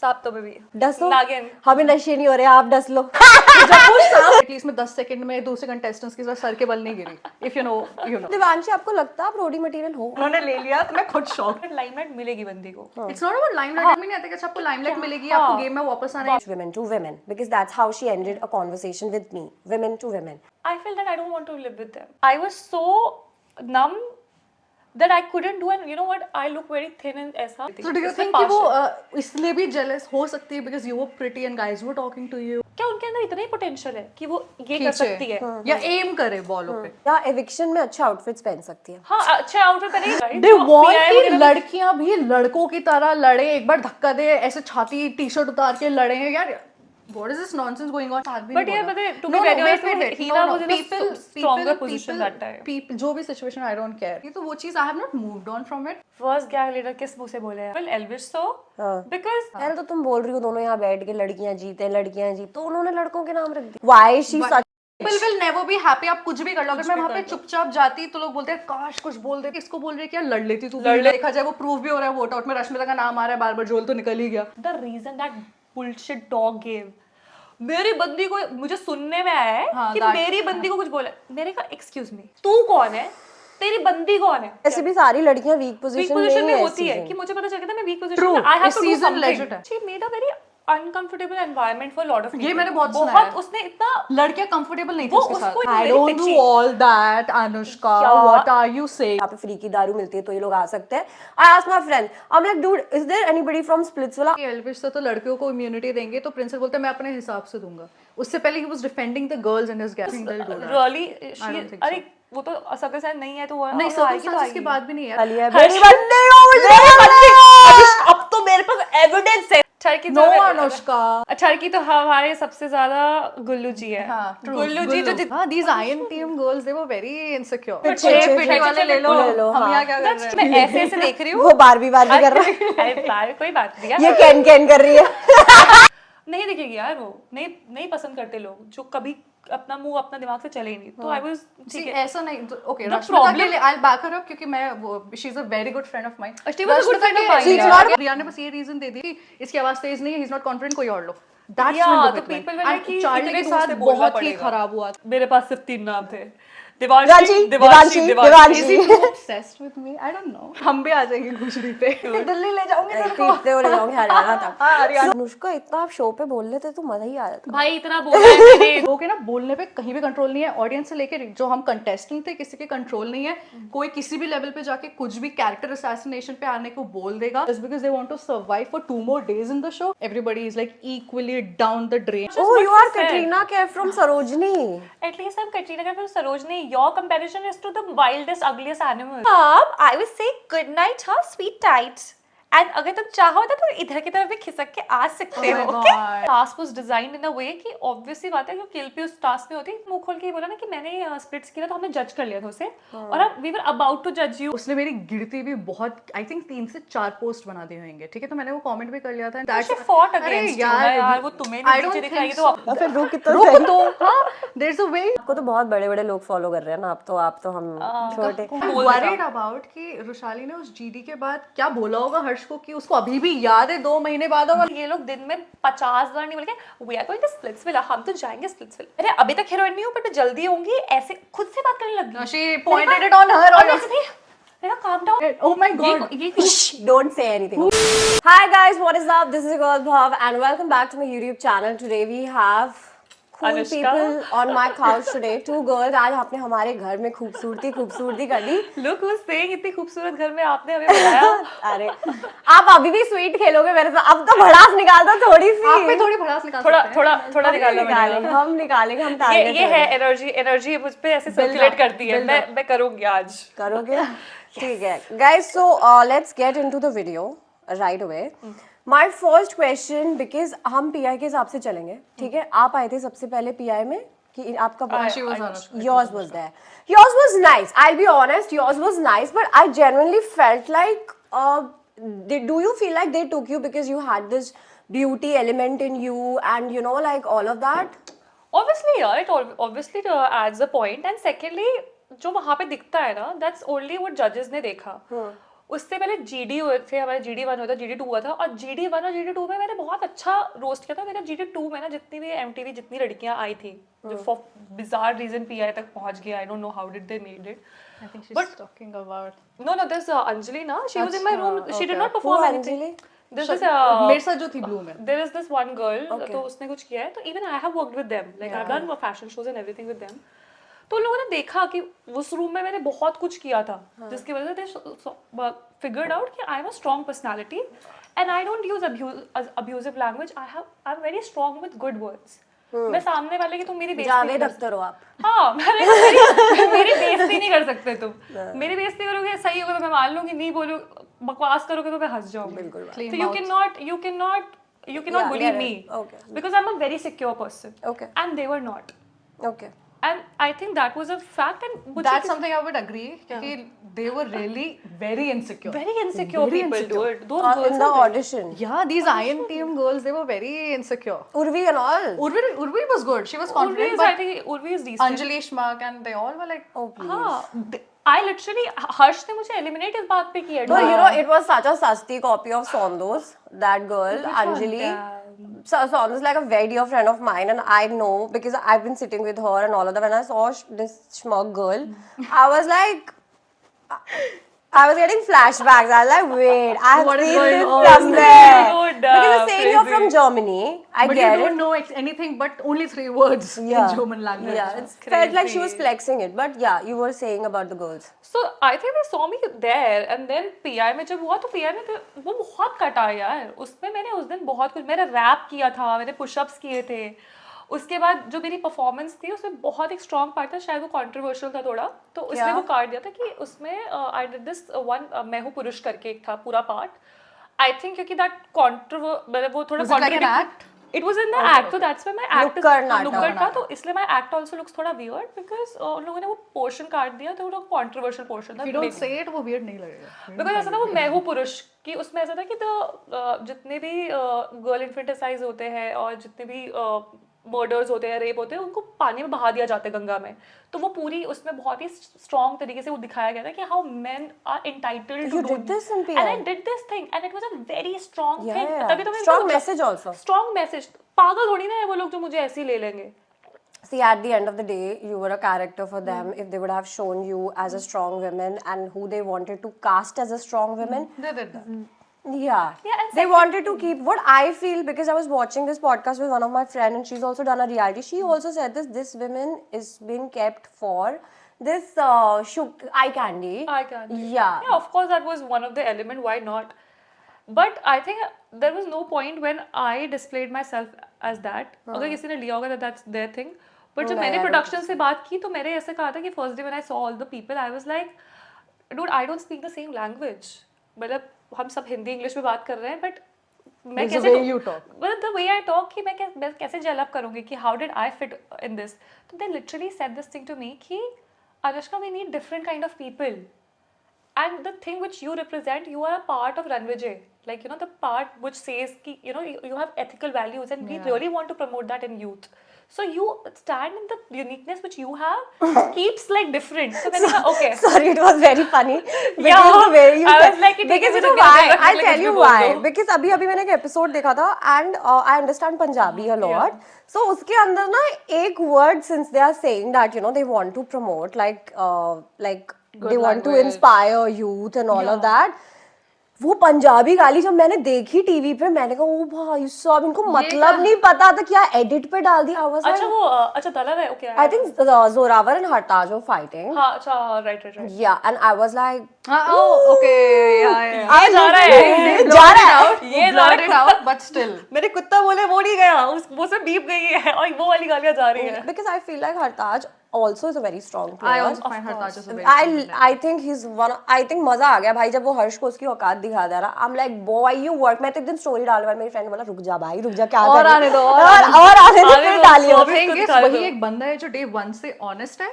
सांप तो बेबी डस लो, नागिन। हमें नशे नहीं हो रहे, आप डस लो। जब वो सांप एटलीस्ट में 10 सेकंड में दूसरे कंटेस्टेंट्स के साथ सर के बल नहीं गिरी। इफ यू नो दिवांशी, आपको लगता है आप रोडी मटेरियल हो? उन्होंने ले लिया तो मैं खुद शॉक। लाइमलाइट मिलेगी बंदी को। इट्स नॉट अबाउट लाइमलाइट, में नहीं आता कि आपको लाइमलाइट मिलेगी, आपको गेम में वापस आना है। Women to women, because that's how she ended a conversation with me. Women to women. I feel that I don't want to live with them. I was so numb that I couldn't do, and you know what? I look very thin and ऐसा. So do you think कि वो इसलिए भी jealous हो सकती है because you were pretty and guys were talking to you? क्या उनके अंदर इतना ही पोटेंशियल है कि वो ये कर सकती है? या एम करे बॉलों पे? या eviction में अच्छे outfits पहन सकती है। हाँ, अच्छा आउटफिट पहनेगी। They want कि लड़कियां भी लड़कों की तरह लड़े, एक बार धक्का दे, ऐसे छाती टी-शर्ट उतार के लड़े यार। What is this nonsense going on? But yeah, but to be very honest, Hina was in a stronger position that time. People, जो भी situation, I don't care. ये तो वो चीज I have not moved on from it. First gang leader किस मुंह से बोले हैं? Well, Elvish so because यार तो तुम बोल रही हो दोनों यहाँ बैठ के लड़कियां जीते, लड़कियां जीत, तो उन्होंने लड़कों के नाम रख दिए। Why she such? People will never be happy. आप कुछ भी कर लो, अगर मैं वहाँ पे चुपचाप जाती तो लोग बोलते हैं काश कुछ बोल देती, इसको बोल रही है क्या लड़ लेती तू, देखा जाए वो प्रूफ भी हो रहा है, वोट आउट में रश्मिता का नाम आ रहा है बार बार, जोल तो निकल ही गया। the reason that bullshit dog gave मेरी बंदी को, मुझे सुनने में आया है कि मेरी बंदी को कुछ बोला, मेरे का एक्सक्यूज मी, तू कौन है, तेरी बंदी कौन है? ऐसे भी सारी लड़कियां वीक पोजीशन में होती है कि मुझे पता चल गया था मैं वीक पोजीशन में, I have to do something. She made a very uncomfortable environment for lot of people. ये मैंने बहुत सुना है। उसने इतना लड़कियां कंफर्टेबल नहीं थी वो उसके साथ। उसको I don't do all that, Anushka, what are you saying? यहाँ पे फ्री की दारू मिलती है तो ये लोग आ सकते हैं। I asked my friend, I'm like, dude, is there anybody from Splitsvilla? Elvish से तो लड़कियों को इम्यूनिटी देंगे तो प्रिंसिपल बोलते हैं मैं अपने हिसाब से दूंगा। उससे पहले he was defending the girls in his gang. Really अरे वो तो सके साथ नहीं है तो वो नहीं सर्कमस्टेंसेस की बात भी नहीं है। मेरी बंदी को मुझे अब तो मेरे पास एविडेंस है। ठरकी नो अनुष्का, ठरकी तो हमारे सबसे ज्यादा गुल्लू जी है। गुल्लू जी जो these IM team girls they were very insecure. पिटे वाले ले लो, हम यहाँ क्या कर रहे हैं? मैं ऐसे ऐसे देख रही हूँ। वो बारबी कर रहा है, अरे कोई बात नहीं यार, ये कैन कर रही है। नहीं दिखेगी यार, वो नहीं पसंद करते लोग जो कभी अपना मुंह अपना दिमाग से चले ही नहीं। तो आई वाज ठीक है, ऐसा नहीं। ओके, रश्मिता के लिए I'll back her up क्योंकि मैं वो she is a very good friend of mine. she was a good friend of mine. रिया ने बस ये रीजन दे दी कि इसकी आवाज तेज नहीं है, ही इज नॉट कॉन्फिडेंट, कोई और लो। That's Yeah, when तो the people were like कि चार्ली इतने के दूर साथ से बोलना बहुत ही पड़ेगा। खराब हुआ। मेरे पास सिर्फ 3 नाम थे, Divanshi, Is he too obsessed with me? I don't know. हम भी आ जाएंगे गुजरी पे। दिल्ली ले जाऊंगे तेरे को। पीटते हुए ले जाऊंगे हरियाणा तक। अनुष्का, इतना आप शो पे बोल लेते तो मजा ही आ जाता। भाई इतना बोला है मेरे लोगों के ना बोलने पे कहीं भी कंट्रोल नहीं है। ऑडियंस से लेकर जो हम कंटेस्टेंट थे, किसी के कंट्रोल नहीं है। कोई किसी भी लेवल पे जाके कुछ भी कैरेक्टर असैसिनेशन पे आने को बोल देगा just because they want to survive for 2 more days in the show. Everybody is like equally down the drain. Oh, you are Katrina Kaif from Sarojini. At least I'm Katrina Kaif from Sarojini. Your comparison is to the wildest, ugliest animal. I will say good night, huh? Sweet tight. And अगर तुम चाहो तो तुम इधर की तरफ भी खिसक के आ सकते हो। Okay? Task was designed in a way कि obviously बात है कि किल्पी उस टास्क में होती, मुंह खोल के बोला ना कि मैंने स्प्लिट्स किया तो हमने जज कर लिया था उसे, और अब we were about to judge you. उसने मेरी गिरती भी बहुत, I think 3 से 4 पोस्ट बना दिए होंगे, ठीक है? तो मैंने वो कमेंट भी कर लिया था। She fought against you ना यार, वो तुम्हें नहीं नीचे दिखाएगी तो फिर रुक तो हाँ, there's a way. आपको तो बहुत बड़े-बड़े लोग फॉलो कर रहे हैं ना, आप तो हम छोटे। Worried about कि रुशाली ने उस जीडी के बाद क्या बोला होगा हर्ष को कि उसको अभी भी याद है 2 महीने बाद होगा। ये लोग दिन में 50 बार नहीं बोल के we are going to Splitsvilla, हम तो जाएंगे Splitsvilla। अरे अभी तक हीरोइन नहीं हूँ पर मैं जल्दी होंगी, ऐसे खुद से बात करने लगी। She pointed it on her और ऐसे नहीं, मैंने कहा calm down। Oh my god. ये Don't say anything. Hi guys, what is up? This is your girl Bhav and welcome back to my YouTube channel. Today we have cool Anushka. people on my couch today. 2 girls. आज आपने हमारे घर में खूबसूरती कर दी। Look who's saying इतनी खूबसूरत घर में आपने हमें बुलाया। अरे आप अभी भी स्वीट खेलोगे मेरे साथ, अब तो भड़ास निकाल दो थोड़ी सी। आप पे थोड़ी भड़ास निकाल सकते हैं। थोड़ा निकालेंगे। हम निकालेंगे, हम टारगेट ये है एनर्जी मुझ पे ऐसे सर्कुलेट करती है। मैं करूंगी आज। करोगे? ठीक है guys, so let's get into the video right away. My first question, because हम PI के हिसाब से चलेंगे, ठीक है? आप आए थे सबसे पहले PI में कि आपका yours was there. Yours was nice. I'll be honest, yours was nice, but I genuinely felt like do you feel like they took you because you had this beauty element in you and you know like all of that? Obviously यार, it obviously adds a point, and secondly जो वहाँ पे दिखता है ना, that's only what judges ने देखा। उससे पहले GD हुए थे हमारे, GD1 हुआ था, GD2 हुआ था, और GD1 और GD2 में मैंने बहुत अच्छा रोस्ट किया था। मेरा GD2 में ना जितनी भी MTV जितनी लड़कियां आई थी जो फॉर बिजार रीजन PI तक पहुंच गया, आई don't know how did they made it. I think she's talking about No, this Anjali na, she was in my room, she did okay. not perform Who, anything. Anjali? This is मेरे साथ जो थी blue में there is this one girl, Okay. तो उसने कुछ किया है, तो even I have worked with them, like I've done fashion shows and everything with them. तो उन लोगों ने देखा कि उस रूम में मैंने बहुत कुछ किया था, जिसकी वजह से they figured out कि I am a strong personality and I don't use abusive language. I'm very strong with good words. मैं सामने वाले की तुम मेरी बेइज्जती जावेद अख्तर हो आप। हाँ, मेरी बेइज्जती नहीं कर सकते तुम। मेरी बेइज्जती करोगे सही होगा तो मैं मान लूंगी, नहीं बोलो बकवास करोगे तो मैं हंस जाऊंगी। बिल्कुल। So you cannot bully get me it. Okay. because I'm a very secure person. Okay. And they were not. Okay. And I think that was a fact, and that's something I would agree क्योंकि they were really very insecure. very insecure people, dude. Those girls In the are very- audition, Yeah, these Iron Team girls, they were very insecure. Urvi and all. Urvi was good. She was Urvi confident, is, I but think Urvi is decent. Anjali Shmak and they all were like, Oh please. हाँ, I literally हर्ष ने मुझे eliminate इस बात पे किया। No, you know, it was such a sasti copy of Sondos. That girl, Anjali. So Sondo's like a very dear friend of mine, and I know because I've been sitting with her and all of that. When I saw this schmuck girl, I was like, I was getting flashbacks. I was like, wait, I've What is seen going this on? somewhere. So Because you're saying you're from crazy. Germany, I but get you don't it. know anything but only 3 words Yeah. in German language. Yeah, it felt like she was flexing it. But yeah, you were saying about the girls. So I think they saw me there, and then PI में जब हुआ तो PI में तो वो बहुत कटा यार। उसमें मैंने उस दिन बहुत कुछ, मैंने रैप किया था, मैंने पुशअप्स किए थे। उसके बाद जो मेरी परफॉर्मेंस थी उसमें बहुत एक स्ट्रॉन्ग पार्ट था, शायद वो कंट्रोवर्शियल था थोड़ा, तो इसलिए वो काट दिया था कि उसमें आई डिड दिस वन मैं हूँ पुरुष करके एक था पूरा पार्ट। आई थिंक क्योंकि दैट मतलब वो थोड़ा Was it like an act? It was in the act, so that's why my act नुक्कड़ नाटक। नुक्कड़ था, तो इसलिए my act also looks थोड़ा weird because उन लोगों ने वो पोर्शन काट दिया, तो वो controversial portion था। If you don't say it, वो weird नहीं लगेगा. Because ऐसा था वो मैं हूँ पुरुष कि उसमें ऐसा था कि तो जितने भी गर्ल इन्फेंटिसाइज होते हैं और जितने भी मर्डर्स होते हैं, रेप होते हैं, उनको पानी में बहा दिया जाता है गंगा में। तो वो पूरी उसमें बहुत ही स्ट्रॉन्ग तरीके से वो दिखाया गया था कि how men are entitled to You do did this in PI? and I did this thing and it was a very strong Yeah, thing. yeah. तभी तो मैं Strong message also. Strong message. पागल थोड़ी ना है वो लोग जो मुझे ऐसे ही ले लेंगे। See, at the end of the day, you were a character for them. If they would have shown you as a strong woman and who they wanted to cast as a strong woman, They did that. yeah, and they wanted to keep what I feel, because I was watching this podcast with one of my friends and she's also done a reality. She also said this women is being kept for this eye candy. I can't. Yeah. Yeah, of course that was one of the element. Why not? But I think there was no point when I displayed myself as that. अगर किसी ने लिया होगा that's their thing. But जब मैंने production से बात की तो मैंने ऐसे कहा था कि first day when I saw all the people, I was like, dude, I don't speak the same language. मतलब हम सब हिंदी इंग्लिश में बात कर रहे हैं, but मैं It's the कैसे way you talk. Well, the way I talk कि मैं कैसे gel up करूँगी कि how did I fit in this? तो they literally said this thing to me कि Anushka, we need different kind of people. And the thing which you represent, you are a part of Ranvijay. Like, you know, the part which says ki, you know, you have ethical values and we really want to promote that in youth. So you stand in the uniqueness which you have, keeps like different. So when you okay. Sorry, it was very funny. Because Yeah, the way you I said- was like, because you मुझे know why? क्या I'll लगता है tell कुछ you भी बोल why. दो। Because अभी मैंने एक एपिसोड देखा था and I understand Punjabi a lot. So उसके अंदर ना एक word, since they are saying that, you know, they want to promote like they want to inspire youth and all of that. वो पंजाबी गाली जब मैंने देखी टीवी पे, मैंने कहा ओ भाई साहब, इनको मतलब नहीं पता था क्या एडिट पे डाल दिया। I was like, अच्छा वो अच्छा दलर है okay. I think Zoravar and Hartaj were fighting. हाँ अच्छा right. Yeah, and I was like, Oh, okay. Yeah. ये जा रहा है, जा रहा है। ये जा Blurred it रहा है। out, but still. मेरे कुत्ता बोले वो नहीं गया, वो से बीप गई है और वो वाली गालियाँ जा रही है। because I feel like Hartaj also is a very strong player. I also find Hartaj as a very strong player. I think he's one. I think मजा आ गया भाई जब वो हर्ष को उसकी औकात दिखा दे रहा। I'm like, boy, you work. मैं तो एक दिन स्टोरी डालने वाली, मेरी फ्रेंड बोला रुक जा भाई, रुक जा, क्या और कर रही है? आने दो, और आने दो, फिर डालियो। The thing is, दिखा दो। वही एक बंदा है जो डे 1 से ऑनेस्ट है।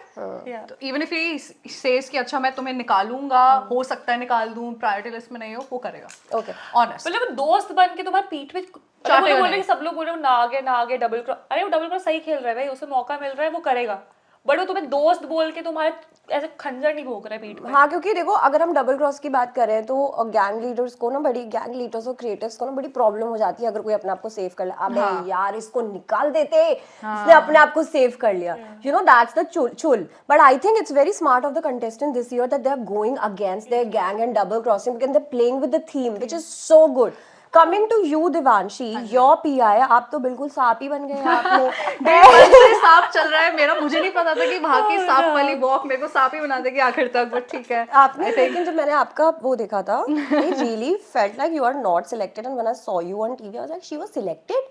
तो इवन इफ ही सेज कि अच्छा मैं तुम्हें निकालूंगा, हो सकता है निकाल दूं, प्रायोरिटी लिस्ट में नहीं हो, वो करेगा। Okay. ऑनेस्ट। मतलब दोस्त बन के तुम्हारे पीठ पे चाटेगा बोले नहीं। सब लोग बोले ना आगे डबल क्रॉस। अरे वो डबल क्रॉस सही खेल रहा है भाई, उसे मौका मिल रहा है वो करेगा। बट वो तुम्हें दोस्त बोल के तुम्हारे ऐसे खंजर नहीं भोंक रहा है पीठ पे। हाँ, क्योंकि देखो अगर हम डबल क्रॉस की बात करें तो गैंग लीडर्स को ना गैंग लीडर्स और क्रिएटर्स को ना बड़ी प्रॉब्लम हो जाती है अगर कोई अपने आप को सेव कर ले। अबे यार इसको निकाल देते, इसने अपने आप को सेव कर लिया, यू नो दैट्स द चुल। But I think it's very smart of the contestant this year that they are going against their gang and double crossing because they are playing with the theme which is so good. Coming to you Divanshi, your PI, आप तो बिल्कुल सांप ही बन गए आपने। से सांप चल रहा है मेरा, मुझे नहीं पता था कि वहां की सांप वाली वॉक मेरे को सांप ही बना देगी आखिर तक, बट ठीक है। आपने लेकिन जब मैंने आपका वो देखा था, it really felt like you are not selected, and when I saw you on TV I was like she was selected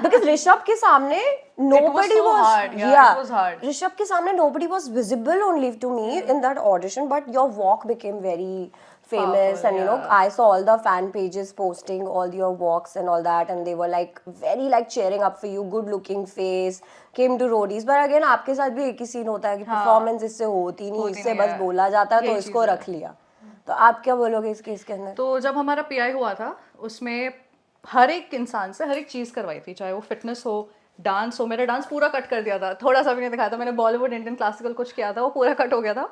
because Rishabh के सामने nobody so was hard, yeah, it was hard. Rishabh के सामने nobody was visible only to me in that audition, but your walk became very famous Powerful, and you know I saw all the fan pages posting all your walks and all that and they were like very like cheering up for you, good looking face, came to roadies, but again आपके साथ भी एक ही scene होता है कि performance इससे होती नहीं, इससे बस बोला जाता है तो इसको रख लिया। तो आप क्या बोलोगे इस केस के अंदर? तो जब हमारा पीआई हुआ था उसमें हर एक इंसान से हर एक चीज़ करवाई थी, चाहे वो फिटनेस हो, डांस हो। मेरा डांस पूरा कट कर दिया था, थोड़ा सा भी नहीं दिखाया था। मैंने बॉलीवुड इंडियन क्लासिकल कुछ किया था, वो पूरा कट हो गया था,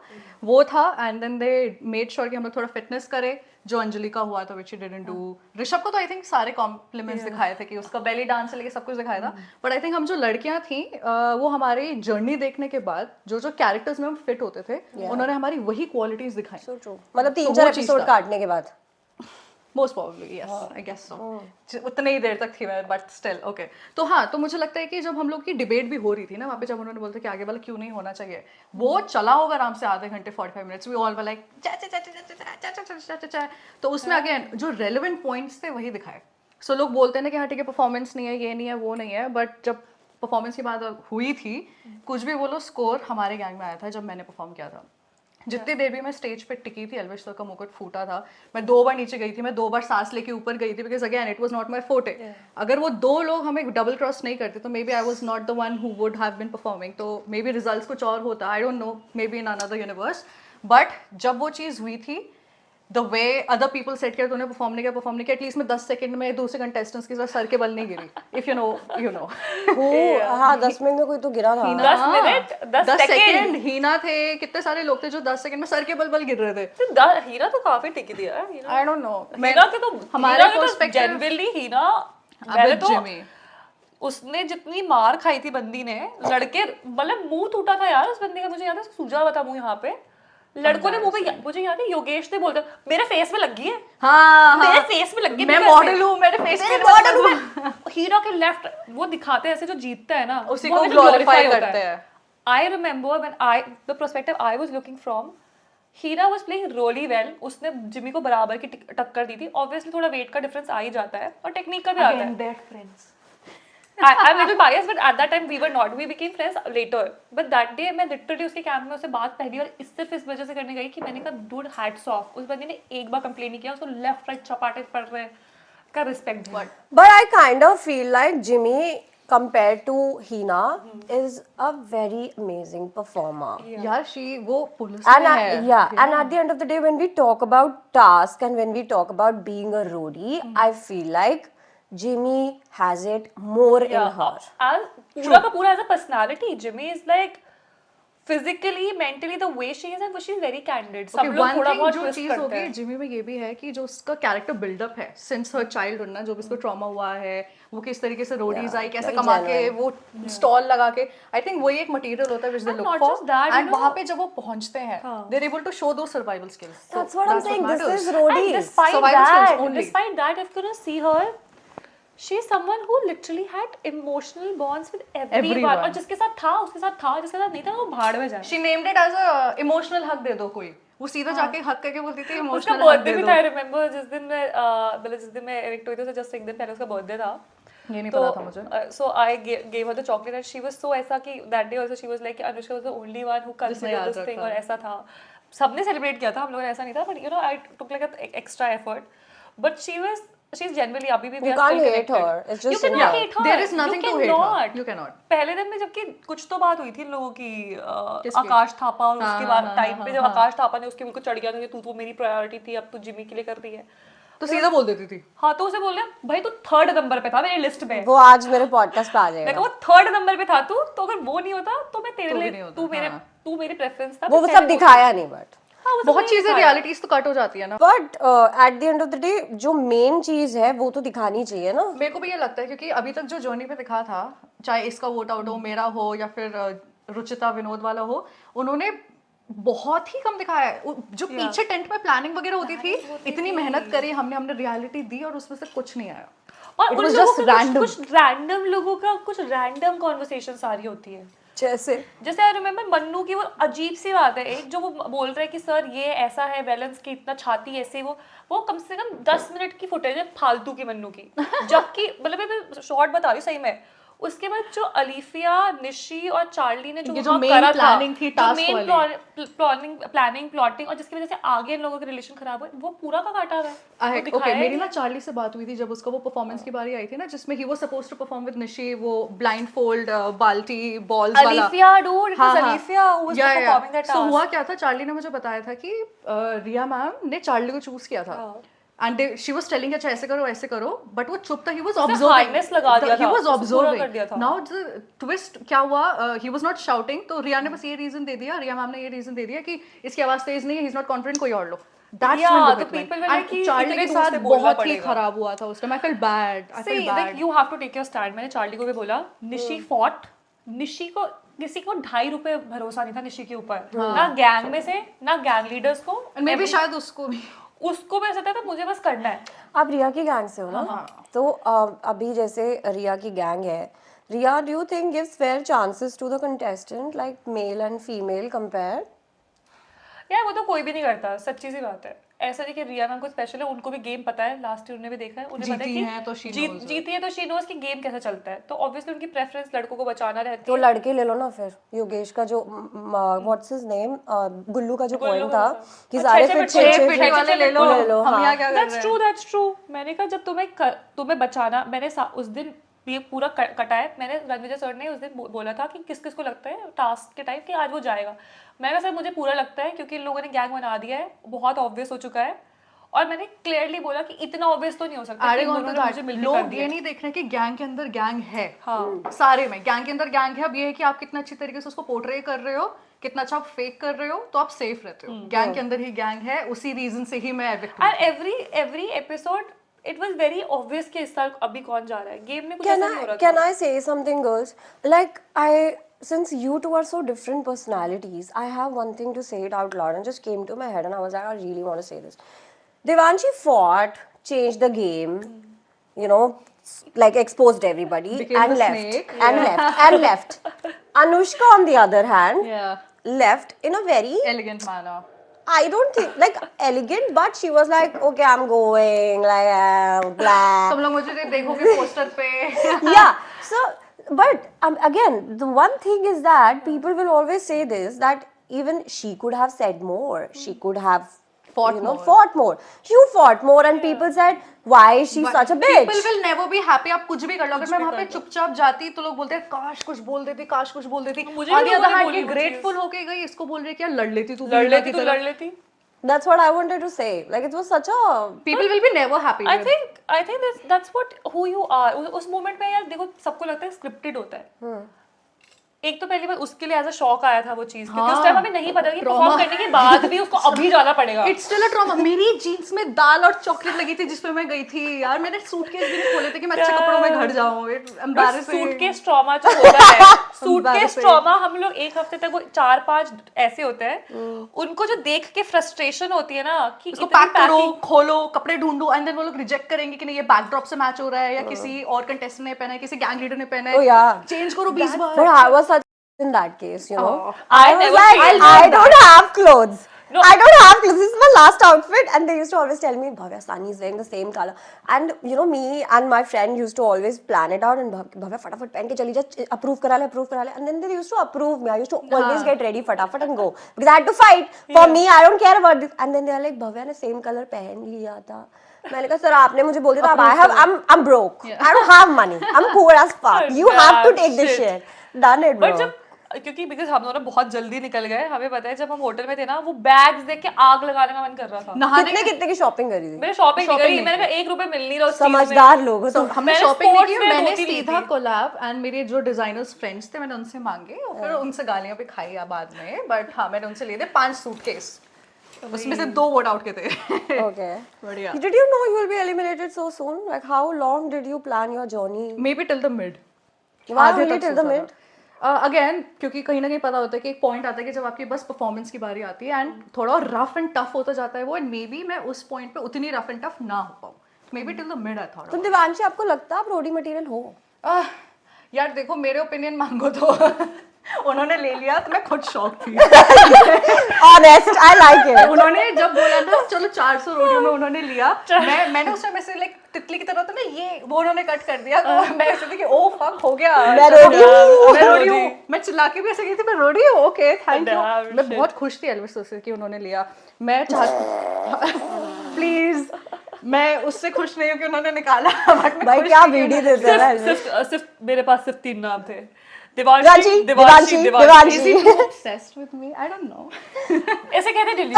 वो था। And then they made sure कि हम लोग थोड़ा फिटनेस करें, जो अंजलि का हुआ था विच डिडंट डू। ऋषभ को तो आई थिंक सारे कॉम्प्लीमेंट्स दिखाए थे कि उसका बेली डांस से लेके सब कुछ दिखाया था। बट आई थिंक हम जो लड़कियां थी वो हमारी जर्नी देखने के बाद जो जो कैरेक्टर्स में हम फिट होते थे उन्होंने हमारी वही क्वालिटीज दिखाई। मतलब 3-4 एपिसोड काटने के बाद most probably yes, I guess so. उतने ही देर तक थी मैं, बट स्टिल ओके। तो हाँ, तो मुझे लगता है कि जब हम लोग की डिबेट भी हो रही थी ना वहाँ पे, जब उन्होंने बोलते कि आगे वाला क्यों नहीं होना चाहिए, वो चला होगा आराम से आधे घंटे 45 minutes, we all were like तो उसमें अगेन जो रेलेवेंट पॉइंट्स थे वही दिखाए। सो लोग बोलते हैं ना कि हाँ ठीक है परफॉर्मेंस नहीं है, ये नहीं है, वो नहीं है, बट जब परफॉर्मेंस की बात हुई थी, कुछ भी बोलो, स्कोर हमारे गैंग में आया था जब मैंने परफॉर्म किया था। जितनी देर भी मैं स्टेज पे टिकी थी, एल्विश सर का मुकुट फूटा था, मैं 2 बार नीचे गई थी, मैं 2 बार सांस लेके ऊपर गई थी, because again it was not my forte. अगर वो 2 लोग हमें डबल क्रॉस नहीं करते तो maybe I was not the one who would have been performing, तो मे बी रिजल्ट्स कुछ और होता, I don't know, maybe in another universe. But जब वो चीज़ हुई थी, the way other people set किया, तूने परफॉर्म नहीं किया, एटलीस्ट मैं 10 सेकंड में दूसरे कंटेस्टेंट्स के साथ सर के बल नहीं गिरी, इफ यू नो हाँ 10 मिनट में कोई तो गिरा था। 10 सेकंड हीना थे, कितने सारे लोग थे जो 10 सेकंड में सर के बल गिर रहे थे। हीरा तो काफी टिकी थी यार। आई डोंट नो, हीरा के तो हमारे पर्सपेक्टिव जनरली हीना, मैंने तो उसने जितनी मार खाई थी बंदी ने, लड़के मतलब मुंह टूटा था यार उस बंदी का, मुझे याद है सूजा हुआ था मुंह यहाँ पे, लड़कों ने मुंह पे, मुझे याद है योगेश ने बोलते मेरे फेस में लगी है। हाँ, मेरे फेस में लगी, मैं मॉडल हूँ, मेरे फेस में मॉडल हूँ। हीरो के लेफ्ट वो दिखाते हैं ऐसे, जो जीतता है ना उसी को ग्लोरीफाई करते हैं। I remember when the perspective I was looking from, Heera was playing really well, उसने जिमी को बराबर की टक्कर दी थी। ऑब्वियसली थोड़ा वेट का डिफरेंस आ ही जाता है और टेक्निक का भी आता है। I'm little biased, but at that time we were not. We became friends later. But that day मैं literally उसके कैंप में उससे बात पहली बार सिर्फ इस वजह से करने गई कि मैंने कहा dude hats off, उस बंदे ने एक बार कंप्लेन नहीं किया, उसको लेफ्ट राइट चपाटे पड़ रहे का रिस्पेक्ट दिया। But I kind of feel like Jimmy compared to Hina is a very amazing performer. यार वो पुलिस में है। And at the end of the day when we talk about task and when we talk about being a roadie, I feel like Jimmy has it more in her. पूरा का पूरा as a personality, Jimmy is like physically, mentally, the way she is, and she's very candid. सब लोग थोड़ा बहुत जो twist चीज करते होगी हैं। जिमी में ये भी है कि जो उसका कैरेक्टर बिल्डअप है सिंस हर चाइल्डहुड ना, जो भी उसको ट्रॉमा हुआ है, वो किस तरीके से रोडीज आई, कैसे कमा के वो स्टॉल लगा के, आई थिंक वही एक मटेरियल होता है which they look not for, just that, and वहाँ पे जब वो पहुँचते हैं they're able to show those survival skills. That's what I'm saying. This is And roadies. despite that, if you gonna see her, she's someone who literally had emotional bonds with everyone. और जिसके साथ था उसके साथ था, जिसके साथ नहीं था वो भाड़ में जाए। She named it as a emotional hug दे दो कोई, वो सीधा जाके हग करके बोलती थी उसका इमोशनल हग बर्थडे दे भी दो। था, आई रिमेंबर, जिस दिन मैं इविक्ट हुई थी, जस्ट एक दिन पहले उसका बर्थडे था। ये नहीं पता था मुझे। So I gave her the chocolate and she was so ऐसा कि that day also she was like Anushka was the only one who considered this thing, और ऐसा था, सबने सेलिब्रेट किया था, हम लोगों ने ऐसा नहीं था, but you know I took like an extra effort, but she's genuinely अभी भी we You are can't still hate connected. her. It's just You cannot yeah. hate her. There is nothing to hate her. You cannot. पहले दिन में जबकि कुछ तो बात हुई थी इन लोगों की, आकाश थापा, और उसके बाद टाइम पे जब आकाश थापा ने उसके बिल्कुल चढ़ गया था कि तू तो मेरी प्रायोरिटी थी, अब तू जिमी के लिए कर रही है, तो सीधा बोल देती थी। हाँ तो उसे बोल रहा भाई तू 3rd नंबर पे था मेरी लिस्ट में, वो आज मेरे पॉडकास्ट पे आ मैं जाएगा। वो 3rd नंबर पे था तू, तो अगर वो नहीं होता तो मैं तेरे तो भी लिए नहीं होता, तू मेरी प्रेफरेंस था। वो मैं सब तेरे को- दिखाया नहीं बट हाँ, वो सब बहुत नहीं चीजें दिखाया। रियलिटीज तो कट हो जाती है ना। But at the end of the day जो मेन चीज है वो तो दिखानी चाहिए ना। मेरे को भी ये लगता है क्योंकि अभी तक जो जर्नी पे दिखा था, चाहे इसका वोट आउट हो, मेरा हो या फिर रुचिता विनोद वाला हो, उन्होंने बहुत ही कम दिखाया है। जो पीछे टेंट में प्लानिंग वगैरह होती थी, इतनी मेहनत करी हमने, हमने रियलिटी दी और उसमें से कुछ नहीं आया। और It उन was लोगों just का random. कुछ रैंडम लोगों का कुछ रैंडम कॉन्वर्सेशन आ रही होती है। जैसे जैसे आई रिमेम्बर मन्नू की वो अजीब सी बात है एक, जो वो बोल रहा है कि सर ये ऐसा है बैलेंस की इतना छाती ऐसे, वो कम से कम 10 मिनट की फुटेज है फालतू की मन्नू की। जबकि मतलब मैं शॉर्ट बता रही हूँ सही में। उसके बाद जो अलीफिया, निशी और चार्ली ने जो ये जो वहाँ main करा था, planning थी, जो task मेन वाली। प्लानिंग प्लॉटिंग, और जिसकी वजह से आगे इन लोगों के रिलेशन खराब हुए, वो पूरा का काटा हुआ है। वो ओके, दिखाया ही मेरी नहीं। ना चार्ली से बात हुई थी जब उसका वो परफॉर्मेंस की बारी आई थी ना, जिसमें ही वो supposed to perform with Nishi, वो ब्लाइंड फोल्ड बाल्टी बॉल्स वाला। Alifiya dude, it was Alifia who was performing that so task. हुआ क्या था, चार्ली ने मुझे बताया था कि रिया मैम ने चार्ली को चूज किया था एंड शी वाज टेलिंग अच्छा ऐसे करो, बट वो चुप था, ही वाज ऑब्जर्विंग, harness लगा दिया ही था, वाज उसे पूरा कर दिया ऑब्जर्विंग। था। नाउ द ट्विस्ट क्या हुआ, ही वाज नॉट शाउटिंग, तो रिया ने बस ये रीजन दे दिया, रिया मैम ने ये रीजन दे दिया कि इसकी आवाज तेज नहीं है, ही इज नॉट कॉन्फिडेंट, कोई और लो। That's Yeah, when the the bit went. people were like And कि चार्ली इतने के दूर साथ से बोलना बहुत ही पड़ेगा। खराब हुआ था उस time. I felt bad. I See, felt like bad. you have to take your stand. मैंने चार्ली को भी बोला, निशी फॉट, निशी को किसी को 2.5 रुपए भरोसा नहीं था निशी के ऊपर, ना गैंग में से ना गैंग लीडर्स को, And maybe शायद उसको भी उसको भी ऐसा था मुझे बस करना है। आप रिया की गैंग से हो ना, तो अभी जैसे रिया की गैंग है, Riya do you think gives fair chances to the contestant like male and female compare? यार वो तो कोई भी नहीं करता, सच्ची सी बात है। ऐसा नहीं कि रिया मैम को स्पेशल है, उनको भी गेम पता है, लास्ट ईयर उन्होंने भी देखा है, उन्हें पता है जीती हैं तो she कि knows it. जीती है तो शी नोज कि गेम कैसे चलता है, तो ऑब्वियसली उनकी प्रेफरेंस लड़कों को बचाना रहती तो है। लड़के ले लो ना फिर। योगेश का जो व्हाट्स हिज नेम, गुल्लू का जो पॉइंट था कि और सारे छह फिट छह छह फिट वाले ले लो। हम हाँ। यहाँ क्या कर रहे हैं? That's true. मैंने कहा जब तुम्हें बचाना, मैंने उस दिन ये पूरा कटा है, मैंने रणविजय सर ने उस दिन बोला था कि किस किस को लगता है टास्क के टाइम कि आज वो जाएगा। मैंने कहा सर मुझे पूरा लगता है क्योंकि इन लोगों ने गैंग बना दिया है, बहुत ऑब्वियस हो चुका है, और मैंने क्लियरली बोला कि इतना ऑब्वियस तो नहीं हो सकता कि इन दोनों ने मुझे मिलके कर लोग दिया। ये नहीं देख रहे कि गैंग के अंदर गैंग है। हाँ। सारे में गैंग के अंदर गैंग है। अब ये है कि आप कितना अच्छी तरीके से उसको पोर्ट्रे कर रहे हो, कितना अच्छा आप फेक कर रहे हो, तो आप सेफ रहते हो। गैंग के अंदर ही गैंग है, उसी रीजन से ही मैं victim And every episode it was very obvious कि इस साल अभी कौन जा रहा है। गेम में कुछ ऐसा नहीं हो रहा था। Can I say something, girls? Like since you two are so different personalities, I have one thing to say it out loud and just came to my head and I was like, I really want to say this. Devanshi fought, changed the game, you know, like exposed everybody Became and the left snake. and left and left. Anushka on the other hand Yeah, left in a very, elegant manner. I don't think like elegant, but she was like, okay, I'm going, like blah. तुम लोग मुझे देखोगे poster पे। Yeah, so but again the one thing is that people will always say this, that even she could have said more, she could have Fought more. fought more. You fought more and people said why is she such a bitch? People will never be happy. आप कुछ भी कर लो, अगर मैं वहाँ पे चुपचाप जाती तो लोग बोलते हैं काश कुछ बोल देती, काश कुछ बोल देती। मुझे On भी the लोगों other ने hand, बोली ये वो grateful होके गई, इसको बोल रही है कि यार लड़ लेती तू भी लड़ मीना लेती की तो तरह। लड़ लेती। That's what I wanted to say. Like it was such a People will be never happy. I with. think that's what who you are. उस मोमेंट में यार देखो सबको लगता है स्क्रिप्टेड होता है। एक तो पहली बार उसके लिए एज अ शॉक आया था वो चीज, क्योंकि उस टाइम हमें नहीं पता कि परफॉर्म करने के बाद भी उसको अभी जाना पड़ेगा। It's still a trauma. मेरी जीन्स में दाल और चॉकलेट लगी थी जिसपे मैं गई थी यार। मैंने सूटकेस भी नहीं खोले थे कि मैं अच्छे कपड़ों में घर जाऊं। Embarrassing. सूटकेस ट्रॉमा जो होता है, सूटकेस Embarrassing. ट्रॉमा, हम लोग एक हफ्ते तक वो 4-5 ऐसे होते हैं, उनको जो देख के फ्रस्ट्रेशन होती है ना कि इसको इतनी पैक करो, packing- खोलो, कपड़े ढूंढो, एंड देन वो लोग रिजेक्ट करेंगे कि नहीं ये बैकड्रॉप से मैच हो रहा है, या किसी और कंटेस्टेंट ने पहना है, किसी गैंग लीडर ने पहना Oh, है, yeah. चेंज करो 20 but bar. I was such in that case, you know. Oh. I I was never like, feel I that. don't have clothes. No. I don't have clothes. This is my last outfit, and they used to always tell me, "Bhavya, Sunny is wearing the same color." And you know, me and my friend used to always plan it out, and Bhavya, फटाफट पहन के चली जा, approve करा ले, and then they used to approve me. I used to always get ready, फटाफट and go, because I had to fight. For me, I don't care about this. And then they are like, "Bhavya ने same color पहन लिया था." मैंने कहा sir आपने मुझे बोल दिया था, I'm broke. I don't have money. I'm poor as fuck. You have to take this shit. Done it, bro. But जब क्योंकि बिकॉज हम दोनों बहुत जल्दी निकल गए, हमें पता है जब हम होटल में थे ना वो बैग्स देख के आग लगाने का मन कर रहा था। नहाने कितने की शॉपिंग करी थी? मैंने शॉपिंग नहीं करी, मैंने 1 रुपए मिल नहीं रहा उस चीज में। समझदार लोग हो तुम। हमने मैंने शॉपिंग नहीं sports की, wear मैंने धोती ली सीधा थी। कोलैब एंड मेरे जो डिजाइनर्स फ्रेंड्स थे मैंने उनसे मांगे और फिर उनसे गालियां भी खाई बाद में, बट हाँ मैंने उनसे लिए थे 5 सूटकेस, उसमें से 2 वोट आउट के थे। Okay. बढ़िया। Did you know you will be eliminated so soon? Like how long did you plan your journey? Maybe till the mid. Why only till the mid? Again क्योंकि कहीं ना कहीं पता होता है कि एक पॉइंट आता है कि जब आपकी बस परफॉर्मेंस की बारी आती है एंड थोड़ा रफ एंड टफ होता जाता है वो, एंड मे बी मैं उस पॉइंट पे उतनी रफ एंड टफ ना हो पाऊँ, may be till the mid I thought. तो दिवांशी आपको लगता है आप रोडी मटेरियल हो? यार देखो मेरे ओपिनियन मांगो तो उन्होंने ले लिया तो मैं खुद शॉक थी। Honest, I like it. उन्होंने जब बोला ना चलो 400 रोडियो में उन्होंने लिया, मैंने उस टाइम ऐसे लाइक तितली की तरह था ना, ये वो उन्होंने कट कर दिया तो मैं ऐसे थी कि ओ फक हो गया, मैं रोडी हूँ। मैं रोडी हूँ, मैं चिल्ला के भी ऐसे गई थी मैं रोडी हूँ, ओके थैंक यू। Damn मैं बहुत खुश थी एल्विस उससे कि उन्होंने लिया, मैं चाहती प्लीज मैं उससे खुश नहीं हूँ कि उन्होंने निकाला, but मैं भाई खुश क्या थी कि वीडियो देते हैं ना सिर्फ मेरे पास सिर्फ 3 नाम थे, Divanshi, Divanshi, Divanshi. Is he too obsessed with me? I don't know. ऐसे कहते दिल्ली।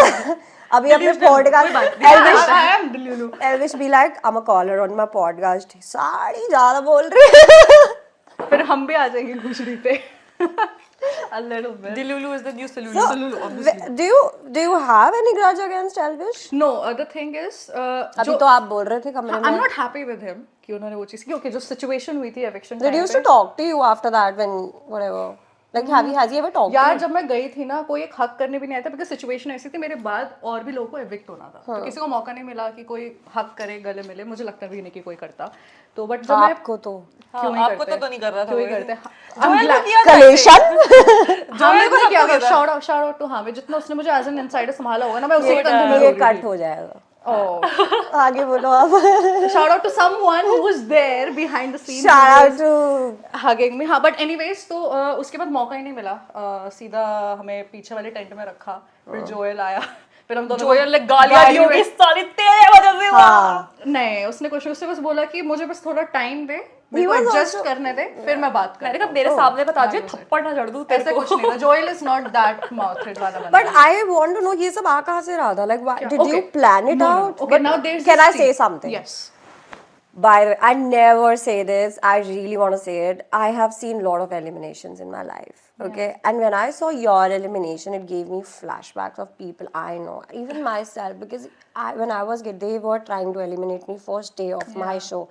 अभी अपने podcast I am Delulu. Elvish be like I am a collar on my podcast. Sari ज्यादा बोल रही है। फिर हम भी आ जाएंगे घुसड़ी पे। A little bit. दिलुलु is the new Salulu. Do you have any grudge against Elvish? No, the thing is, अभी तो आप बोल रहे थे कमरे में। I'm not happy with him कि उन्होंने वो चीज़ की। Okay, जो situation हुई थी eviction Did he time used to पे, talk to you after that when whatever? Like has he ever talked to यार you? जब मैं गई थी ना कोई एक हक करने भी नहीं आया था, बिकॉज सिचुएशन ऐसी थी मेरे बाद और भी लोगों को एविक्ट होना था, तो किसी को मौका नहीं मिला कि कोई हक करे गले मिले, मुझे लगता भी नहीं कि कोई करता, तो बट जब मैं आपको तो क्यों नहीं आपको करते, तो नहीं कर रहा था क्यों ही वो। करते जोएल को किया था कलेशन। हमें को क्या होगा, शाउट आउट टू हामिद, जितना उसने मुझे एज एन इनसाइडर संभाला होगा ना, मैं उसी के कंधे में ये रो रही कट थी। हो जाएगा। Oh. आगे बोलो आप। Shout out to someone who was there behind the scenes. Shout out to hugging me. हाँ, but anyways तो उसके बाद मौका ही नहीं मिला, सीधा हमें पीछे वाले टेंट में रखा, फिर जोएल आया, फिर हम दोनों जोएल ने गालियां दी होगी सारी तेरे वजह से। हाँ। नहीं उसने कुछ नहीं, उसने बस बोला कि मुझे बस थोड़ा टाइम दे, He मेरे को was एडजस्ट also- करने दे, फिर मैं बात मैंने करूँ। कहा मेरे सामने बता दिया थप्पड़ ना जड़ दूं तेरे ऐसे को। कुछ नहीं था, Joel is not that mouthed वाला बंदा। But I want to know ये सब आ कहाँ से रहा था? Like why did you plan it No. out? Okay, But now there's can I this say thing. something? Yes. By the way, I never say this. I really want to say it. I have seen a lot of eliminations in my life. Okay, and when I saw your elimination, it gave me flashbacks of people I know, even myself. Because when I was they were trying to eliminate me first day of my show.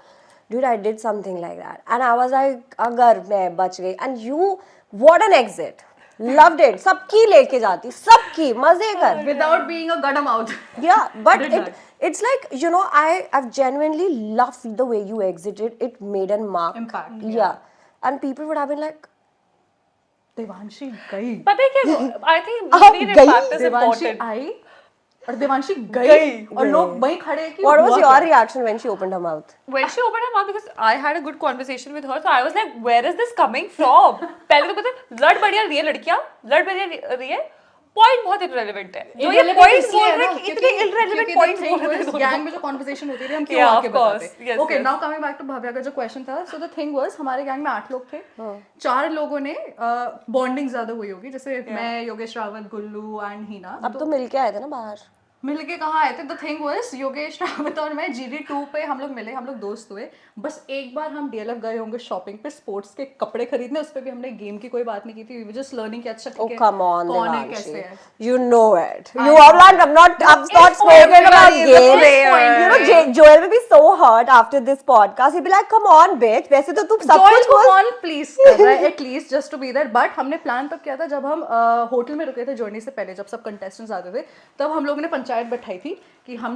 Dude, I did something like that, and I was like, "अगर मैं बच गई," and you, what an exit. Loved it. सबकी लेके जाती, सबकी मजे कर. Without being a gutter-mouth. Yeah, but Did that. it's like, you know, I've genuinely loved the way you exited. It made a mark. Impact, Yeah. And people would have been like, Devanshi गई, पता है क्या, I think आप media गई? Impact is Devanshi important. I और देवांशी गई और लोग वहीं खड़े हैं कि what was हुआ your क्या? reaction when she opened her mouth? When she opened her mouth, because I had a good conversation with her, so I was like, where is this coming from? पहले तो पता है लड़ बढ़िया रही है लड़कियां, लड़ बढ़िया रही है, पॉइंट बहुत इररिलेवेंट है। जो ये पॉइंट्स बोल रहे हैं कि इतने इररिलेवेंट पॉइंट्स बोल रहे हैं गैंग में जो कॉन्वर्सेशन होती थी हम क्यों Yeah, आके of course. बताते। Yes, okay yes. Now coming back to Bhavya का जो क्वेश्चन था, सो द थिंग वाज हमारे गैंग में 8 लोग थे, 4 लोगों ने बॉन्डिंग ज्यादा हुई होगी, जैसे मैं, योगेश रावत, गुल्लू एंड हीना अब तो मिलके आए थे ना बाहर. मिलके कहाँ आए थे। The thing was Yogesh Rawat और मैं GD2 पे हम लोग मिले, हम लोग दोस्त हुए, बस एक बार हम DLF गए होंगे शॉपिंग पे स्पोर्ट्स के कपड़े खरीदने, उस पे भी हमने गेम की कोई बात नहीं की थी, वी वर जस्ट लर्निंग कि अच्छा Oh ठीक है come on, कौन है कैसे Devanshi. है। You know it. You are like I've not spoken about everybody is a games. player. You know, Joel will be so hurt after this podcast. He'll be like, "Come on, bitch. वैसे तो तू सब Joel कुछ को बोल." कौन please कर रहा है at least just to be there, but हमने प्लान तब किया था जब हम होटल में रुके थे जर्नी से पहले, जब सब कंटेस्टेंट्स आते थे, तब हम लोगों ने पंचायत बैठाई थी कि हम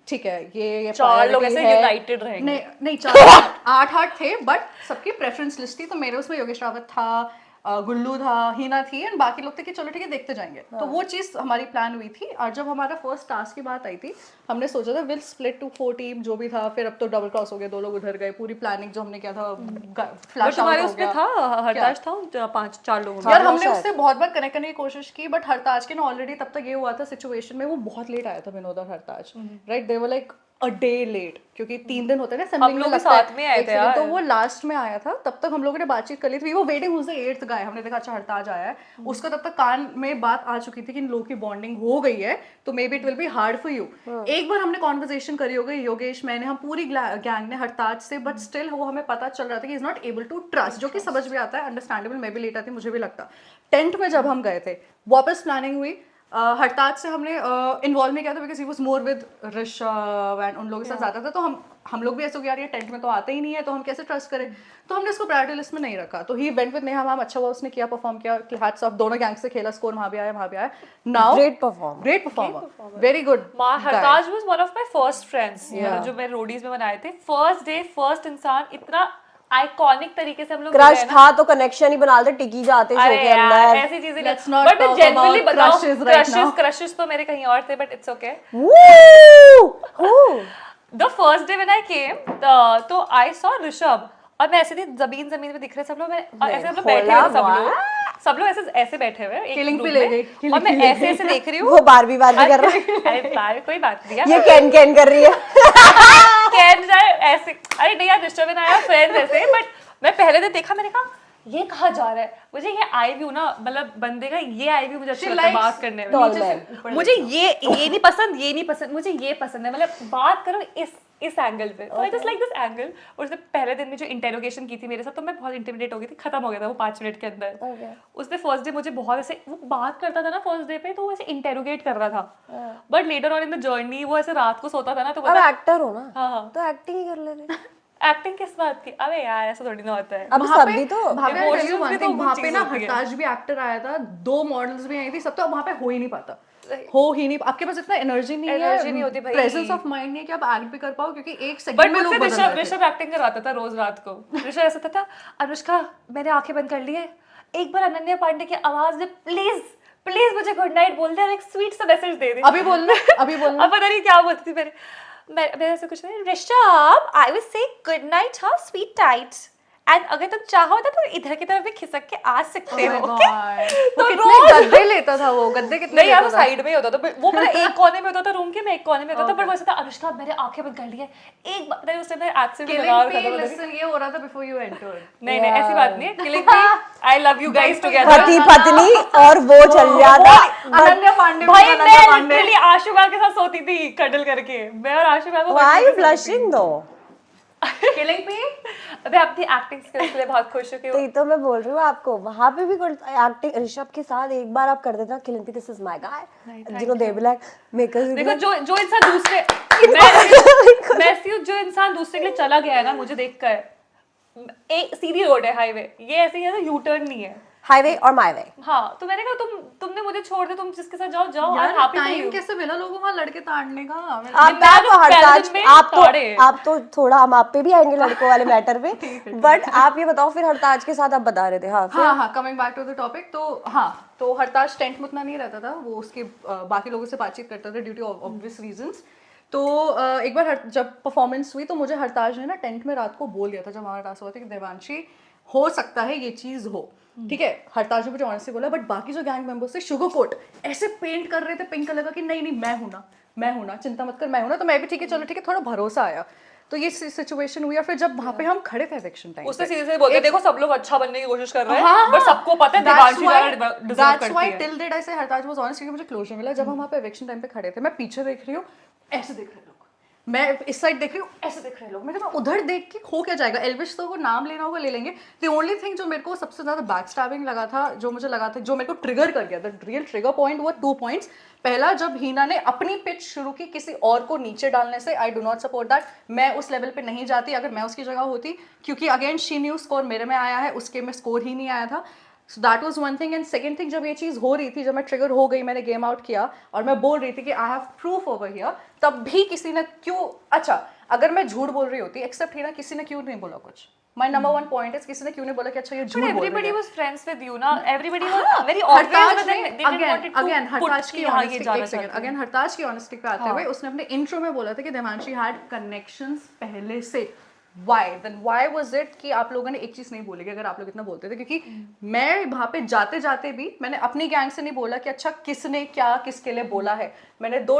ठीक है ये 4 लोग priority ऐसे है। united रहेंगे। नहीं 4 8 थे, बट सबकी प्रेफरेंस लिस्ट थी, तो मेरे उसमें योगेश रावत था, गुल्लू था, हीना थी, एंड बाकी लोग थे कि चलो ठीक है देखते जाएंगे। तो वो चीज़ हमारी प्लान हुई थी, और जब हमारा फर्स्ट टास्क की बात आई थी, हमने सोचा था विल स्प्लिट टू 4 टीम जो भी था, फिर अब तो डबल क्रॉस हो गया, 2 लोग उधर गए, पूरी प्लानिंग जो हमने किया था फ्लैश तुम्हारे उसमें था हरताज था 5-4 लोग। यार हमने उससे बहुत बार कनेक्ट करने की कोशिश की, बट हरताज के ना ऑलरेडी तब तक ये हुआ था सिचुएशन में, वो बहुत लेट आया था विनोद और Hartaj, right, they were like a day late, क्योंकि 3 दिन होते हैं ना हम assembling लोग भी लगता है, साथ में आए एक थे second, यार। तो वो लास्ट में आया था, तब तक हम लोगों ने बातचीत कर ली थी। वो वेटिंग हुज द 8th गाय, हमने देखा अच्छा हरताज आया है, उसका तब तक कान में बात आ चुकी थी कि इन लोगों की बॉन्डिंग हो गई है, तो may be it will B hard for you. एक बार हमने कॉन्वर्जेशन करी हो गई, योगेश मैंने, हम पूरी गैंग ने हरताज से, बट स्टिल वो हमें पता चल रहा था कि is not able to trust, जो कि समझ भी आता है, अंडरस्टैंडेबल, मैं भी लेट आती, मुझे भी लगता। टेंट में जब हम गए थे, वापस प्लानिंग हुई, हरताज से हमने इन्वॉल्व नहीं किया था because he was more with Rishabh and उन लोगों के साथ ज्यादा था, तो हम लोग भी ऐसे हो गया यार ये टेंट में तो आते ही नहीं है, तो हम कैसे ट्रस्ट करें, तो हमने उसको प्रायोरिटी लिस्ट में नहीं रखा। तो he went with Neha ma'am, अच्छा हुआ उसने किया, परफॉर्म किया, हैट्स ऑफ, दोनों गैंग से खेला, स्कोर वहां भी आया। Now Great performer. Great performer, very good. Hartaj was one of my first friends, मतलब जो मैं रोडीज में बनाए थे, फर्स्ट डे फर्स्ट इंसान, इतना आइकॉनिक तरीके से हम लोग क्रश था तो कनेक्शन ही बना दे, टिकी जाते शो अरे के यार अंदर। ऐसी चीजें Let's नहीं, not बट मैं talk जनरली about बताऊं, crushes right now. क्रशेस तो मेरे कहीं और थे, but it's okay. Woo! The first day when I came, तो आई सॉ ऋषभ, और मैं ऐसे थी, जमीन पे दिख रहे सब लोग, और ऐसे हम लोग बैठे हुए सब लोग ऐसे बैठे हुए एक Killing group पे ले में, गई, और मैं ऐसे देख रही हूँ। वो बारबी कर रहा है। अरे बार कोई बात नहीं ये यार, कैन कर रही है। कैन जाए ऐसे, अरे नहीं यार, Rishabh and I R friends ऐसे, बट मैं पहले दिन देखा, मैंने कहा ये कहाँ जा रहा है, मुझे ये आई व्यू ना, मतलब बंदे का ये आई व्यू मुझे अच्छा लगता है बात करने में, tall नीचे से man. मुझे ये नहीं पसंद, मुझे ये पसंद है, मतलब बात करो इस एंगल पे, तो I just like this angle. और उसने पहले दिन में जो इंटेरोगेशन की थी मेरे साथ, तो मैं बहुत इंटिमिडेट हो गई थी, खत्म हो गया था वो 5 मिनट के अंदर। उसने फर्स्ट डे मुझे बहुत ऐसे, वो बात करता था ना फर्स्ट डे पे, तो वो ऐसे इंटेरोगेट कर रहा था, but later on in the journey वो ऐसे रात को सोता था ना, तो अब एक्टर हो ना, हाँ। तो एक्टिंग ही कर ले। एक्टिंग किस बात की, अबे यार ऐसा थोड़ी ना होता है। अब वहाँ सब पे- भी तो वहाँ पे I'll tell you Emotions one भी तो thing, वो वहाँ पे चीज़ ना होती है। हरताज भी एक्टर आया था, 2 मॉडल्स भी आई थी, सब तो वहाँ पे हो ही नहीं पाता, आपके पास इतना एनर्जी नहीं है, Energy नहीं होती भाई। प्रेजेंस ऑफ माइंड नहीं है कि आप एक्ट भी कर पाओ, क्योंकि एक बट सेकंड में लोग मुझसे बदल रहे थे। ऋषभ एक्टिंग करवाता था रोज रात को। ऋषभ ऐसा था, अनुष्का मैंने आंखें बंद कर ली है, एक बार अनन्या पांडे की आवाज में प्लीज प्लीज मुझे गुड नाइट बोल दे और एक स्वीट सा मैसेज दे दे। अभी बोलना अब पता नहीं क्या बोलती थी मैं ऐसे कुछ नहीं, Rishabh I will say good night, how sweet tight, and अगर तुम चाहो तो तुम इधर की तरफ भी खिसक के आ सकते हो, वो तो कितने गद्दे लेता था, वो गद्दे कितने नहीं यार, वो लेता था? साइड में ही होता था, वो मतलब एक कोने में होता था रूम के, मैं एक कोने में होता था, पर वो ऐसा था, अनुष्का मैंने आंखें बंद कर ली है, एक बार नहीं, उसने मेरे एक्सेंट Killing लगा P, रखा था। listen, ये हो रहा था before you entered. नहीं ऐसी बात नहीं है, killing me, I love you guys together. पति पत्नी और वो चल जाता। अनन्या पांडे, भाई अनन्या मैं पांडे। लिटरली आशुका के साथ सोती थी कडल करके, मैं और आशुका को Why are you blushing though? Killing P? मैं अपनी एक्टिंग स्किल्स के लिए बहुत खुश हूँ कि तो ये तो मैं बोल रही हूँ आपको, वहाँ पे भी एक्टिंग ऋषभ के साथ एक बार आप कर देना, killing P this is my guy, जिनको दे भी लाइक मेकर्स देखो जो इंसान दूसरे मैं सी जो इंसान दूसरे के लिए चला गया है ना, मुझे देखकर, एक सीधी रोड है हाईवे, ये ऐसे ही है ना, यू टर्न नहीं है, हाईवे और माय वे। हाँ तो मैंने कहा तुमने मुझे छोड़ दे, तुम जिसके साथ जाओ जाओ, यार हैप्पी फॉर टाइम यू। कैसे मिला लोगों को वहाँ लड़के ताड़ने का? आप तो थोड़ा, हम आप पे भी आएंगे लड़कों वाले मैटर पे, बट आप ये बताओ फिर हरताज के साथ आप बता रहे थे। हाँ हाँ, coming back to the topic, तो हरताज टेंट में उतना नहीं रहता था, वो उसके बाकी लोगों से बातचीत करता था ड्यू टू ऑब्वियस रीजंस। तो एक बार जब परफॉर्मेंस हुई, तो मुझे हरताज ने ना टेंट में रात को बोल दिया था, जब हमारा टास्क हुआ था, कि देवांशी हो सकता है ये चीज हो, ठीक है। हरताज ने मुझे ऑनेस्टली बोला, बट बाकी जो गैंग मेंबर्स थे शुगर कोट ऐसे पेंट कर रहे थे पिंक कलर का कि नहीं मैं हूं ना, चिंता मत कर, मैं हूं ना, तो मैं भी ठीक है, चलो ठीक है, थोड़ा भरोसा आया। तो ये सिचुएशन हुई, और फिर जब वहां पे हम खड़े थे इलेक्शन टाइम, उसने सीधे से बोलते देखो सब लोग अच्छा बनने की कोशिश कर रहे हैं, हाँ, बट सबको पता है देवांशी ज्यादा डिजर्व करती है। टिल डेट आई से हरताज वाज ऑनेस्ट, क्योंकि मुझे क्लोजर मिला। जब हम वहां पे इलेक्शन टाइम पे खड़े थे, मैं पीछे देख रही हूँ, ऐसे देख रहे लोग, मैं इस साइड देख रही हूँ, ऐसे देख रहे लोग, मैं उधर देख के हो क्या जाएगा, एल्विश तो को नाम लेना होगा, ले लेंगे। द ओनली थिंग जो मेरे को सबसे ज्यादा बैक स्टैबिंग लगा था, जो मुझे लगा था, जो मेरे को ट्रिगर कर गया, द रियल ट्रिगर पॉइंट वो 2 पॉइंट्स। पहला, जब हीना ने अपनी पिच शुरू की किसी और को नीचे डालने से, आई डू नॉट सपोर्ट दैट, मैं उस लेवल पे नहीं जाती अगर मैं उसकी जगह होती, क्योंकि अगेन शी न्यू स्कोर मेरे में आया है, उसके में स्कोर ही नहीं आया था। So that was one thing, and second thing, जब ये चीज़ हो रही थी, जब मैं ट्रिगर हो गई, मैंने गेम आउट किया और मैं बोल रही थी कि I have proof over here, तब भी किसी ने क्यों, अच्छा अगर मैं झूठ बोल रही होती, एक्सेप्ट ही ना, किसी ने क्यों नहीं बोला कुछ। My number 1 point is, किसी ने क्यों नहीं बोला कि अच्छा ये झूठ बोल रही है। Everybody was friends with you ना, everybody was very obvious, but then they didn't want it to again हरताज की यहाँ ये honesty, जाना एक सेकंड, अगेन हरताज की ऑनेस्टी पे आते हुए, उसने अपने इंट्रो में बोला था कि देवांशी हैड कनेक्शंस पहले से। Why was it कि आप लोगों ने एक चीज नहीं बोली, अगर आप लोग इतना बोलते थे, क्योंकि मैं वहां पे जाते जाते भी मैंने अपनी गैंग से नहीं बोला कि अच्छा किसने क्या किसके लिए बोला है, मैंने 2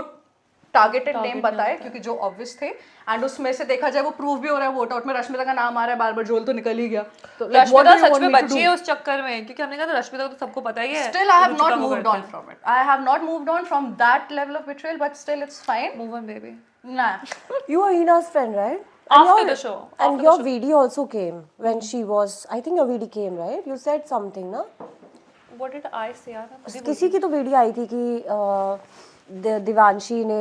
टारगेटेड नेम बताए क्योंकि जो ऑब्वियस थे, एंड उसमें से देखा जाए वो प्रूव भी हो रहा है, वोट आउट में रश्मिता का नाम आ रहा है बार बार, जोल तो निकल ही गया। तो रश्मिता सच में बची है उस चक्कर में, क्योंकि हमने कहा था रश्मिता को तो सबको पता ही है। Still, I have not moved on from it. I have not moved on from that level of betrayal, but still, it's fine. Move on, baby. Nah. You are Heena's friend, right? After the show. And your video also came when she was. I think your video came, right? You said something, na? What did I say यार? किसी की तो video आई थी कि दिवांशी ने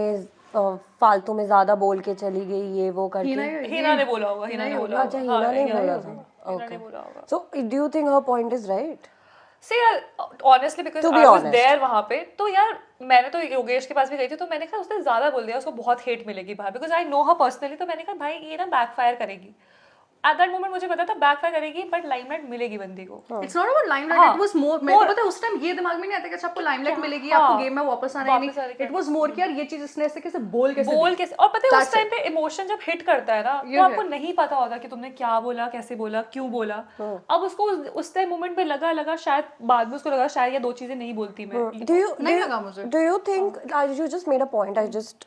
फालतू में ज्यादा बोल के चली गई, ये वो करके। हीना ने बोला होगा, हीना ने बोला होगा। अच्छा, हीना ने बोला था। हीना ने बोला होगा। So, do you think her point is right? See यार, honestly because I was there वहाँ पे, तो यार मैंने तो योगेश के पास भी गई थी, तो मैंने कहा उसने ज्यादा बोल दिया, उसको बहुत हेट मिलेगी बाहर, because I know her personally, तो मैंने कहा भाई ये ना बैकफायर करेगी। At that moment मुझे पता था बैकफायर करेगी, बट लाइमलाइट मिलेगी बंदी को। It's not about limelight. It was more. मेरे को पता है उस टाइम ये दिमाग में नहीं आता कि अच्छा आपको लाइमलाइट मिलेगी, आपको गेम में वापस आना है नहीं। It was more कि यार ये चीज इसने ऐसे कैसे बोल कैसे और पता है उस टाइम पे इमोशन जब हिट करता है ना, तो आपको नहीं पता होता कि तुमने क्या बोला, कैसे बोला, क्यों बोला। अब उसको उस टाइम मोमेंट पे लगा शायद, बाद में उसको लगा शायद ये दो चीजें नहीं बोलती मैं। नहीं लगा मुझे। Do you think you just made a point? I just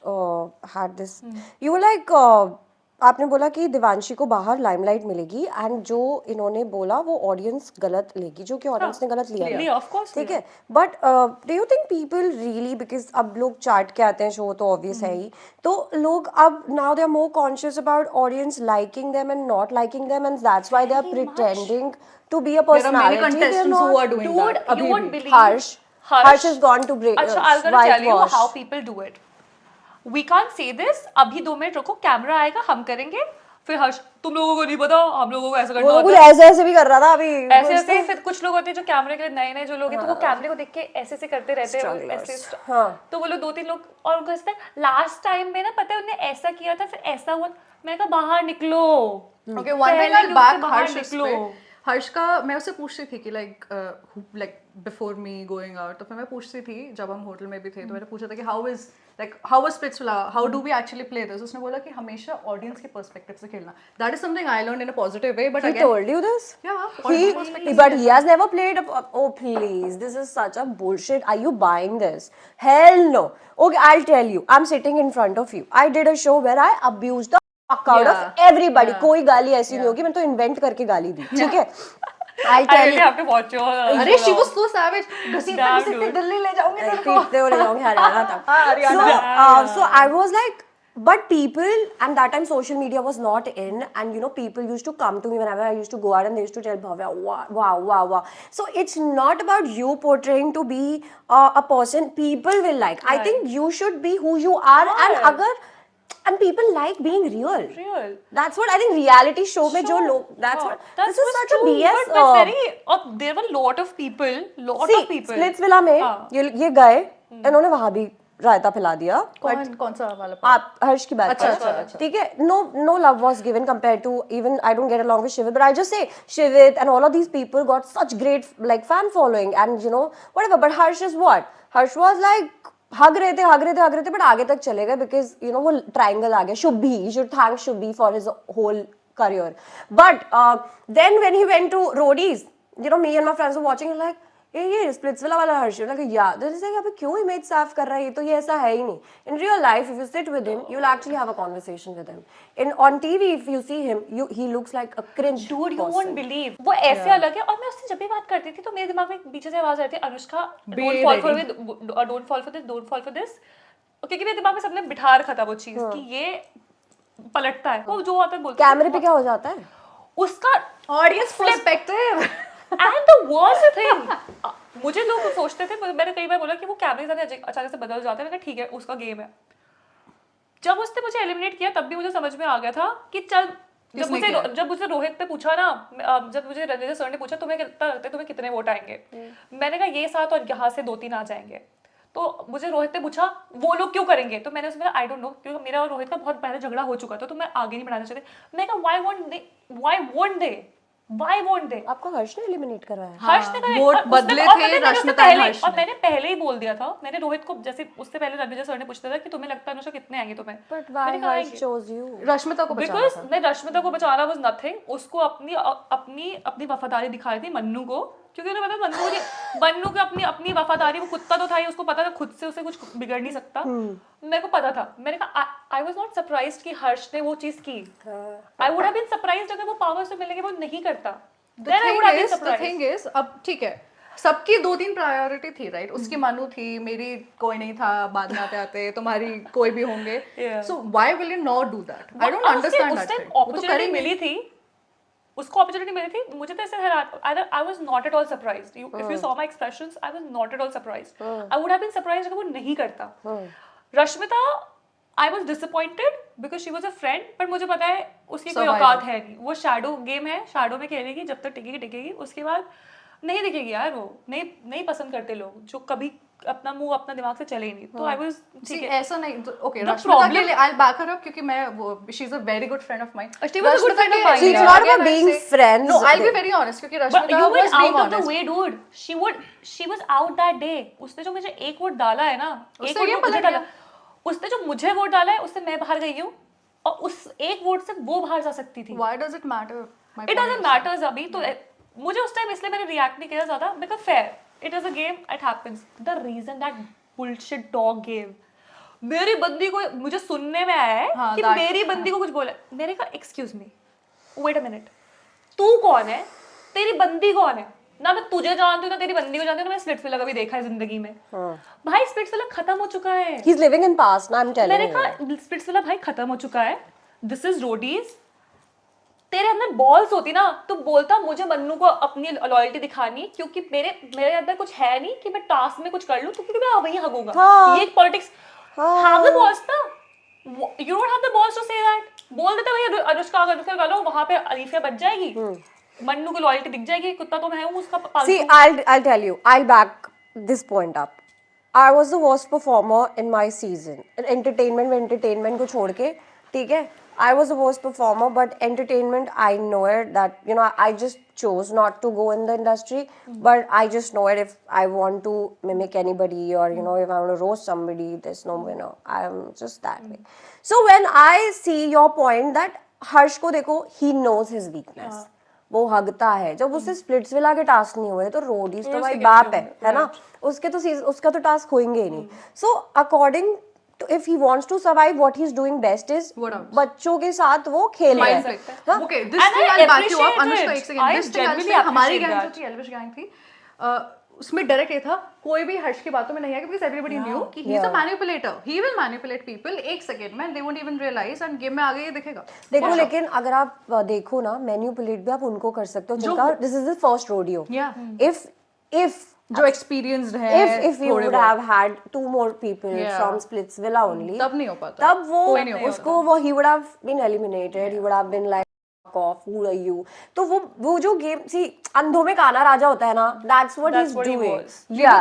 had this. You were like आपने बोला कि दिवांशी को बाहर लाइमलाइट मिलेगी, एंड जो इन्होंने बोला वो ऑडियंस गलत लेगी, जो कि ऑडियंस ने गलत लिया, ठीक है। But do you think people really, because अब लोग चाट के आते हैं शो, तो ऑब्वियस है ही, तो लोग अब now they are more conscious about audience liking them and not liking them, and that's why they are pretending to be a personality. They are not. Dude, you won't believe. Harsh has gone to break. अच्छा, I'm gonna tell you how people do it. We can't say this. अभी 2 minute रुको, camera आएगा, हम करेंगे, फिर हर्ष तुम लोगों को नहीं पता, हम लोगों को ऐसा करना होता है। वो ऐसे भी कर रहा था अभी, ऐसे फिर कुछ लोग होते हैं जो कैमरे के नए जो लोग हैं, तो वो कैमरे को देख के ऐसे करते रहते हैं, ऐसे। तो वो लोग 2-3 लोग, और उनको ऐसा लास्ट टाइम में ना पता है उन्होंने ऐसा किया था, फिर ऐसा हुआ, मैं कहा बाहर निकलो। Okay, one thing I'll back हर्ष का, मैं उससे पूछती थी कि like before me going out, तो फिर मैं पूछती थी जब हम होटल में भी थे, तो मैंने पूछा था कि how was Splitsvilla, how do we actually play this. उसने बोला कि हमेशा ऑडियंस के पर्सपेक्टिव से खेलना, that is something I learned in a positive way. But he told you this? Yeah, but he has never played oh please, this is such a bullshit. Are you buying this? Hell no. Okay, I'll tell you, I'm sitting in front of you. I did a show where I abused the fuck out of everybody. कोई गाली ऐसी नहीं होगी, मैंने तो invent करके गाली दी, ठीक है। I'll tell you. have to watch your अरे she was so savage. घसीटते दिल्ली ले जाऊंगी तेरे को, पीटते हुए ले जाऊंगी हरियाणा तक। So I was like, but people, and that time social media was not in, and you know people used to come to me whenever I used to go out, and they used to tell Bhavya, wow. So it's not about you portraying to be a person people will like. I think you should be who you are, and people like being real. That's what I think reality show में जो लोग, that's what, this is such a BS. But very, there were lot of people. Splitsvilla में ये गए, इन्होंने वहाँ भी रायता फैला दिया। कौन सा वाला? आप हर्ष की बात कर रहे हैं, ठीक है। No love was given compared to, even I don't get along with Shivit, but I just say Shivit and all of these people got such great like fan following, and you know whatever. But Harsh is what? Harsh was like हग रहे थे, but आगे तक चले गए, because you know वो triangle आ गया। Should thank Shubhi for his whole career, but then when he went to Roadies, you know me and my friends were watching like ये स्प्लिट्सविला वाला Harsh, like yeah this is like क्यों image साफ कर रहा है, ये तो ये ऐसा है ही नहीं। In real life if you sit with him, you will actually have a conversation with him. In on TV if you see him, he looks like a cringe dude, you won't believe, वो ऐसे अलग है। और मैं उससे जब भी बात करती थी तो मेरे दिमाग में पीछे से आवाज आती थी, Anushka don't fall for this, क्योंकि मेरे दिमाग में सबने बिठा रखा था वो चीज कि ये पलटता है, वो जो आता है बोलता है। कैमरे पे क्या हो जाता है उसका audience perspective. And the worst thing, मुझे लोग सोचते थे, मैंने कई बार बोला कि वो कैमरे के साथ अचानक से बदल जाते हैं, मैंने कहा ठीक है उसका गेम है। जब उसने मुझे एलिमिनेट किया तब भी मुझे समझ में आ गया था कि चल, जब मुझे रोहित ने पूछा ना, जब मुझे रणवीर सर ने पूछा तुम्हें कितना लगता है तुम्हें कितने वोट आएंगे, मैंने कहा ये 7 और यहाँ से 2-3 आ जाएंगे। तो मुझे रोहित ने पूछा वो लोग क्यों करेंगे, तो मैंने उसमें आई डोंट नो, क्योंकि मेरा और रोहित का बहुत पहले झगड़ा हो चुका था, तो मैं आगे नहीं बढ़ाना चाहती। मैंने कहा Why won't they? आपको हर्ष ने एलिमिनेट करवाया? हर्ष ने कहा वोट बदले थे रश्मिता और हर्ष ने। और मैंने पहले ही बोल दिया था, मैंने रोहित को, जैसे उससे पहले रणवीर सर ने पूछता था कि तुम्हें लगता है अनुष्का कितने आएंगे तुम्हें, But why Harsh chose you? Rashmita को बचाना बिकॉज मैं रश्मिता को बचाना वाज नथिंग, उसको अपनी वफादारी दिखाई थी मन्नू को, क्योंकि उन्हें पता बन्नू की अपनी अपनी वफादारी, वो कुत्ता तो था ही, उसको पता था खुद से उसे कुछ बिगड़ नहीं सकता। मेरे को पता था, मैंने कहा आई वाज नॉट सरप्राइज्ड कि हर्ष ने वो चीज की। I would have been surprised अगर वो पावर से मिलने के बाद नहीं करता। The thing is, अब ठीक है, सबकी 2-3 प्रायोरिटी थी, राइट? उसकी मनु थी, मेरी कोई नहीं था, बाद में आते आते तुम्हारी कोई भी होंगे। So why will you not do that? I don't understand that thing. Opportunity मिली थी, उसको अपॉर्चुनिटी मिली थी, मुझे तो ऐसे हैरान, I was not at all surprised. If you saw my expressions, I was not at all surprised. I would have been surprised अगर वो नहीं करता। Rashmita, I was disappointed because she was a friend, but मुझे पता है उसकी कोई औकात है नहीं, वो शैडो गेम है, शैडो में खेलेगी, जब तक टिकेगी, उसके बाद नहीं दिखेगी यार, वो नहीं पसंद करते लोग जो कभी अपना मुंह अपना दिमाग से चले ही नहीं। तो आई वाज ठीक है, ऐसा नहीं, ओके, रश्मिता के लिए I'll back her up क्योंकि मैं वो she is a very good friend of mine. she was a good friend of mine. She's not about being friends. No, I'll be very honest क्योंकि But Rashmita you was went being out of the honest. way, dude. She was out that day. उसने जो मुझे एक vote डाला है ना, एक उससे वोट ये मुझे पलट डाला, गया। उसने जो मुझे वोट डाला है उससे मैं बाहर गई हूँ, और उस एक वोट से वो बाहर जा सकती थी। Why does it matter? My It point doesn't is- matter अभी तो मुझे उस टाइम इसलिए मैंने रिएक्ट नहीं किया ज्यादा, because fair, it is a game, it happens. The reason that bullshit dog game, मेरी बंदी को, मुझे सुनने में आया है हाँ, कि that- मेरी बंदी को कुछ बोला, मैंने कहा excuse me, wait a minute, तू कौन है, तेरी बंदी कौन है? ना मैं तुझे जानती हूँ ना तेरी बंदी को जानती हूँ, ना मैंने स्प्लिट्सविला कभी देखा है जिंदगी में। भाई स्प्लिट्सविला खत्म हो चुका है। He's living in past, ना, I'm telling मैंने you. कहा स्प्लिट्सविला भाई खत्म हो चुका है, दिस इज रोडीज। तेरे अंदर बॉल्स होती ना तो बोलता मुझे मन्नू को अपनी लॉयल्टी दिखानी, क्योंकि मेरे अंदर कुछ है नहीं कि मैं टास्क में कुछ कर लूं, क्योंकि मैं वही हगूंगा। हाँ। ये पॉलिटिक्स, हैव द बॉल्स ना, you don't have the balls to say that. बोल देते भाई अनुष्का का लो, वहां पे अलीफिया बच जाएगी, मन्नू की लॉयल्टी दिख जाएगी, कुत्ता तो मैं हूं उसका पालतू। See, I'll tell you. I'll back this point up. I was the worst performer in my season. Entertainment को छोड़ के, ठीक है? I was the worst performer, but entertainment, I know it that, you know, I just chose not to go in the industry, but I just know it if I want to mimic anybody or, you know, if I want to roast somebody, there's no winner. I am just that way. So when I see your point that Harsh को देखो, he knows his weakness. वो हगता है, जब उससे Splitsvilla के task नहीं हुए तो रोडीज तो भाई बाप है ना, उसका तो टास्क होंगे ही नहीं। So according to, if he wants to survive, what he is doing best is बच्चों के साथ वो खेल रहा है। Okay, this And thing I I'll back you up. appreciate Anushka, it. एक second. I This thing I'll genuinely say, हमारी appreciate gang that. जो थी, एल्विश गैंग थी, उसमें डायरेक्ट ये था, कोई भी हर्ष की बातों में नहीं आया because everybody knew कि he is a manipulator. He will manipulate people एक सेकंड में, they won't even realize, and game में आगे ये दिखेगा। देखो, लेकिन अगर आप देखो ना, मैनिपुलेट भी आप उनको कर सकते हो जिनका this is the first rodeo. Yeah. if जो experienced है, if you would have had 2 more people from Splitsvilla only, तब नहीं हो पाता, तब वो उसको वो he would have been eliminated, he would have been like fuck off, who are you? तो वो जो गेम, सी अंधों में काना राजा होता है ना, that's what he's what he doing. was. Yeah,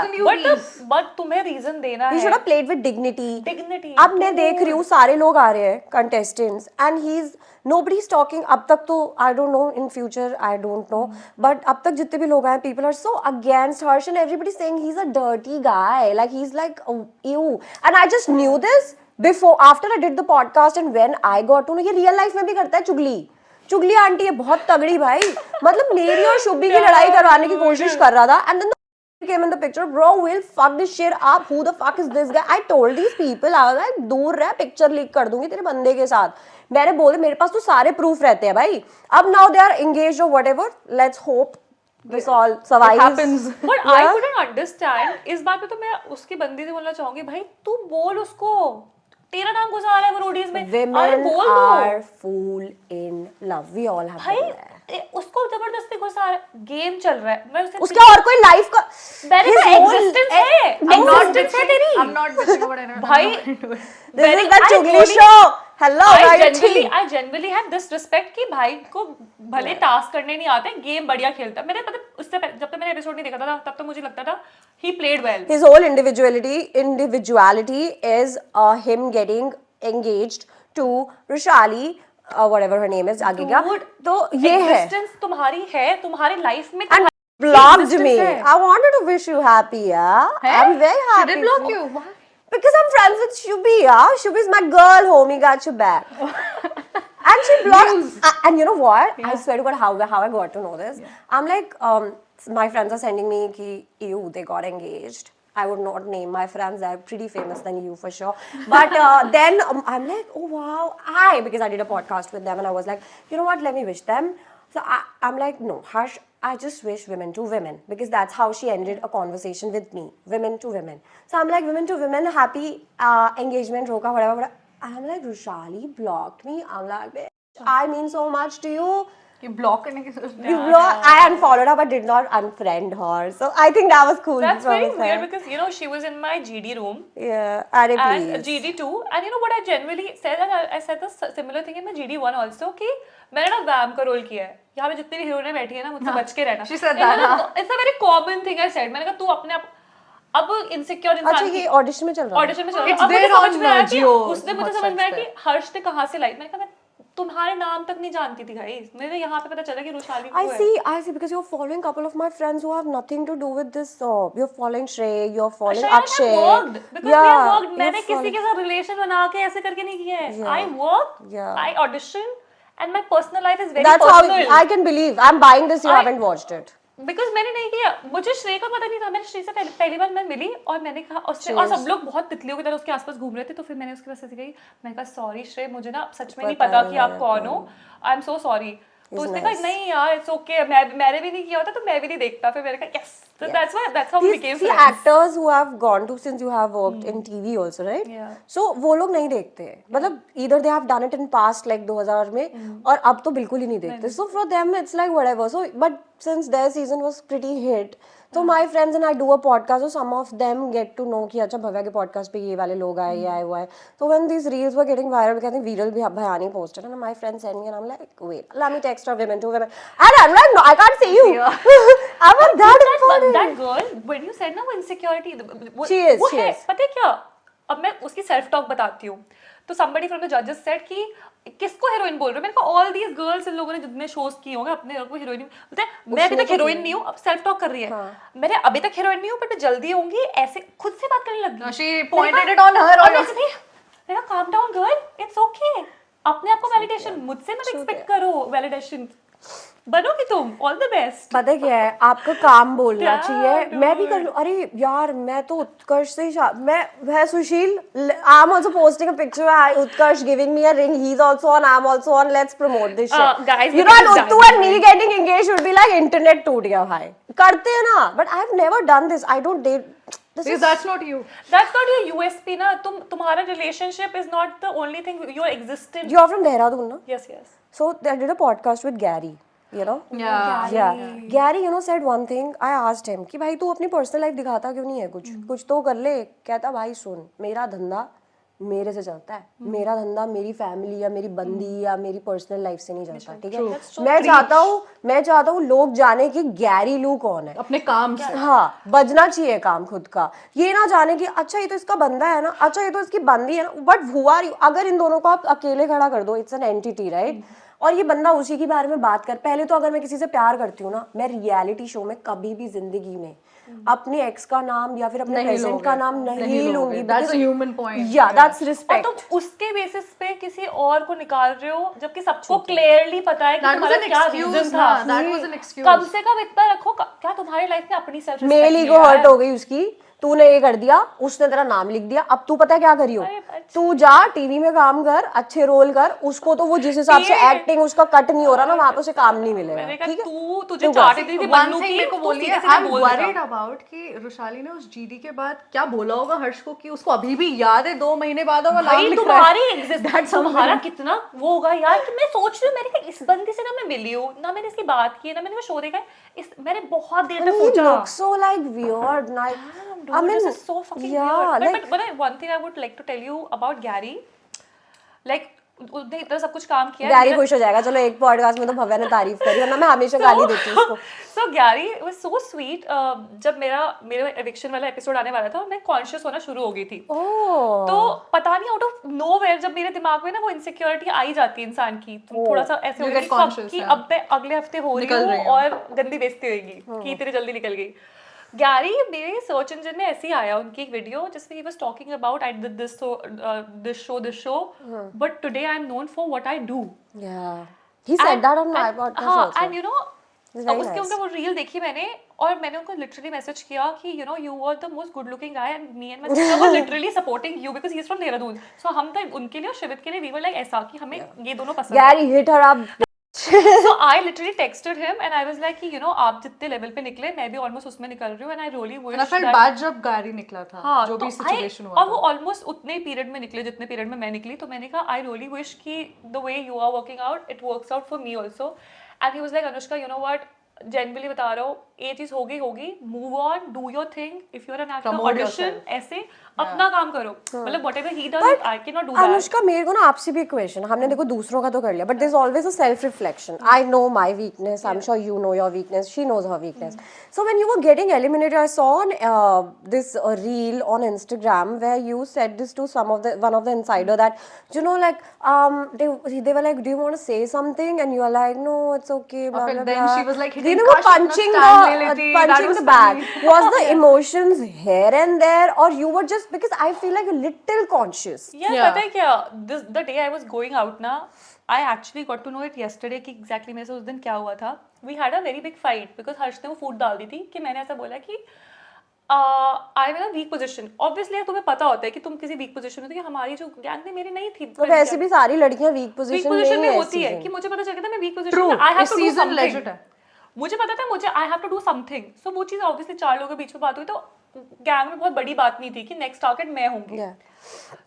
but तुम्हें रीजन देना he है, should have played with dignity. Dignity. अब मैं देख रही हूँ सारे लोग आ रहे हैं contestants and he's nobody is talking. अब तक तो I don't know, in future I don't know, but अब तक जितने भी लोग आए, people are so against Harsh and everybody saying he's a dirty guy, like he's like ew, and I just knew this before, after I did the podcast, and when I got to know ये real life में भी करता है चुगली aunty है, बहुत तगड़ी भाई, मतलब मेरी और शुभी की लड़ाई करवाने की कोशिश कर रहा था, and then came in the picture, bro, we'll fuck this shit up, who the fuck is this guy? I told these people, I was like, दूर रह, पिक्चर लीक कर दूंगी तेरे बंदे के साथ। मैंने बोले मेरे पास तो सारे प्रूफ रहते हैं भाई। अब now they are engaged or whatever, let's hope this all survives. happens. But I couldn't understand, इस बात पे तो मैं उसकी बंदी से बोलना चाहूंगी, भाई तू बोल उसको, तेरा नाम घुसा रहा है वो रोडीज में, अरे Women बोल दो are fool in love, we all have भाई, been there. उसको जबरदस्ती घुसा रहा है, गेम चल रहा है, मैं उसे उसका और कोई लाइफ का मैंने his तो whole- existence है, existence है तेरी I'm not bitching about anyone. भाई। This is the चुगली show. Hello, I Rayuti. genuinely have this respect कि भाई को भले टास्क करने नहीं आते, गेम बढ़िया खेलता है। मैंने पता उससे जब तक मैंने एपिसोड नहीं देखा था तब तक मुझे लगता था he played well. His whole individuality is him getting engaged to Rushali, whatever her name is, आगे क्या? Dude, तो ये है। Existence तुम्हारी है, तुम्हारी लाइफ में And blocked me. I wanted to wish you happy, yeah. I'm very happy. She did block for- you. Why? Because I'm friends with Shubhi, yeah. Shubhi's my girl, homie, got your back. And she blocked. And you know what? I swear to God, how I got to know this. I'm like, my friends are sending me ki, ew, they got engaged. I would not name my friends. They're pretty famous than you for sure. But then I'm like, oh wow, because I did a podcast with them and I was like, you know what? Let me wish them. So I'm like, no, Harsh, I just wish women to women because that's how she ended a conversation with me. Women to women. So I'm like, women to women, happy engagement, roka, whatever. I'm like, Rushali blocked me. I'm like, bitch, I mean so much to you. कि block करने की You block, I unfollowed her but did not unfriend her. So I think that was cool. That's from very his weird side. because you know she was in my GD room Yeah, Are and please. GD 2 and you know what I generally said and I said the similar thing in my GD 1 also कि मैंने ना वैम का role किया है यहाँ पे जितनी भी हीरोइनें बैठी है ना मुझसे बच के रहना She said that, it's a very common thing I said मैंने कहा तू अपने आप अब इनसिक्योर अच्छा इंसान ये ऑडिशन में चल रहा है ऑडिशन में चल रहा It's है। अब मुझे there समझ on में आया कि Jio उसने मुझे समझ में आया कि हर्ष ने कहाँ से लाई मैंने कहा मैं तुम्हारे नाम तक नहीं जानती थी गाइस मुझे यहाँ पे पता चला कि रुशाली को है I see because you're following a couple of my friends who have nothing to do with this. You're following Shrey, you're following Shreya Akshay. have worked because we have worked. मैंने you're किसी following- के साथ relation बना के ऐसे करके नहीं किया है Yeah. I work Yeah. I audition and my personal life is very That's personal how I can believe. I'm buying this. You haven't watched it. because मैंने नहीं किया मुझे श्रेय का पता नहीं था मैंने श्रेय से पहली बार मैं मिली और मैंने कहा उससे और सब लोग बहुत तितलियों की तरह उसके आसपास घूम रहे थे तो फिर मैंने उसके पास ऐसे कही मैंने कहा सॉरी श्रेय मुझे ना सच में नहीं पता कि आप कौन हो आई एम सो सॉरी तो उसने कहा नहीं यार इट्स ओके मैंने भी नहीं किया होता तो मैं भी नहीं देखता फिर मैंने कहा yes so that's how we became See, friends actors who have gone to since you have worked in TV also, right? Yeah. So वो लोग नहीं देखते मतलब either they have done it in past like 2000 में और अब तो बिल्कुल ही नहीं देखते so for them it's like whatever so but since their season was pretty hit तो my friends and I do a podcast so some of them get to know कि अच्छा भव्या के podcast पे ये वाले लोग आए ये आए हुआ है so when these reels were getting viral because I think Viral Bhayani posted and my friend sent me and I'm like wait let me text her women to women and I'm like no I can't see you I'm like that important that girl when you said ना वो insecurity She is, she is. पता है क्या अब मैं उसकी self talk बताती हूँ तो somebody from the judges said कि किसको हीरोइन बोल रहे हो मैंने कहा ऑल दीज गर्ल्स इन लोगों ने जितने शोज किए होंगे अपने को हीरोइन बोलते हैं मैं अभी तक हीरोइन नहीं हूँ अब सेल्फ टॉक कर रही है मैंने अभी तक हीरोइन नहीं हूँ बट जल्दी होंगी ऐसे खुद से बात करने लगी she pointed it on her or your मैंने कहा calm down girl it's okay अपने आप को वैलिडेशन मुझसे मत एक्सपेक्ट करो वैलिडेशन बनोगी तुम ऑल द बेस्ट पता क्या है आपका काम बोलना Yeah, चाहिए मैं भी कर लूं अरे यार मैं तो उत्कर्ष से मैं Sushil I am also posting a picture Utkarsh giving me a ring he is also on I am also on let's promote this guys, you know Uttu and me getting engaged would be like internet टूट गया भाई करते हैं ना but I have never done this I don't date because that's not you That's not your USP ना तुम्हारा relationship is not the only thing your existence you are from Dehradun ना yes so I did a podcast with Gary you know yeah Gary you know said one thing I asked him कि भाई तू अपनी personal life दिखाता क्यों नहीं है कुछ तो कर ले कहता भाई सुन मेरा धंधा मेरे से चलता है मेरा धंधा मेरी फैमिली या मेरी बंदी या मेरी पर्सनल लाइफ से नहीं चलता ठीक है मैं चाहता हूँ लोग जाने कि गैरी लू कौन है अपने काम से हाँ बजना चाहिए काम खुद का ये ना जाने कि अच्छा ये तो इसका बंदा है ना अच्छा ये तो इसकी बंदी है ना बट हु आर यू अगर इन दोनों को आप अकेले खड़ा कर दो इट्स एन एंटिटी राइट और ये बंदा उसी के बारे में बात कर पहले तो अगर मैं किसी से प्यार करती हूँ ना मैं रियलिटी शो में कभी भी जिंदगी में अपने एक्स का नाम या फिर अपने प्रेजेंट का नाम नहीं लूंगी that's a human point या दैट्स और रिस्पेक्ट तुम उसके बेसिस पे किसी और को निकाल रहे हो जबकि सबको क्लियरली पता है कि that was तुम्हारा an क्या excuse रीजन ना था that was an excuse कम से कम इतना रखो क्या तुम्हारी लाइफ में अपनी सेल्फ मेल ईगो हर्ट हो गई उसकी तूने ये कर दिया उसने तेरा नाम लिख दिया अब तू पता है क्या करी हो तू जा टीवी में काम कर अच्छे रोल कर उसको तो वो जिस हिसाब से एक्टिंग उसका कट नहीं हो रहा ना वहां पे उसे काम नहीं मिलेगा ठीक है तू तुझे चाहती थी one बन्नू thing की मेरे को तू बोली सीधे है सीधे I'm बोल देता। worried about कि रुशाली ने उस जीडी के बाद क्या बोला होगा हर्ष को कि उसको अभी भी याद है 2 महीने बाद होगा नाम भाई लिख रहा है तुम्हारी एग्जिस्टेंस तुम्हारा कितना वो होगा यार कि मैं सोच रही हूँ मैंने कहा इस बंदी से ना मैं मिली हूँ ना मैंने इसकी बात की ना मैंने वो शो देखा है मैंने बहुत देर तक He सोचा looks so like weird like Dude, this is so fucking weird. like But one thing I would like to tell you about Gary, like उसने इतना सब कुछ काम किया गैरी खुश हो जाएगा चलो एक पॉडकास्ट में तो भव्या ने तारीफ करी वरना मैं हमेशा गाली देती हूँ उसको So Gary was so sweet. जब मेरा एविक्शन वाला एपिसोड आने वाला था मैं कॉन्शियस होना शुरू हो गई थी ओह तो पता नहीं आउट ऑफ नोवेयर जब मेरे दिमाग में ना वो इनसिक्योरिटी आई जाती है इंसान की तो थोड़ा सा ऐसे हो You गया get कि conscious, कि yeah. अब मैं अगले हफ्ते हो रही निकल रही हूँ हूँ। और गंदी बेइज्जती होगी कि तेरे जल्दी निकल गई गैरी मेरे सर्च इंजन में ऐसे ही आया उनकी एक वीडियो जिसमें he was talking about I did this show but today I am known for what I do Yeah. He said that on my podcast हाँ also. And you no It's very उसके nice. उनका वो reel देखी मैंने और मैंने उनको literally message किया कि you know you were the most good looking guy and me and my sister were literally supporting you because he is from Dehradun so हम तो उनके लिए और शिवित के लिए वी वर लाइक ऐसा कि हमें ये दोनों पसंद है Gary hit her up. so I literally texted him and I was like कि you know आप जितने लेवल पे निकले मैं भी ऑलमोस्ट उसमें निकल रही हूँ and I really wish ना फिर that बाद जब गाड़ी निकला था हाँ जो तो भी सिचुएशन हुआ और वो ऑलमोस्ट उतने पीरियड में निकले जितने पीरियड में मैं निकली तो मैंने कहा आई रियली विश कि the way you are working out it works out for me also and he was like Anushka you know what genuinely बता रहा हूँ ये चीज होगी move on do your thing if you are an actor Promote audition yourself. ऐसे अपना काम करो मतलब whatever he does I can not do that Anushka मेरे को ना आपसे भी एक क्वेश्चन हमने देखो दूसरों का तो कर लिया but there is always a self reflection I know my weakness I am sure you know your weakness she knows her weakness so when you were getting eliminated I saw on this reel on Instagram where you said this to one of the insider that you know like they were like do you want to say something and you are like no it's okay blah फिर blah then blah she was like, you hitting know Kash अपना punching stand ले लेती, that punching was the bag funny. was the emotions here and there or you were just because I feel like a little conscious Yeah, Yeah. पता है क्या the day I was going out ना I actually got to know it yesterday कि exactly मेरे से उस दिन क्या हुआ था we had a very big fight because हर्ष ने वो फूड डाल दी थी कि मैंने ऐसा बोला कि I am in a weak position obviously तुम्हें पता होता है कि तुम किसी वीक पोजीशन में हो तो हमारी जो गैंग थी मेरी नहीं थी तो वैसे भी सारी लड़कियां वीक वीक पोजीशन पोजीशन में में ही होती है कि मुझे पता चल गया था मैं वीक पोजीशन True. में I have is to do season legit something है. मुझे पता था मुझे I have to do something so वो चीज़ ऑब्वियसली 4 लोगों के बीच में बात हुई तो गैंग में बहुत बड़ी बात नहीं थी कि नेक्स्ट टारगेट मैं होंगी Yeah.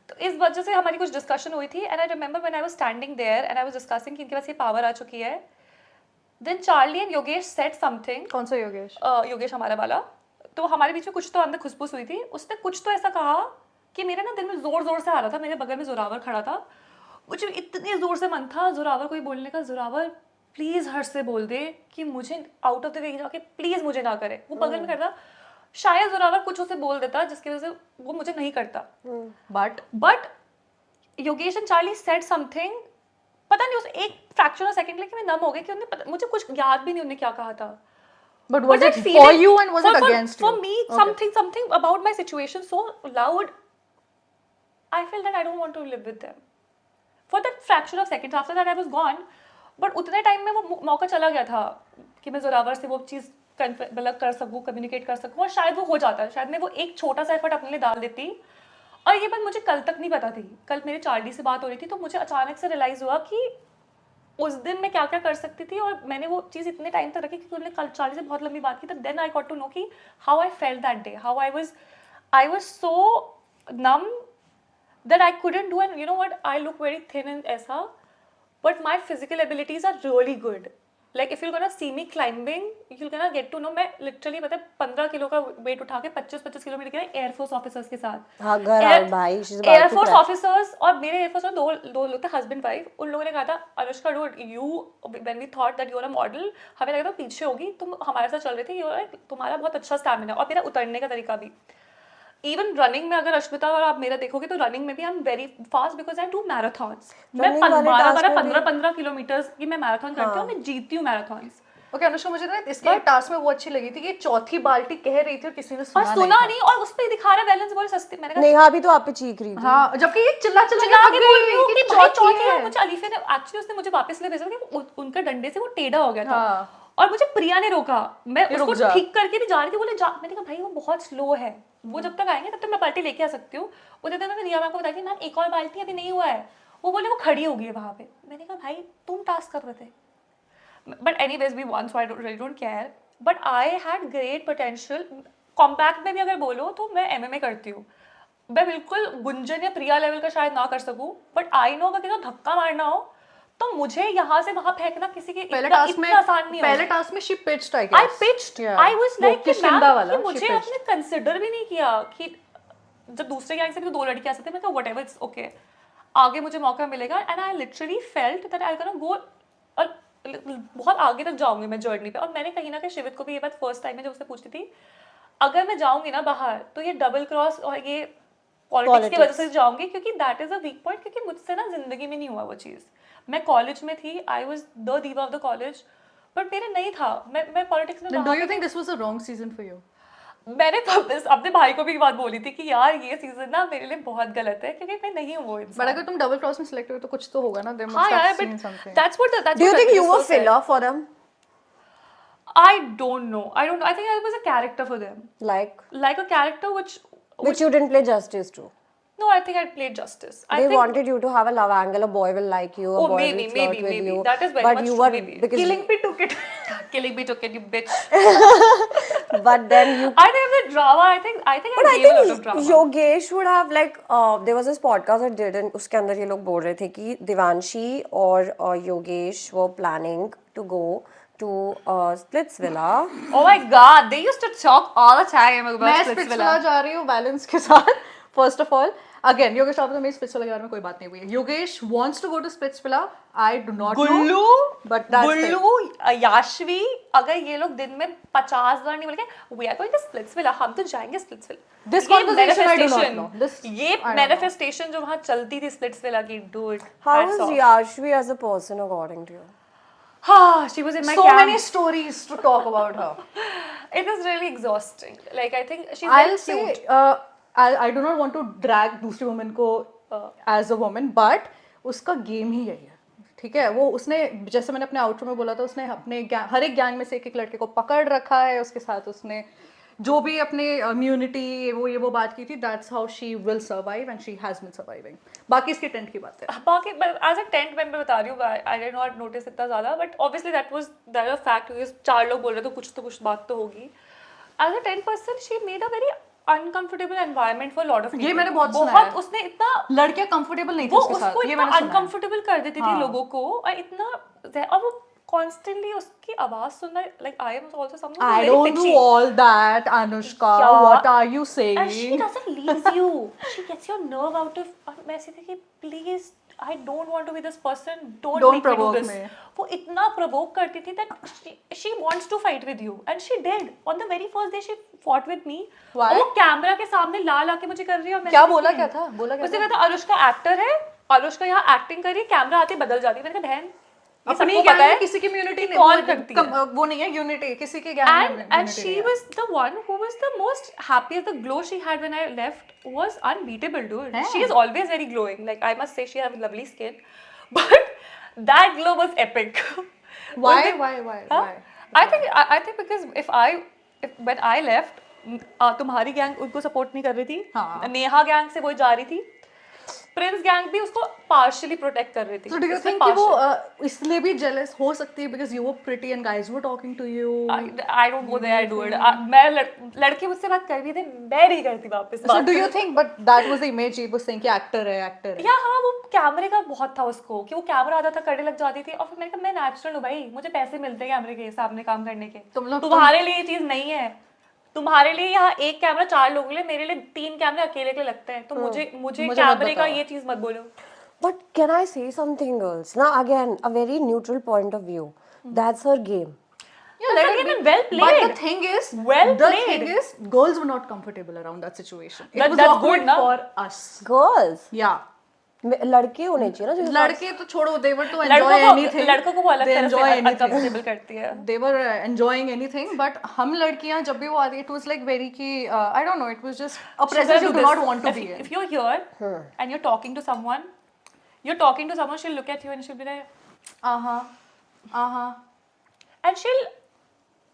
तो इस वजह से हमारी कुछ डिस्कशन हुई थी and I remember when I was standing there and I was discussing कि इनके पास ये पावर आ चुकी है then Charlie and Yogesh said something कौन सा योगेश योगेश हमारा वाला तो हमारे बीच में कुछ तो अंदर खुशबूस हुई थी उसने कुछ तो ऐसा कहा कि मेरे ना दिल में जोर जोर से आ रहा था मेरे बगल में जोरावर खड़ा था मुझे इतने जोर से मन था जोरावर को ही बोलने का जोरावर प्लीज हर्ष से बोल दे कि मुझे आउट ऑफ द वे जाके प्लीज मुझे ना करे वो बगल में करता शायद जोरावर कुछ उसे बोल देता जिसकी वजह से वो मुझे नहीं करता but Yogesh and Charlie said something पता नहीं उस एक फ्रैक्शन ऑफ सेकंड लेके मैं नम हो गई कि उन्हें मुझे कुछ याद भी नहीं उन्हें क्या कहा था But was that it for feeling- you and was it for- against for you? me Okay. something about my situation so loud I felt that I don't want to live with them for that fraction of seconds after that I was gone but उतने time में वो मौका चला गया था कि मैं जोरावर से वो चीज़ मतलब कर सकूँ कम्युनिकेट कर सकूँ और शायद वो हो जाता शायद मैं वो एक छोटा सा एफर्ट अपने लिए डाल देती और ये बात मुझे कल तक नहीं पता थी कल मेरे चार्ली से बात हो रही थी तो मुझे अचानक से रियलाइज़ हुआ कि उस दिन मैं क्या क्या कर सकती थी और मैंने वो चीज़ इतने टाइम तक रखी क्योंकि उन्होंने कल चार्ली से बहुत लंबी बात की तो then I got to know कि how I felt that day how I was so numb that I couldn't do and you know what I look very thin and ऐसा but my physical abilities are really good like if you gonna see me climbing you gonna get to know मैं literally मतलब 15 kilo का wait उठा के 25 kilometre के air force officers के साथ हाँ घर आ भाई she's about to air force crash. Officers और मेरे एयरफोर्स में दो लोग थे हस्बैंड वाइफ उन लोगों ने कहा था Anushka dude you when we thought that you are a model हमें लगा था पीछे होगी तुम हमारे साथ चल रही थी यू तुम्हारा बहुत अच्छा स्टैमिना और मेरा उतरने का तरीका भी इवन रनिंग में अगर अश्मिता और आप मेरा देखोगे तो रनिंग में भी आई am very fast because I do marathons मैं Running वाले task में भी- 15 किलोमीटर की मैं मैराथन करती हूँ मैं जीतती हूँ मैराथॉन्स ओके अनुष्का मुझे ना इसके टास्क में वो अच्छी लगी थी कि चौथी बाल्टी कह रही थी और किसी ने और सुना सुना था। नहीं और उस पे दिखा रहा बैलेंस बहुत सस्ती मैंने कहा नेहा भी तो आप पे चीख रही थी हाँ जबकि ये चिल्ला चिल्ला के बोल रही हूँ कि कि भाई चौथी चौथी है है। मुझे अलीफे ने एक्चुअली उसने मुझे वापस ले भेजा कि उनका डंडे से वो टेढ़ा हो गया था हाँ। और मुझे प्रिया ने रोका मैं रुक उसको जा। ठीक करके भी जा रही थी बोले जा मैंने कहा भाई वो बहुत स्लो है वो जब तक आएंगे तब तक मैं बाल्टी लेके आ सकती हूँ उधर मैंने रिया मैम को बताई थी मैम एक और बाल्टी अभी नहीं हुआ है वो बोले वो खड़ी होगी वहाँ पे मैंने कहा भाई तुम टास्क कर रहे थे but anyways we won't so I really don't care but I had great potential compact में भी अगर बोलो तो मैं MMA करती हूँ मैं बिल्कुल गुंजन या प्रिया लेवल का शायद ना कर सकूं बट आई नो अगर किसी को धक्का मारना हो तो मुझे यहाँ से वहाँ फेंकना किसी के पहले इतना टास्क में आसान नहीं पहले होगा टास्क में she pitched I guess I pitched I was like कि किशकिंदा वाला मुझे she pitched. आपने कंसिडर भी नहीं किया कि जब दूसरे गैंग से भी 2 लड़कियां आ सकते मैं कहा व्हाटएवर इट्स ओके आगे मुझे मौका मिलेगा and I literally felt that I gonna go और बहुत आगे तक जाऊंगी मैं जर्नी पे और मैंने कहीं ना कहीं शिवित को भी ये बात फर्स्ट टाइम में जब उससे पूछती थी अगर मैं जाऊंगी ना बाहर तो ये डबल क्रॉस और ये पॉलिटिक्स की वजह से जाऊंगी क्योंकि that is a weak point क्योंकि मुझसे ना जिंदगी में नहीं हुआ वो चीज़ मैं कॉलेज में थी आई वाज द दीवा ऑफ द कॉलेज बट मेरे नहीं था मैं पॉलिटिक्स में Then do you think this was a wrong season for you? मैंने अपने भाई को भी ये बात बोली थी कि यार ये सीजन ना मेरे लिए बहुत गलत है क्योंकि मैं नहीं हूँ वो बट इंसान। अगर तुम डबल क्रॉस में सिलेक्ट हुए तो कुछ तो होगा ना, दे हाँ मस्ट यार, have but seen something. that's Do you what think you the were show said. filler for them? I don't know. I think I was a character for them. Like A character which you didn't play justice to. no, I think I played justice. I They think wanted you to have a love angle. A boy will like you. A Oh, boy maybe, will flirt with maybe. you. That is very but much you true, were maybe. because Killing me took it. killing me took it, you bitch. but then you. I think the drama. I think But I I gave a lot of think drama. Yogesh would have like there was this podcast that did and उसके अंदर ये लोग बोल रहे थे कि Devanshi और Yogesh were planning to go to Splits Villa. Oh my God, they used to talk all the time about मैं Splitsvilla. स्पिट्सविला जा रही हूँ बैलेंस के साथ। First of all again Yogesh आप तो मेरी स्पिट्सविला के बारे में कोई बात नहीं हुई है। Yogesh wants to go to Splitsvilla, I do not know, Gullu, but that's Gullu, Yashvi, अगर ये लोग दिन में 50 बार नहीं बोल के we are going to Splitsvilla, हम तो जाएंगे Splitsvilla। This ये conversation I do not manifestation, know. This ये I don't know. manifestation जो वहाँ चलती थी Splitsvilla की, dude. How hats was off. Yashvi as a person according to you? Ah, she was in my so camp. many stories to talk about her. It was really exhausting. Like I think she's I'll very say cute. I do not want to drag दूसरी woman को as a woman, but उसका game ही यही है, ठीक है। वो उसने जैसे मैंने अपने आउटरो में बोला था, उसने अपने हर एक गैंग में से एक एक लड़के को पकड़ रखा है, उसके साथ उसने जो भी अपने इम्यूनिटी वो बात की थी, that's how she will survive and she has been surviving. बाकी इसकी टेंट की बात है। बाकी एज अ टेंट मेंबर बता रही हूँ, आई डिड नॉट नोटिस इतना ज़्यादा, but obviously that a fact, क्योंकि 4 लोग बोल रहे तो कुछ बात तो होगी। As a tent person she made a very uncomfortable environment for lot of ये मैंने बहुत सुना है। उसने इतना लड़कियां कंफर्टेबल नहीं थी वो उसके साथ, उसको ये इतना मैंने सुना है। अनकंफर्टेबल कर देती थी हाँ। लोगों को, और इतना, और वो कॉन्स्टेंटली उसकी आवाज सुनना, like I am also someone I don't do all that, Anushka. Yeah. What are you and she saying? doesn't leave you, she gets your nerve out of, और मैं ऐसी थी कि please I don't want to be this person, don't Don't make me do provoke this me. वो इतना provoke करती थी that she wants to fight with you, and she did on the very first day she fought with me। Why? और वो camera के सामने ला के मुझे कर रही है, और मैं क्या ऐसी बोला, थी। क्या था, बोला क्या उसने था? कहा था अनुष्का एक्टर है, अनुष्का यहाँ एक्टिंग कर रही है, कैमरा आते ही बदल जाती है। मैंने कहा बहन ये अपनी सबको गैंग पता है में किसी की immunity नहीं, कौन वो करती है। वो नहीं है यूनिटी, किसी के गैंग में And immunity she नहीं है। was the one who was the most happiest. The glow she had when I left was unbeatable, dude. है? She is always very glowing. Like I must say, she has lovely skin, but that glow was epic. Why? Huh? I think because when I left, तुम्हारी gang उनको support नहीं कर रही थी, हाँ। Neha gang से वो जा रही थी, प्रिंस गैंग भी उसको पार्शियली प्रोटेक्ट कर रही थी। So do you उसमें think कि वो partial- इसलिए भी jealous हो सकती है because you were pretty and guys were talking to you? I don't go there, I do it. मैं लड़के मुझसे बात कर भी थे, मैं नहीं करती वापस So बात। do you think, but that was the image he was saying कि actor है। या हाँ, वो कैमरे का बहुत था उसको, कि वो कैमरा आता था, करने लग जाती थी, और फिर मैंने कहा मैं नेचुरल हूँ भाई, मुझे पैसे मिलते हैं कैमरे के सामने काम करने के, तुम्हारे लिए ये चीज नहीं है। तुम्हारे लिए यहाँ एक कैमरा 4 लोगों के लिए, मेरे लिए 3 कैमरे अकेले के लगते हैं, तो मुझे कैमरे का ये चीज मत बोलो। But can I say something, girls? Now again, a very neutral point of view. That's her game. Yeah, let it be. Well But played. the thing is, Well the played. thing is, girls were not comfortable around that situation. It was That's awkward good, na? for us. Girls. Yeah. लड़के होने चाहिए ना जो लड़के तो छोड़ो, they were to enjoy anything. लड़कों को वो अलग They तरह enjoy से anything. अनकंफर्टेबल करती है। They were enjoying anything, but हम लड़कियां जब भी वो आती, it was like very कि I don't know, it was just a presence you do not want to be in. If you're here and you're talking to someone, she'll look at you and she'll be like, and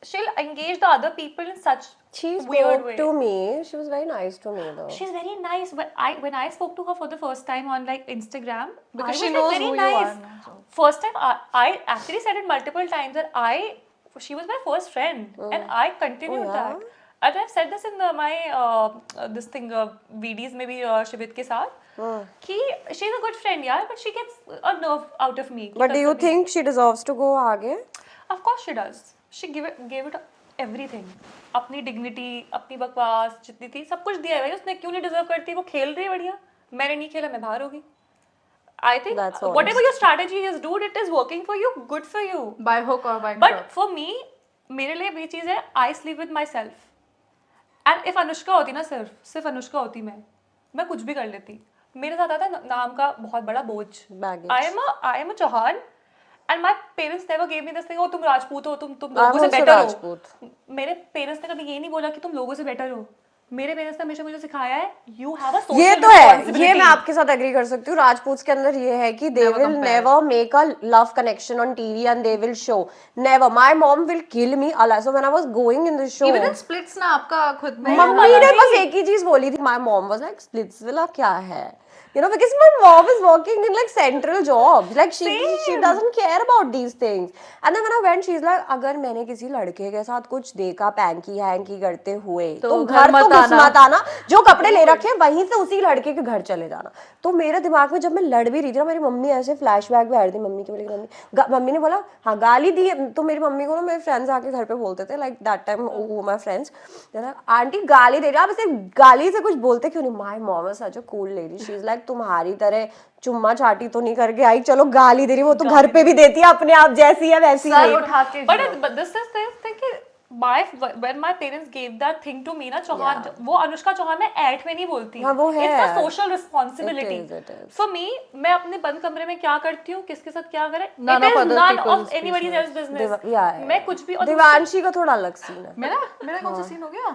she'll engage the other people in such She weird spoke way. to me. She was very nice to me though. She's very nice, but when I spoke to her for the first time on like Instagram, Because I she was knows like very who you nice. are now, so. First time, I actually said it multiple times that she was my first friend, and I continued Oh, yeah? that. And I've said this in my this thing VDs maybe Shivit ke saath कि she's a good friend, yeah, but she gets a nerve out of me. But do you think she deserves to go आगे? Of course she does. She gave it everything. अपनी dignity, अपनी बकवास जितनी थी, सब कुछ दिया है भाई उसने, क्यों नहीं डिजर्व करती? वो खेल रही है बढ़िया, मैंने नहीं खेला, मैं बाहर होगी। I think That's whatever your strategy is, dude, it is working for you, good for you. By hook or by But crook. for me, मेरे लिए ये चीज़ है, I sleep with myself. And if Anushka होती ना, सिर्फ अनुष्का होती, मैं कुछ भी कर लेती। मेरे साथ आता है नाम का बहुत बड़ा बोझ। Baggage. I am a Chauhan, And my parents never gave me this thing, oh तुम राजपूत हो, तुम I'm लोगों से also बेटर राजपूत. हो. मेरे पेरेंट्स ने कभी ये नहीं बोला कि तुम लोगों से बेटर हो. मेरे पेरेंट्स ने हमेशा मुझे सिखाया है you have a social ये तो है, responsibility. ये मैं आपके साथ एग्री कर सकती हूँ. राजपूत के अंदर ये है कि they Never will compare. never make a love connection on TV and they will show. Never. My mom will kill me. So when I was going in the show, even in splits ना आपका खुद में mummy ने बस एक ही चीज बोली थी. My mom was like, Splitsvilla क्या है? You know, because my mom is working in like central jobs. Like she doesn't care about these things. And then when I went, she's like, अगर मैंने किसी लड़के के साथ कुछ देखा पैंकी हैंकी करते हुए तो घर तो घुस मत आना. जो कपड़े ले रखे हैं वहीं से उसी लड़के के घर चले जाना. तो मेरे दिमाग में जब मैं लड़ भी रही थी ना, मेरी मम्मी ऐसे फ्लैशबैक भी आ रही थी. मम्मी की बोली, मम्मी ने बोला हाँ गाली दी. तो मेरी मम्मी को ना मेरे फ्रेंड्स आके घर पे बोलते थे, like that time my friends, aunty गाली दे रही है, आप इसे गाली से कुछ बोलते क्यों नहीं? My mom is such a cool lady. She is like तुम्हारी तरह चुम्मा चाटी तो नहीं करके आई, चलो गाली दे रही, वो तो घर पे भी देती है अपने आप जैसी है वैसी सर उठा के But this is the thing कि when my parents gave that thing to me ना, चौहान वो अनुष्का चौहान मैं ऐट में नहीं बोलती. हाँ, वो है. It's a social responsibility. It is. For me, मैं अपने बंद कमरे में क्या करती हूँ, किसके साथ क्या करें, None it of is other none people's of anybody else's business. Yeah. मैं कुछ भी. और देवांशी का थोड़ा अलग सीन है. मेरा कौन सा सीन हो गया?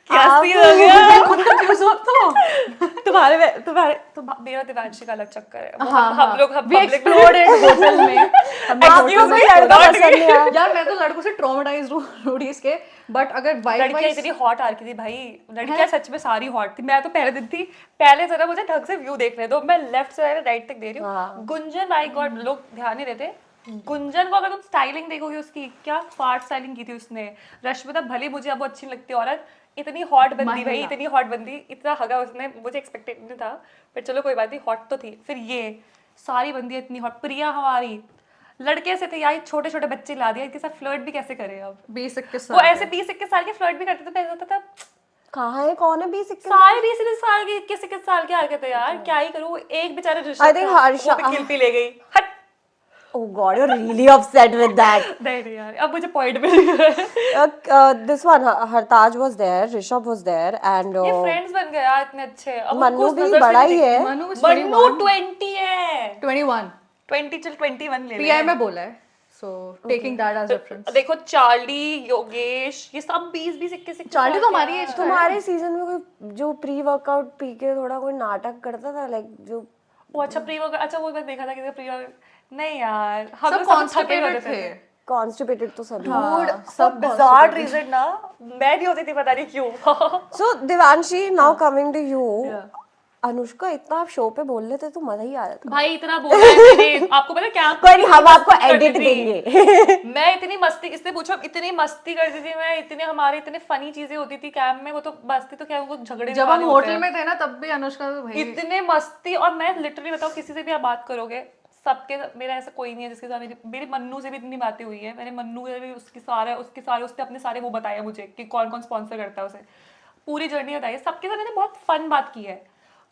क्या सीन हो गया? खुद कंफ्यूज हो तो तुम्हारे मेरा देवांशी का अलग चक्कर है. हम लोग we explored it होटल में. आपको कोई लड़का पसंद नहीं आया? यार मैं तो लड़कों से ट्रॉमेटाइज्ड हूँ रोडीज के. बट अगर लड़कियां इतनी हॉट आ रही थी भाई, लड़कियां सच में सारी हॉट थी. मैं तो पहले दिन थी, पहले जरा मुझे ढंग से व्यू देखने दो. मैं लेफ्ट से राइट तक दे रही हूँ. गुंजन, माय गॉड, लोग ध्यान नहीं देते. गुंजन को अगर तुम स्टाइलिंग देखोगे उसकी, क्या फाट स्टाइलिंग की थी उसने. रश्मिता भले मुझे अब अच्छी लगती है औरत, इतनी हॉट बंदी भाई, इतनी हॉट बंदी, इतना हगा उसने, मुझे एक्सपेक्टेड नहीं था. पर चलो कोई बात नहीं, हॉट तो थी. फिर ये सारी बंदी इतनी हॉट. प्रिया हमारी लड़के से थे यार, छोटे छोटे बच्चे ला दिया, इनके साथ फ्लर्ट भी कैसे करे. अब 20-21 वो ऐसे 20-21 साल के फ्लर्ट भी करते थे. पहले होता था कहाँ है, कौन है 20-21 सारे 20-21 साल के, 21 साल के हरकत है यार. क्या ही करूँ. एक बेचारा ऋषभ I think था, हर्षा- वो भी किल पी ले गई. हट. Oh God, you're really upset with that. नहीं यार, अब मुझे पॉइंट मिल गया. This one, Hartaj was there, Rishabh was there, and ये फ्रेंड्स बन गए यार इतने अच्छे. अब मन्नू उनको भी नजर से बड़ा नहीं ही है. मनु was मन्नू 21. 20 है. 21 20 चल 21 ले पीआई में बोला है. So taking that as reference. देखो चार्ली, योगेश, ये सब 20-21 चार्ली तो हमारी एज का है. तुम्हारे सीजन में कोई जो प्री वर्कआउट पी के थोड़ा कोई नाटक करता था, लाइक जो वो अच्छा प्री वर्कआउट, अच्छा वो मैं देखा था कि प्री वर्कआउट. नहीं यार, हम सब लोग थके कॉन्स्टिपेटेड होते थे. कॉन्स्टिपेटेड तो सभी. सब बिजार रीजन ना, मैं भी होती थी पता नहीं क्यों. So Devanshi, now coming to you, Anushka इतना आप शो पे बोल लेते तो मजा ही आ जाता. भाई इतना बोला है मैंने, आपको पता क्या? कोई नहीं, हम आपको करती एडिट थी. देंगे. मैं इतनी मस्ती, इससे पूछो, इतनी मस्ती करती थी मैं, इतने हमारे इतने फनी चीजें होती थी कैंप में. वो तो मस्ती तो क्या, वो झगड़े जब हम होटल में थे ना तब भी अनुष्का तो भाई इतने मस्ती. और मैं लिटरली बताऊं, किसी से भी आप बात करोगे, सबके, मेरा ऐसा कोई नहीं है जिसके साथ मेरी मन्नू से भी इतनी बातें हुई है. मैंने मन्नू से भी उसके सारे उसने अपने सारे वो बताया मुझे कि कौन कौन स्पॉन्सर करता है उसे, पूरी जर्नी बताई. सबके साथ मैंने बहुत फन बात की है,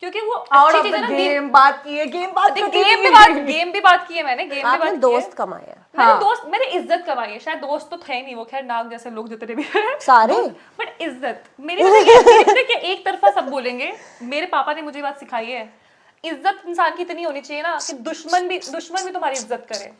क्योंकि वो आउट अच्छी ऑफ चीज है ना. गेम बात की है. गेम बात गेम भी बात की है मैंने. गेम भी आपने बात की दोस्त है. कमाए हैं. मैंने दोस्त, मैंने इज्जत कमाई है. शायद दोस्त तो थे नहीं वो, खैर नाग जैसे लोग जितने भी हैं सारे. बट इज्जत मेरी पता है एक तरफा सब बोलेंगे. मेरे पापा ने मुझे ये बात सिखाई है, इज्जत इंसान की इतनी होनी चाहिए ना कि दुश्मन भी तुम्हारी इज्जत करे.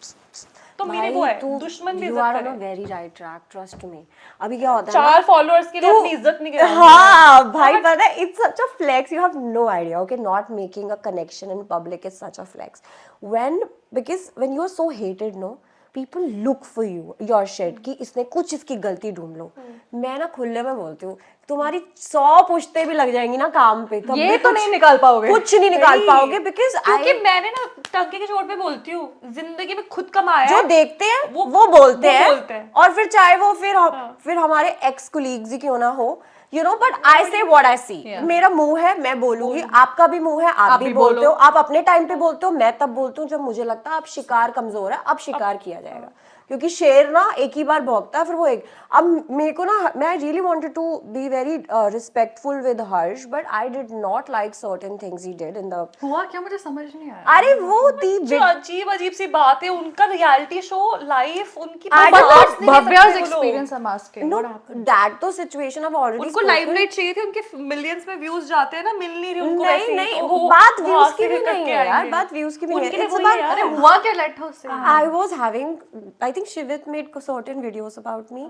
तो मेरे वो है, दुश्मन भी इज्जत करे. Very right track, trust me. अभी क्या होता है 4 फॉलोअर्स के लिए अपनी इज्जत नहीं गिरानी. हाँ भाई पता है, it's such a flex. You have no idea. Okay, not making a connection in public is such a flex. Because when you are so hated, no, people look for you, your shit, कि इसने कुछ इसकी गलती ढूंढ लो. मैं ना खुले में बोलती हूँ, तुम्हारी 100 पुश्ते भी लग जाएंगी ना काम पे, तब ये भी तो नहीं निकाल पाओगे. कुछ नहीं निकाल पाओगे. बिकॉज क्योंकि मैंने ना टंके के चोट पे बोलती हूँ, जिंदगी में खुद कमाया जो है. देखते हैं वो बोलते वो बोलते हैं. हैं. और फिर चाहे वो फिर हमारे एक्स कोलीग्स ही क्यों ना हो, यू नो, बट आई से व्हाट आई सी. मेरा मुंह है, मैं बोलूंगी. आपका भी मुंह है, आप भी बोलते हो. आप अपने टाइम पे बोलते हो, मैं तब बोलती हूँ जब मुझे लगता है आप शिकार कमजोर है, अब शिकार किया जाएगा. क्योंकि शेर ना एक ही बार भौंकता है, फिर वो एक, अब मेरे को ना, मैं really wanted to be very respectful with Harsh, but I did not like certain things he did in the, हुआ क्या मुझे समझ नहीं आया। अरे वो थी जो अजीब अजीब सी बात है, उनका रियलिटी शो लाइफ उनकी I बर्दाश्त don't- नहीं कर भव्या's सकते वो लोग। experience I'm asking. No What happened? That तो सिचुएशन अब ऑलरेडी उनको लाइमलाइट चाहिए थी, उनके मिलियंस में व्यूज जाते हैं ना, मिल नहीं रही उनको नहीं वैसे ही, नहीं तो वो बात वहाँ व्यूज से की भी निकल नहीं के है यार, आएंगे। बात व्यूज की भी नहीं उनके है, लिए इट्स वही है अबाउट, यार। अरे हुआ क्या लाइट हाउस से? I was having, I think Shivit made certain videos about me,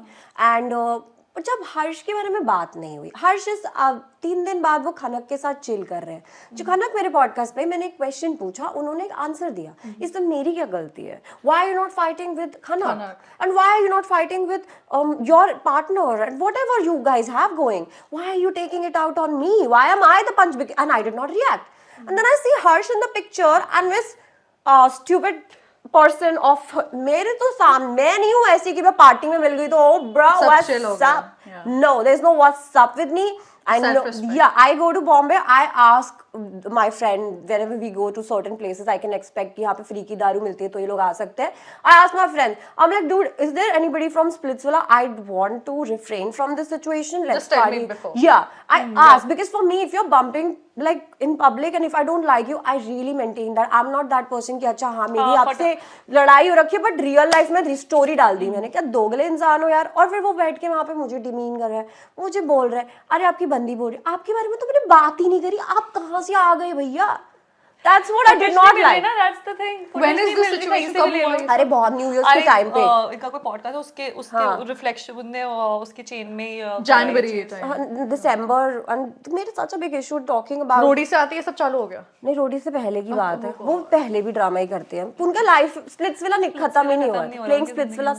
and जब हर्ष के बारे में बात नहीं हुई, हर्ष इस 3 दिन बाद वो खनक के साथ चिल कर रहे हैं, जो खनक मेरे पॉडकास्ट पे, मैंने एक क्वेश्चन पूछा, उन्होंने एक आंसर दिया, इसमें मेरी क्या गलती है, why are you not fighting with Khanak, and why are you not fighting with your partner, and whatever you guys have going, why are you taking it out on me, why am I the punch big, and I did not react, and then I see Harsh in the picture and this stupid person of, मेरे तो सामने, मैं नहीं हूँ ऐसी कि मैं party में मिल गई तो ओ ब्रो chill हो व्हाट्स गया, up, yeah. No there is no what's up with me, I know, Self-respect. yeah, I go to Bombay, I ask my friend whenever we go to certain places, I can expect कि यहाँ पे free की दारू मिलती है तो ये लोग आ सकते हैं, I ask my friend, I'm like, dude, is there anybody from Splitsvilla? I want to refrain from this situation, let's Just tell me party. before. Yeah, I ask because for me, if you're bumping like in public and if I don't like you, I really maintain that I'm not that person कि अच्छा हाँ मेरी आपसे लड़ाई हो रखी है, but real life में स्टोरी डाल दी मैंने, क्या दोगले इंसान हो यार, और फिर वो बैठ के वहाँ पे मुझे डिमीन कर रहा है, मुझे बोल रहा है, अरे आपकी बंदी बोल रही है, आपके बारे में तो मैंने बात ही नहीं करी, आप कहाँ से आ गए भैया, that's what I did not like. That's the thing. When is this Footage नहीं situation? मिलती, कब कहीं से भी हुआ ले ये? लो। अरे बहुत न्यू ईयर के अरे, टाइम पे, इनका कोई पॉडकास्ट है, उसके रिफ्लेक्शन उनने उसकी चेन में जनवरी टाइम दिसंबर, and मेरे सच a big issue talking about, रोडी से आती है सब चालू हो गया। नहीं रोडी से पहले की बात है, वो पहले भी ड्रामा ही करते हैं, उनका लाइफ स्प्लिट्सविला खत्म ही नहीं हुआ, playing Splitsvilla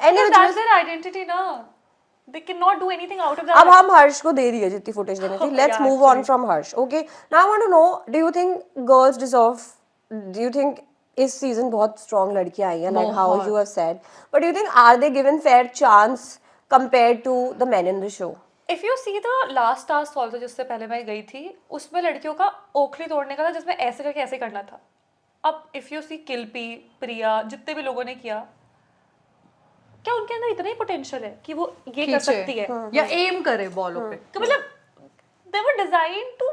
anyway. That's their identity ना, they cannot do anything out of that. अब हम हर्ष को दे दिए जितनी फुटेज देनी थी, let's move on from Harsh, okay, now I want to know, do you think girls deserve, do you think इस season बहुत स्ट्रॉन्ग लड़कियां आई हैं, like how you have said, but do you think are they given fair chance compared to the men in the show? If you see the last task also, जिससे पहले मैं गई थी, उसमें लड़कियों का ओखली तोड़ने का था, जिसमें ऐसे करके ऐसे करना था। अब if you see किल्पी, प्रिया, जितने भी लोगों ने किया, क्या उनके अंदर इतना ही पोटेंशियल है कि वो ये कर सकती है? या एम करे बॉलों पे। तो मतलब they were designed to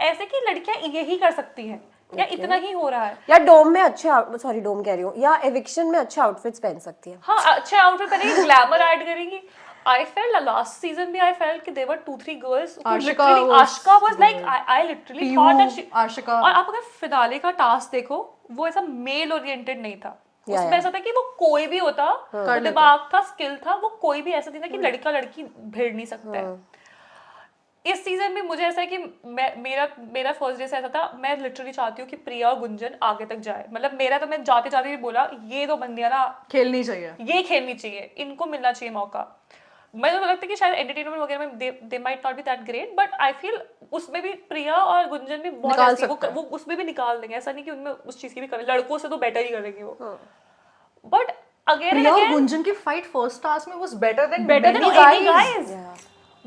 ऐसे कि लड़कियां यही कर सकती हैं, या इतना ही हो रहा है। या डोम में अच्छे, सॉरी डोम कह रही हूँ, या एविक्शन में अच्छे आउटफिट्स पहन सकती है। हाँ, अच्छे आउटफिट पहनेगी, ग्लैमर ऐड करेंगी। I felt last season भी I felt कि there were 2-3 girls who Ashika literally, was Ashika was like, I literally Piyu, thought that she, Ashika. और आप अगर फिनाले का टास्क देखो, वो ऐसा मेल ओरिएंटेड नहीं था, उसमें ऐसा था कि वो कोई भी होता, वो दिमाग था, स्किल था, वो कोई भी ऐसा नहीं था कि लड़का लड़की भिड़ नहीं सकता है। इस सीजन में मुझे ऐसा है कि मेरा फर्स्ट डे से ऐसा था, मैं लिटरली चाहती हूँ कि प्रिया और गुंजन आगे तक जाए, मतलब मेरा तो, मैं जाते जाते भी बोला, ये दो बंदियां ना खेलनी चाहिए, ये खेलनी चाहिए, इनको मिलना चाहिए मौका। मुझे तो लगता है कि शायद एंटरटेनमेंट वगैरह में they might not be that great, but I feel उसमें भी प्रिया और गुंजन भी बहुत निकाल ऐसी, सकते हैं। वो उसमें भी निकाल देंगे, ऐसा नहीं कि उनमें उस चीज की भी कमी, लड़कों से तो बेटर ही करेंगे वो, बट अगेन प्रिया और गुंजन की फाइट फर्स्ट टास्क में was better than any guys.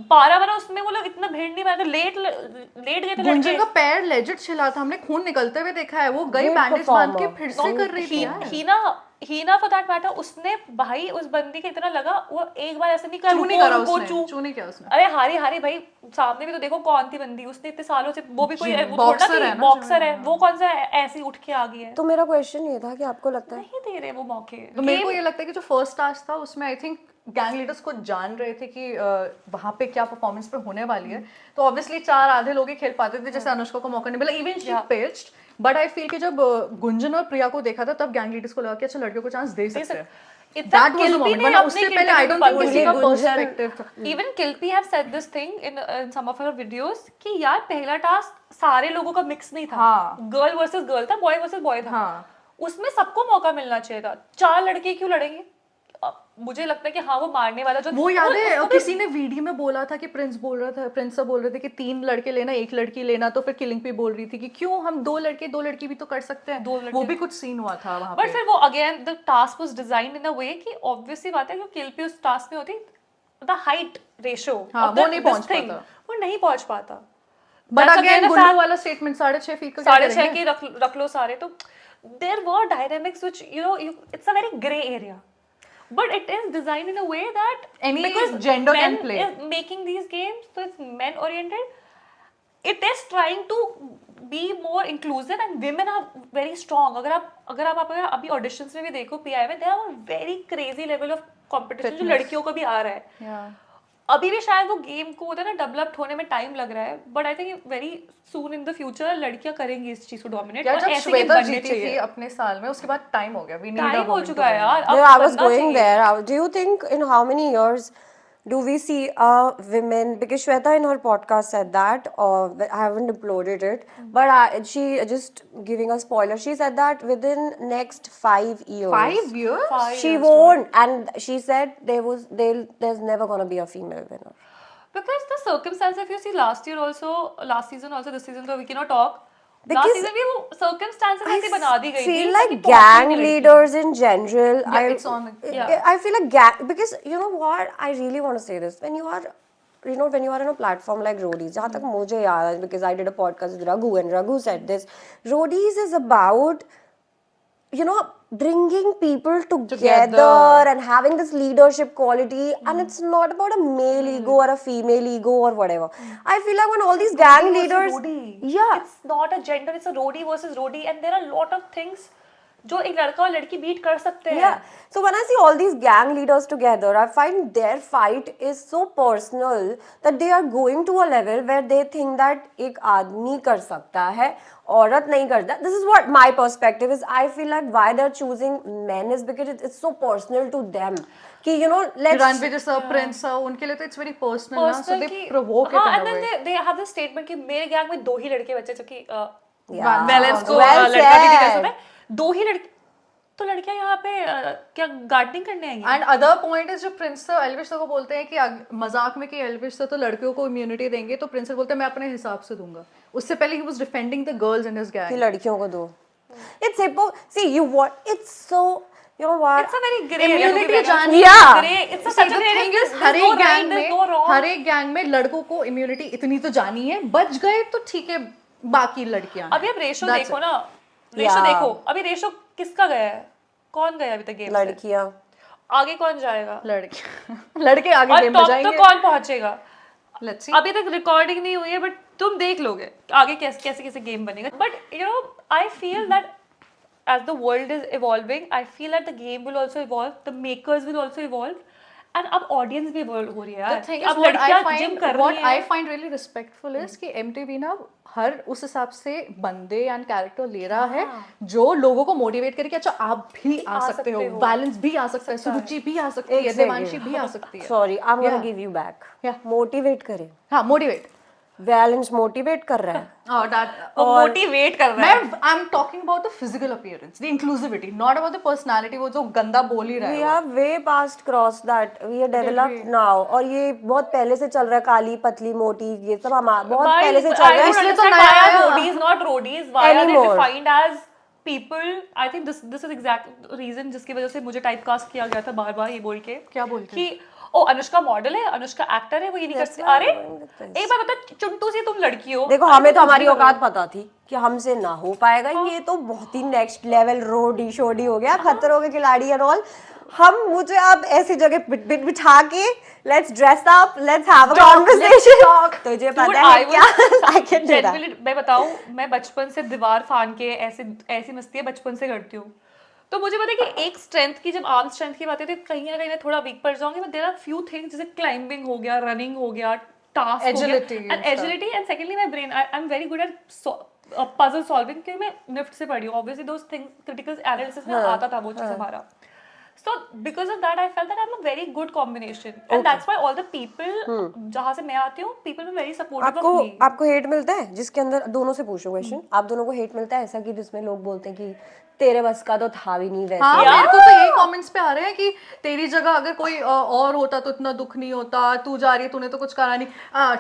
12 उसमें वो लोग इतना भीड़ नहीं पाए थे, लेट गए थे गुंजन लड़के। का पैर लेजिट छिला था, हमने खून निकलते हुए देखा है, वो गई बैंडेज बांध के फिर से कर रही थी। हीना फॉर दैट मैटर, उसने भाई उस बंदी के इतना लगा, वो एक बार ऐसे नहीं कर, चू नहीं करा उसने, चू नहीं किया उसने। अरे हारी भाई, सामने भी तो देखो कौन थी बंदी, उसने इतने सालों से, वो भी कोई बॉक्सर है ना, बॉक्सर है, वो कौन सा ऐसी उठ के आ गई है? तो मेरा क्वेश्चन ये था कि आपको लगता है नहीं दे रहे वो मौके। तो मेरे को ये लगता है कि जो फर्स्ट टास्क था उसमें आई थिंक गैंग लीडर्स को जान रहे थे कि वहां पे क्या परफॉर्मेंस पे होने वाली है, तो ऑब्वियसली 4 आधे लोग ही खेल पाते थे, जैसे अनुष्का को मौका नहीं मिला, even she pitched, but I feel कि जब गुंजन और प्रिया को देखा था तब गैंग लीडर्स को लगा कि अच्छा लड़कियों को चांस दे सकते हैं। That was the moment, वरना उससे पहले I don't think किसी का perspective था। Even Kilpi have said this thing in some of her videos कि यार पहला टास्क सारे लोगों का मिक्स नहीं था, गर्ल वर्सेस गर्ल था, बॉय वर्सेस बॉय था, उसमें सबको मौका मिलना चाहिए था। 4 लड़के क्यों लड़ेंगे? मुझे लगता है कि हाँ वो मारने वाला जो वो याद है किसी ने वीडियो में बोला था कि प्रिंस बोल रहे थे कि 3 लड़के लेना 1 लड़की लेना, तो फिर किलिंग पे बोल रही थी कि क्यों हम 2 लड़के 2 लड़की भी तो कर सकते हैं, वो भी कुछ सीन हुआ था वहां पे। बट फिर वो again the task was designed in a way कि ऑब्वियसली बात है कि किल्पी उस टास्क में होती, द हाइट रेशियो वो नहीं पहुंच पाता, वो नहीं पहुंच पाता। बट अगेन गुल्लू वाला स्टेटमेंट 6.5 फीट का 6.5 के रख लो सारे, तो there were dynamics which you know it's a very grey area. but it is designed in a way that Any because gender can men play. is making these games, so it's men oriented. It is trying to be more inclusive and women are very strong. अगर आप अभी auditions में भी देखो PI में, there are very crazy level of competition जो लड़कियों को भी आ रहा है. Yeah. अभी भी शायद वो गेम को होता है ना डेवलप होने में टाइम लग रहा है, but I think very soon in the future लड़कियां करेंगी इस चीज को डोमिनेट. यार और जब ऐसे गेम श्वेता बनने जीती थी चाहिए. अपने साल में, उसके बाद टाइम हो गया. We need a टाइम हो woman to चुका है win. यार. अब Yeah, I was बनना going चाहिए. there. Do you think in how many years do we see women? Because Shweta in her podcast said that, or I haven't uploaded it, but she just giving a spoiler. She said that within next 5 years, 5 years? 5 she years won't, and she said there's never gonna be a female winner. Because the circumstances, if you see last season also, this season, so we cannot talk. Because last season भी वो circumstances ऐसी बना दी गई थी. feel like ताकि पहुंचने gang नहीं लड़की. leaders in general. Yeah, it's on. Yeah. I feel like gang, because you know what, I really want to say this. When you are in a platform like Roadies, जहाँ तक मुझे याद है, because I did a podcast with Raghu and Raghu said this, Roadies is about, you know, bringing people together and having this leadership quality, and it's not about a male ego or a female ego or whatever. I feel like when all these gang Roadie leaders, versus roadie. yeah, It's not a gender, it's a roadie versus roadie, and there are a lot of things जो एक लड़का और लड़की beat कर सकते हैं. yeah. So when I see all these gang leaders together, I find their fight is so personal that they are going to a level where they think that एक आदमी कर सकता है, औरत नहीं करता. This is what my perspective is. I feel like why they're choosing men is because it's so personal to them. कि you know, let's Ranveer sir, Prince sir, उनके लिए तो it's very personal ना, so Personal they कि- provoke it हाँ, in and a then way. they have this statement कि मेरे gang में 2 ही लड़के बचे, जो कि Yeah. बैलेंस को Well लड़का भी नहीं कर said. सकता. 2 ही लड़के, तो लड़कियां यहाँ पे क्या गार्डनिंग करने आएंगी? एंड अदर पॉइंट इज जो प्रिंस सर एल्विश सर को बोलते हैं कि मजाक में कि एल्विश सर तो लड़कियों को इम्यूनिटी देंगे, तो प्रिंस सर बोलते हैं मैं अपने हिसाब से दूंगा. उससे पहले he was defending the girls in his कि गैंग. लड़कियों को दो. It's see you what it's so, you know what, It's a very gray Immunity area. जानी Yeah. Gray. It's a See, such a the gray thing area. is, There's her no एक right, there's no wrong. हर एक gang में लड़कों को immunity इतनी तो जानी है, बच गए तो ठीक है, बाकी लड़कियां. अभी अब रेशो That's देखो it. ना, रेशो Yeah. देखो. अभी रेशो किसका गया है? कौन गया अभी तक गेम से? लड़कियां. आगे कौन जाएगा? लड़के आगे और गेम में टॉप जाएंगे. तो कौन पहुंचेगा? Let's see. अभी तक रिकॉर्डिंग नहीं हुई है, बट तुम देख लोगे आगे कैसे कैसे गेम बनेगा. But you know, I feel that as the world is evolving, I feel that the game will also evolve, the makers will also evolve, and अब audience भी evolve हो रही है यार. The thing कि is, अब what I लड़कियां gym find, कर what रही I हैं. find really respectful is कि MTV ना हर उस हिसाब से बंदे एंड कैरेक्टर ले रहा है जो लोगों को मोटिवेट करे कि अच्छा आप भी आ सकते हो, बैलेंस भी आ सकता है, सुरुचि भी आ सकती है, देवांशी भी आ सकती है. Sorry, I'm gonna Yeah. give you back. Yeah. Motivate करे. हाँ, मोटिवेट. बैलेंस मोटिवेट कर रहा है. और दैट वो मोटिवेट कर रहा है. मैं I am talking about the physical appearance, the inclusivity, not about the personality. वो जो गंदा बोल ही रहा We है. have way past crossed that. We are developed now. और ये बहुत पहले से चल रहा है. काली पतली मोटी ये सब हम बहुत पहले से चल रहा है. इसलिए तो नया आया. roadies not roadies. Why are they Anymore. defined as people? I think this is exact reason जिसकी वजह से मुझे टाइपकास्ट किया गया था बार-बार ये बोल के. क्या बोल के? कि ओ अनुष्का मॉडल है, अनुष्का एक्टर है, वो ये नहीं कर सकती. अरे एक बार बता, चुंटू सी तुम लड़की हो. देखो हमें तो हमारी औकात पता थी कि हमसे ना हो पाएगा. ये तो बहुत ही नेक्स्ट लेवल रोडी शोडी हो गया, खतरों के खिलाड़ी एंड ऑल. हम मुझे अब ऐसी जगह बिठा के let's dress up, let's have a conversation. तुझे पता है क्या? I can do that. Genuinely, मैं बताऊं, मैं बचपन से दीवार फान के ऐसी मस्तियां बचपन से करती हूँ. तो मुझे पता है कि एक स्ट्रेंथ की, जब आर्म स्ट्रेंथ की बात है तो कहीं ना कहीं थोड़ा वीक पड़ जाऊंगी. But there are few things जैसे क्लाइंबिंग हो गया, रनिंग हो गया, टास्क Agility हो गया, and agility, and secondly my brain, I am very good at puzzle solving, क्योंकि मैं निफ्ट से पढ़ी हूँ. Obviously those thing critical analysis में आता था वो चीज हमारा. So because of that, I felt that I'm a very good combination, and that's why all the people जहाँ से मैं आती हूँ, people were very supportive of me. आपको हेट मिलता है जिसके अंदर, दोनों से पूछो क्वेश्चन, आप दोनों को हेट मिलता है ऐसा कि जिसमें लोग बोलते हैं कि तेरे बस का तो था भी नहीं वैसे. हाँ, मेरे को तो यही कमेंट्स पे आ रहे हैं कि तेरी जगह अगर कोई और होता तो इतना दुख नहीं होता. तू जा रही है, तूने तो कुछ करा नहीं.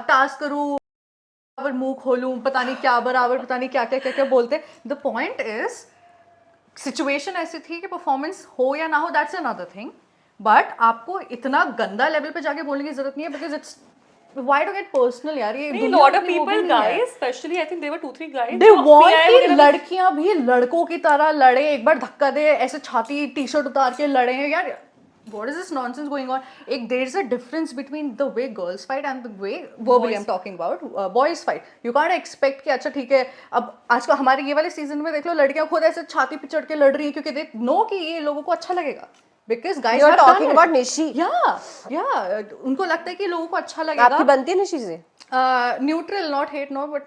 टास्क करूँ, बराबर मुंह खोलूं, पता नहीं क्या बराबर, पता नहीं क्या क्या क्या क्या बोलते. द पॉइंट इज सिचुएशन ऐसी थी कि परफॉर्मेंस हो या ना हो, दैट्स अनदर थिंग. बट आपको इतना गंदा लेवल पे जाके बोलने की जरूरत नहीं है, because it's why to get personal यार. ये A lot of people, guys, especially I think there were 2-3 guys. दे जो वांट PI कि वगैरह में- लड़कियां भी लड़कों की तरह लड़े, एक बार धक्का दे, ऐसे छाती टी शर्ट उतार के लड़े. यार what is this nonsense going on? There's a difference between the way girls fight and the way verbally I'm talking about boys fight. You can't expect कि अच्छा ठीक है, अब आज का हमारे ये वाले सीजन में देख लो लड़कियां खुद ऐसे छाती पे चढ़ के लड़ रही हैं क्योंकि they know कि ये लोगों को अच्छा लगेगा. Because guys You're have done talking it. about Nishi. Yeah, उनको लगता है कि लोगों को अच्छा लगेगा. आपकी बनती है निशी से? Neutral, not hate, no, but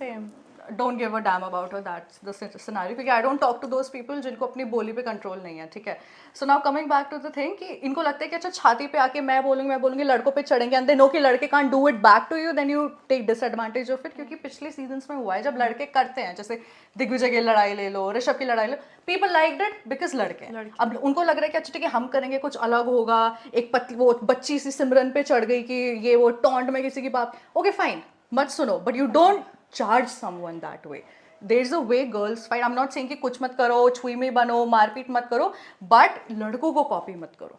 Same. don't give a damn about her. That's the scenario. क्योंकि I don't talk to those people जिनको अपनी बोली पे कंट्रोल नहीं है, ठीक है. So now coming back to the thing कि इनको लगता है कि अच्छा छाती पे आके मैं बोलूँगी लड़कों पे चढ़ेंगे and they know कि लड़के can't do it back to you, then you take disadvantage of it. क्योंकि पिछले सीजन्स में हुआ है जब लड़के करते हैं, जैसे दिग्विजय की लड़ाई ले लो, ऋषभ की लड़ाई ले लो, people liked it because लड़के हैं. अब उनको लग रहा है कि अच्छा ठीक है हम करेंगे कुछ अलग होगा. एक वो बच्ची सी सिमरन पे चढ़ गई कि ये वो टॉन्ट में किसी की बात, ओके फाइन मत सुनो, but you don't charge someone that way. There's a way girls fight. I'm not saying कि कुछ मत करो, छुई में बनो, मारपीट मत करो, but लड़कों को कॉपी मत करो.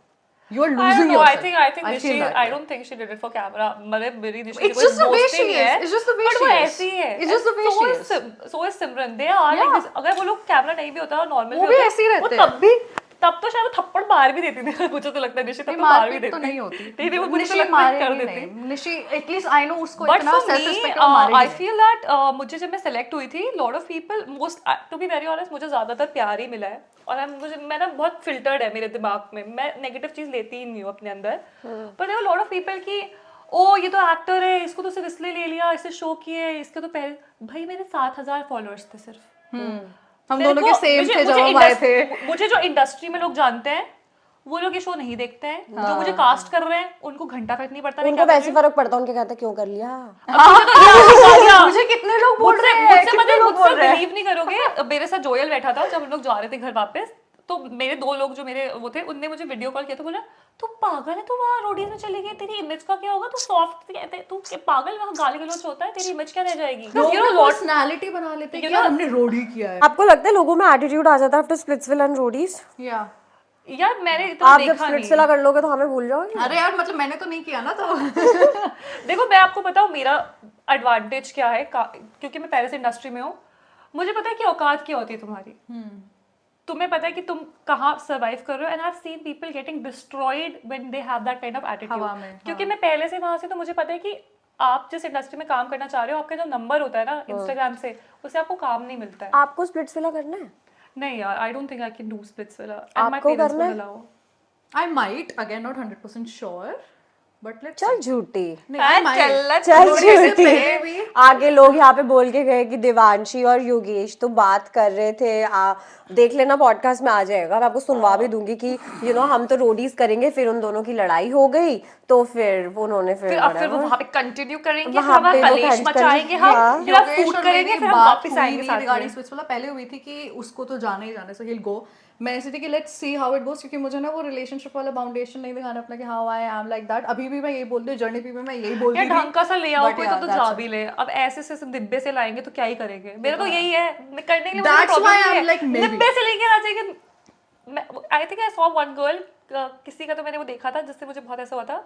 You are I don't losing know. yourself. I think Nishi. I don't think she did it for camera. मतलब मेरी Nishi It's just the way she is. It's just the way but she वो is. ऐसी है. It's just the way she is. So is Simran. They are like this. अगर वो लोग camera नहीं भी होता और नॉर्मल वो भी ऐसे ही रहते हैं. तब तो शायद वो थप्पड़ मार भी देती थी. मुझे तो लगता है निशी तब तो मार भी देती. तो नहीं होती. नहीं वो मुझे तो निशी लगता है कर मारेगी देती. नहीं. Nishi at least I know उसको But इतना for self me, respect वो मारेगी. I feel that मुझे जब मैं select हुई थी, lot of people, to be very honest, मुझे ज़्यादातर प्यार ही मिला है. और मैं ना बहुत filtered है मेरे दिमाग में. मैं negative चीज़ लेती ही नहीं हूँ अपने अंदर. But there were lot of people कि ओ ये तो एक्टर है, इसको तो सिर्फ इसलिए ले लिया, इसे शो किए, इसके तो पहले भाई मेरे 7,000 फॉलोअर्स थे सिर्फ. हम दोनों के सेम थे जब हम आए थे. मुझे जो इंडस्ट्री में लोग जानते हैं वो लोग ये शो नहीं देखते हैं. जो मुझे कास्ट कर रहे हैं उनको घंटा फर्क नहीं पड़ता. उनको वैसे फर्क पड़ता है, उनके कहते क्यों कर लिया. मुझे कितने लोग बोल रहे हैं, मुझसे बिलीव नहीं करोगे. मेरे साथ जोयल बैठा था जब हम लोग जा रहे थे घर वापस, तो मेरे 2 लोग जो मेरे वो थे उनने मुझे वीडियो कॉल किया तो बोला तू पागल है, तू वहाँ रोडीज में चली गई, तेरी इमेज का क्या होगा, तू सॉफ्ट कहते तू पागल, वहाँ गाली गलौज होता है, तेरी इमेज क्या रह जाएगी. पर्सनालिटी बना लेते हैं कि यार हमने रोडी किया है. आपको लगता है लोगों में एटीट्यूड आ जाता है आफ्टर स्प्लिट्सविला एंड रोडीज? यार मैंने इतना आप जब देखा नहीं. स्प्लिट्सविला कर लोगे तो हमें भूल जाओगे. अरे यार मतलब मैंने तो नहीं किया ना. तो देखो मैं आपको बताऊं मेरा एडवांटेज क्या है, क्योंकि मैं पहले से इंडस्ट्री में हूँ. मुझे पता है कि औकात क्या होती है तुम्हारी. तुम्हें पता है कि तुम कहाँ सर्वाइव कर रहे हो. And I have seen people getting destroyed when they have that kind of attitude. क्योंकि मैं पहले से वहां से, तो मुझे पता है कि आप जिस इंडस्ट्री में काम करना चाह रहे हो, आपका जो नंबर होता है ना इंस्टाग्राम से, उससे आपको काम नहीं मिलता है. आपको स्प्लिट्सविला करना है? नहीं यार, आई don't think I can do Splitsvilla. आपको करना है? I might, again not 100% sure, but let's चल झूठी. चल झूठी. आगे लोग यहाँ पे बोल के गए कि देवांशी और योगेश तो बात कर रहे थे. देख लेना पॉडकास्ट में आ जाएगा, मैं आपको सुनवा भी दूंगी कि हम तो रोडीज करेंगे, फिर उन दोनों की लड़ाई हो गई तो फिर उन्होंने फिर वो वहाँ पे कंटिन्यू करेंगे, वहाँ पे वो कलेश मचाएंगे, हम फिर आप फूट करेंगे, फिर हम वापस आएंगे साथ में. स्प्लिट्सविला पहले हुई थी कि उसको तो जाने ही जाने, सो he'll go. मैं ऐसी थी कि let's see how it goes, क्योंकि मुझे ना वो रिलेशनशिप वाला फाउंडेशन नहीं दिखाना अपना कि how I am like that. अभी भी मैं यही बोलती हूँ, जर्नी पे भी मैं यही बोलती हूँ. ढंग का सा ले आओ कोई तो जा भी ले. अब ऐसे से डिब्बे से लाएंगे तो क्या ही करेंगे. मेरा तो यही है, मैं करने के लिए That's why I'm like maybe. डिब्बे से लेके आ जाएंगे. आई think I saw one girl, किसी का तो मैंने वो देखा था जिससे मुझे बहुत ऐसा हुआ था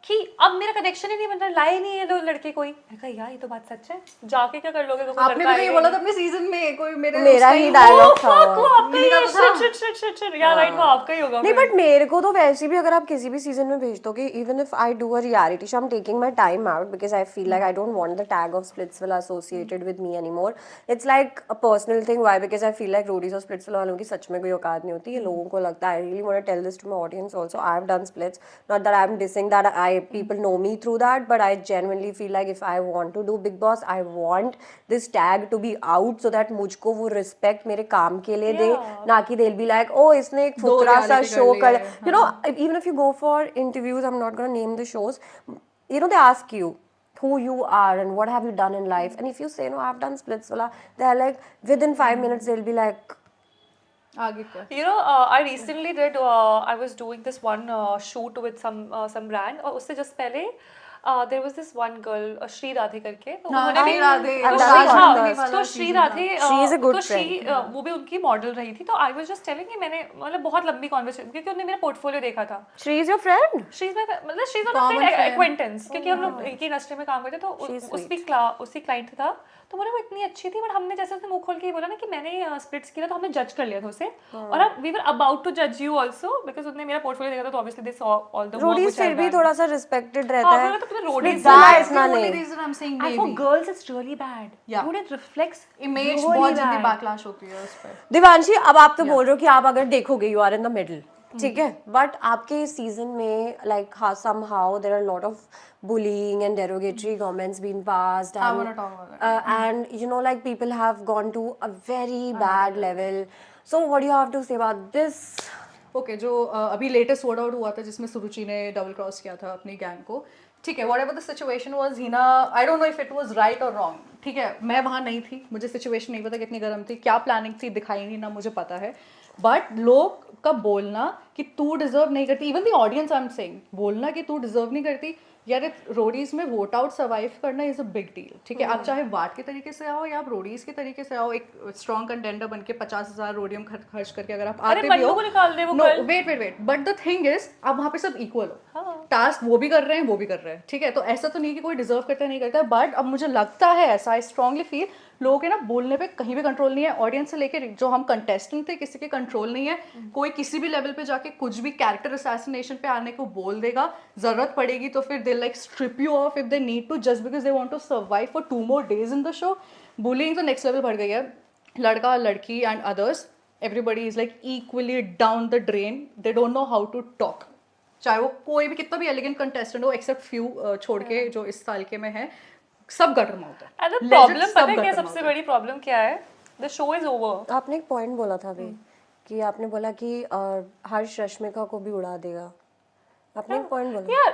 कि अब मेरा कनेक्शन ही नहीं बन रहा, लाए नहीं है लोग लड़के कोई. मैं कहा यार ये तो बात सच है, जाके क्या कर लोगे. तो आपने भी ये बोला था अपने सीजन में, कोई मेरा ही डायलॉग था आपका ही यार राइट, वो आपका ही होगा. नहीं बट मेरे को तो वैसे भी अगर आप किसी भी सीजन में भेज दोगे, even if I do a reality show, I am taking my time out because I feel like I don't want the tag of Splitsvilla associated with me anymore. It's like a personal thing. Why? Because I feel like Roadies और Splitsvilla वालों की सच में कोई औकात नहीं होती. ये लोगों को लगता है. I really want to tell this to my audience also. I have done splits, not that I am dissing that I people know me through that, but I genuinely feel like if I want to do Big Boss, I want this tag to be out so that मुझको वो respect मेरे काम के लिए दे, ना कि they'll be like, oh इसने एक फुकरा सा show कर, even if you go for interviews, I'm not gonna name the shows, they ask you who you are and what have you done in life, and if you say no, I've done Splitsvilla, they're like within 5 minutes they'll be like, I recently did I was doing this one shoot with some brand, और उससे just पहले there was this one girl Shri Radhe करके, तो हाँ, उन्होंने भी श्री राधे, तो अंदाज़ श्री- वाला हाँ, तो Shri Radhe She is a good तो friend. श्री वो भी उनकी मॉडल रही थी, तो आई वाज जस्ट टेलिंग कि मैंने मतलब बहुत लंबी कॉन्वर्सेशन, क्योंकि उन्होंने मेरा पोर्टफोलियो देखा था। She is your friend? She is मतलब she is not Common friend, friend. Acquaintance, क्योंकि हम लोग एक ही इंडस्ट्री में काम करते, तो She's उसी क्लाइंट था, तो बोले वो इतनी अच्छी थी, बट हमने जैसे उसने मुंह खोल के ये बोला ना कि मैंने स्प्लिट्स किया, तो हमने जज कर लिया था उसे, और अब वी वर अबाउट टू जज यू आल्सो, बिकॉज़ उन्होंने मेरा पोर्टफोलियो देखा था, तो obviously they saw all the work Roadies which फिर भी थोड़ा सा रिस्पेक्टेड रहता है। तो तुम्हें रोडीज Splits इतना only नहीं। reason I'm saying and for maybe. Girls it's really bad, Yeah. dude, it reflects image really बहुत जल्दी bad. बैकलैश होती है उस पर। दिवांशी, अब आप तो बोल रहे हो कि आप अगर देखोगे you are in the middle, ठीक है, बट आपके सीजन में like somehow there are lot of bullying and derogatory comments being passed, I wanna talk about that. and you know, like people have gone to a very bad level. So what do you have to say about this? Okay जो अभी latest word out हुआ था जिसमें सुरुचि ने double cross किया था अपनी gang को, ठीक है, whatever the situation was, Hina, I don't know if it was right और रॉन्ग, ठीक है, मैं वहाँ नहीं थी, मुझे सिचुएशन नहीं पता कितनी गर्म थी, क्या प्लानिंग थी, दिखाई नहीं ना मुझे पता है, बट लोग का बोलना कि तू डिजर्व नहीं करती, even the audience I am saying, बोलना कि तू डिजर्व नहीं करती, यार रोडीज में वोट आउट सर्वाइव करना इज अ बिग डील, ठीक है, आप चाहे वाट के तरीके से आओ या आप रोडीज के तरीके से आओ, एक स्ट्रॉन्ग कंटेंडर बन के 50,000 रोडियम खर्च करके अगर आप आते भी मन्नू हो, को निकाल दे वो नो कल। Wait, but the thing is आप वहाँ पे सब इक्वल हो, टास्क वो भी कर रहे हैं, वो भी कर रहे हैं, ठीक है, तो ऐसा तो नहीं कि कोई डिजर्व करता नहीं करता, बट अब मुझे लगता है ऐसा, आई स्ट्रांगली फील लोगों के ना बोलने पे कहीं भी कंट्रोल नहीं है, ऑडियंस से लेकर जो हम कंटेस्टेंट थे किसी के कंट्रोल नहीं है, कोई किसी भी लेवल पे जाके कुछ भी कैरेक्टर असैसिनेशन पे आने को बोल देगा, जरूरत पड़ेगी तो फिर they like strip you off if they need to, just because they want to survive for 2 more days in the show. Bullying तो नेक्स्ट लेवल बढ़ गई है, लड़का लड़की and others everybody is like equally down the drain, they don't know how to talk, चाहे वो कोई भी कितना भी एलिगेंट कंटेस्टेंट हो एक्सेप्ट फ्यू छोड़ के जो इस साल के में है, सब गटर माउथ है। एंड द Legit प्रॉब्लम सब पता है क्या, gutter सबसे mouth बड़ी प्रॉब्लम क्या है, द शो इज ओवर। आपने एक पॉइंट बोला था अभी कि आपने बोला कि हर्ष रश्मिका को भी उड़ा देगा, आपने एक पॉइंट बोला। यार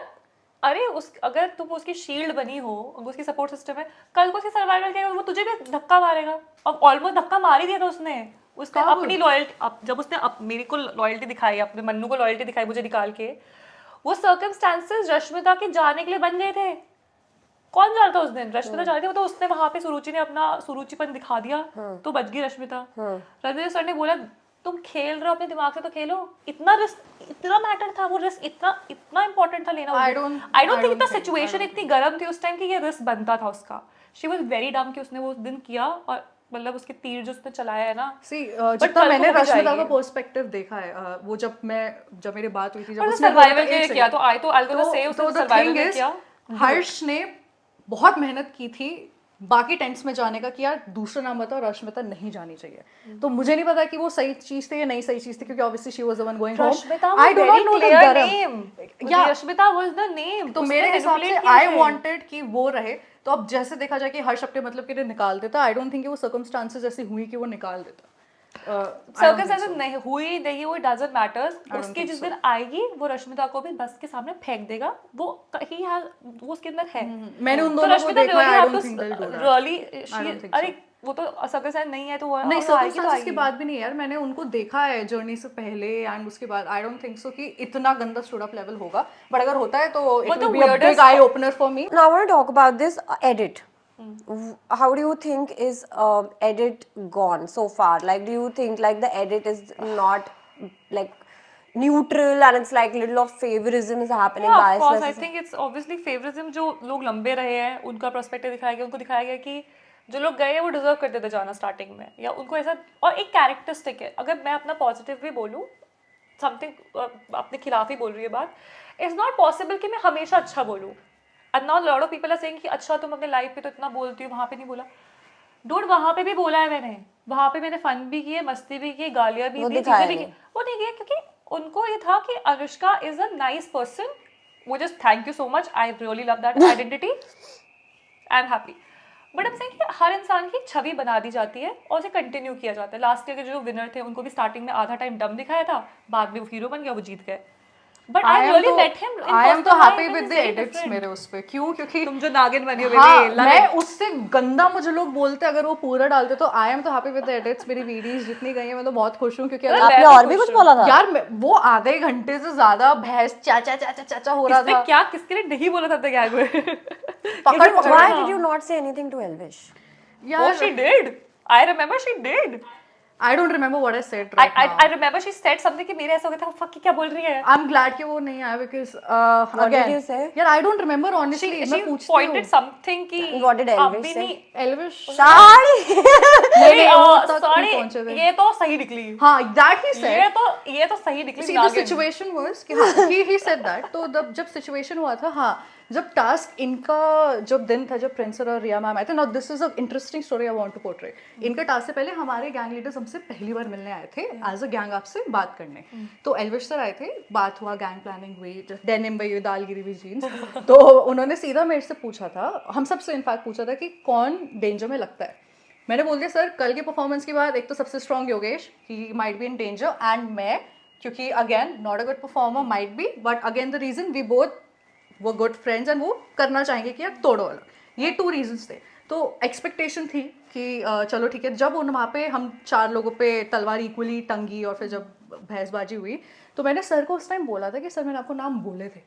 अरे अगर तुम उसकी शील्ड बनी हो, उसकी सपोर्ट सिस्टम है, कल को उसकी सर्वाइवल क्या, वो तुझे भी धक्का मारेगा, और ऑलमोस्ट धक्का मार ही दिया था उसने अपनी लॉयल्टी, जब उसने मेरे को लॉयल्टी दिखाई, अपने मन्नू को लॉयल्टी दिखाई मुझे निकाल के, वो सर्कमस्टेंसेस रश्मिता के जाने के लिए बन गए थे। कौन जा रहा था उस दिन, रश्मिता जा रही थी, वो तो उसने वहां पे सुरुचि ने अपना सुरुचिपन दिखा दिया, तो बच गई रश्मिता। रणवीर सर ने बोला तुम खेल रहे हो अपने दिमाग से तो खेलो, इतना रिस्क, इतना मैटर था वो रिस्क, इतना इंपॉर्टेंट था लेना। आई डोंट थिंक इतना सिचुएशन इतनी गर्म थी उस टाइम कि ये रिस्क बनता था उसका। शी वाज वेरी डम कि उसने वो उस दिन किया, और मतलब उसके तीर जो उसने चलाया है ना, जितना मैंने रश्मिता का पर्सपेक्टिव देखा है, वो जब मेरी बात हुई थी, जब उसने सर्वाइवल के लिए किया, तो आई तो आई गोना से उसने सर्वाइवल के लिए किया। हर्ष ने बहुत मेहनत की थी बाकी टेंट्स में जाने का कि यार दूसरा नाम बताओ, रश्मिता नहीं जानी चाहिए, तो मुझे नहीं पता कि वो सही चीज थी या नहीं सही चीज थी, क्योंकि obviously she was the one going home. I do not know the name, या रश्मिता वाज द नेम, तो मेरे हिसाब से आई वांटेड कि वो रहे, तो अब जैसे देखा जाए कि हर्ष अपने मतलब के लिए निकाल देता, आई डोंट थिंक वो सर्कमस्टांसेस ऐसी हुई कि वो निकाल देता। सर्कमस्टेंसेस नहीं हुई, नहीं वो डजंट मैटर्स, उसके जिस दिन आएगी वो रश्मिता को भी बस के सामने फेंक देगा, वो वो उसके अंदर है। मैंने उन दोनों को देखा है, आई don't think they will do that really, अरे वो तो सर्कमस्टेंस नहीं है, तो वो नहीं, सर्कमस्टेंसेस की बात भी नहीं यार, मैंने उनको देखा है जर्नी से पहले एंड उसके बाद, आई डोंट थिंक सो कि इतना गंदा स्टूड अप लेवल होगा, बट अगर होता है तो it will be a big eye opener for me. Now I want to talk about this edit. How do you think is edit gone so far? Like, do you think like the edit is not like neutral and it's like little of favorism is happening? Yeah, of course, I biasness? think it's obviously favorism। जो लोग लंबे रहे हैं उनका perspective दिखाया गया, उनको दिखाया गया कि जो लोग गए वो डिजर्व करते थे जाना स्टार्टिंग में, या उनको ऐसा, और एक कैरेक्टरिस्टिक है, अगर मैं अपना पॉजिटिव भी बोलूँ, समथिंग अपने खिलाफ ही बोल रही है बात, इट्स नॉट पॉसिबल कि मैं हमेशा अच्छा बोलूँ। And now lot of people are saying कि अच्छा तुम अपने लाइफ पे तो इतना बोलती हो, वहाँ पे नहीं बोला। डूड वहाँ पे भी बोला है मैंने, वहाँ पे मैंने फन भी किए, मस्ती भी की, गालियाँ भी दी, चीजें भी की, वो नहीं किया क्योंकि उनको ये था कि Anushka is a nice person. वो just thank you so much, I really love that identity, I am happy. But अब कि हर इंसान की छवि बना दी जाती है और उसे कंटिन्यू किया जाता है। लास्ट ईयर के जो विनर थे उनको भी स्टार्टिंग में आधा टाइम डम दिखाया था, बाद में वो हीरो बन गया, वो जीत गए। But I really met him in I am person, तो happy it with is the very edits different. मेरे उस पे, क्यों? क्योंकि तुम जो नागिन बनी हो हाँ, बेबी, love मैं it. उससे गंदा मुझे लोग बोलते अगर वो पूरा डालते, तो आई एम तो हैप्पी विद द एडिट्स। मेरी वीडियोस जितनी गई है मैं तो बहुत खुश हूँ, क्योंकि मैं अगर आपने तो और भी खुश कुछ हूँ। बोला था? यार वो आधे घंटे से ज्यादा भैंस चाचा चाचा चाचा हो रहा इसने था। क्या किसके लिए नहीं बोला था गैग में? पकड़ पकड़ Why did you not say anything to Elvish? Oh, यार she did. I remember she did. I don't remember what I said I, right now. I remember she said something कि मेरे ऐसा हो गया था, fuck ये क्या बोल रही है? आई एम ग्लैड कि वो नहीं आया, because What did you say? यार I don't remember She, honestly. she मैं पूछती हूँ pointed something कि What did आप Elvish भी say? नहीं एल्विश साड़ी नहीं, वो तक sorry, नहीं पहुंचे थे। ये तो सही निकली। हाँ, दैट ही सेड। ये तो सही निकली। See, the situation was कि हाँ, he said that, तो जब सिचुएशन हुआ था, हाँ, जब टास्क इनका जब दिन था, जब प्रिंसर और रिया मैम आए थे, now this is a interesting story I want to portray. इनका टास्क से पहले हमारे गैंग लीडर्स हमसे पहली बार मिलने आए थे एज अ गैंग, आपसे बात करने। तो एल्विश सर आए थे, बात हुआ, गैंग प्लानिंग हुई, डेनिम भाई दालगिरी भी जीन्स। तो उन्होंने सीधा मेरे से पूछा था, हम सबसे इनफैक्ट पूछा था कि कौन डेंजर में लगता है। मैंने बोल दिया सर कल के परफॉर्मेंस के बाद एक तो सबसे strong Yogesh, he might be in danger, and मैं, क्योंकि again not a good performer might be, but again the reason we both वो गुड फ्रेंड्स एंड वो करना चाहेंगे कि यार तोड़ो वाला, ये 2 रीजंस थे। तो एक्सपेक्टेशन थी कि चलो ठीक है। जब उन वहाँ पे हम 4 लोगों पे तलवार इक्वली टंगी और फिर जब भैंसबाजी हुई, तो मैंने सर को उस टाइम बोला था कि सर मैंने आपको नाम बोले थे,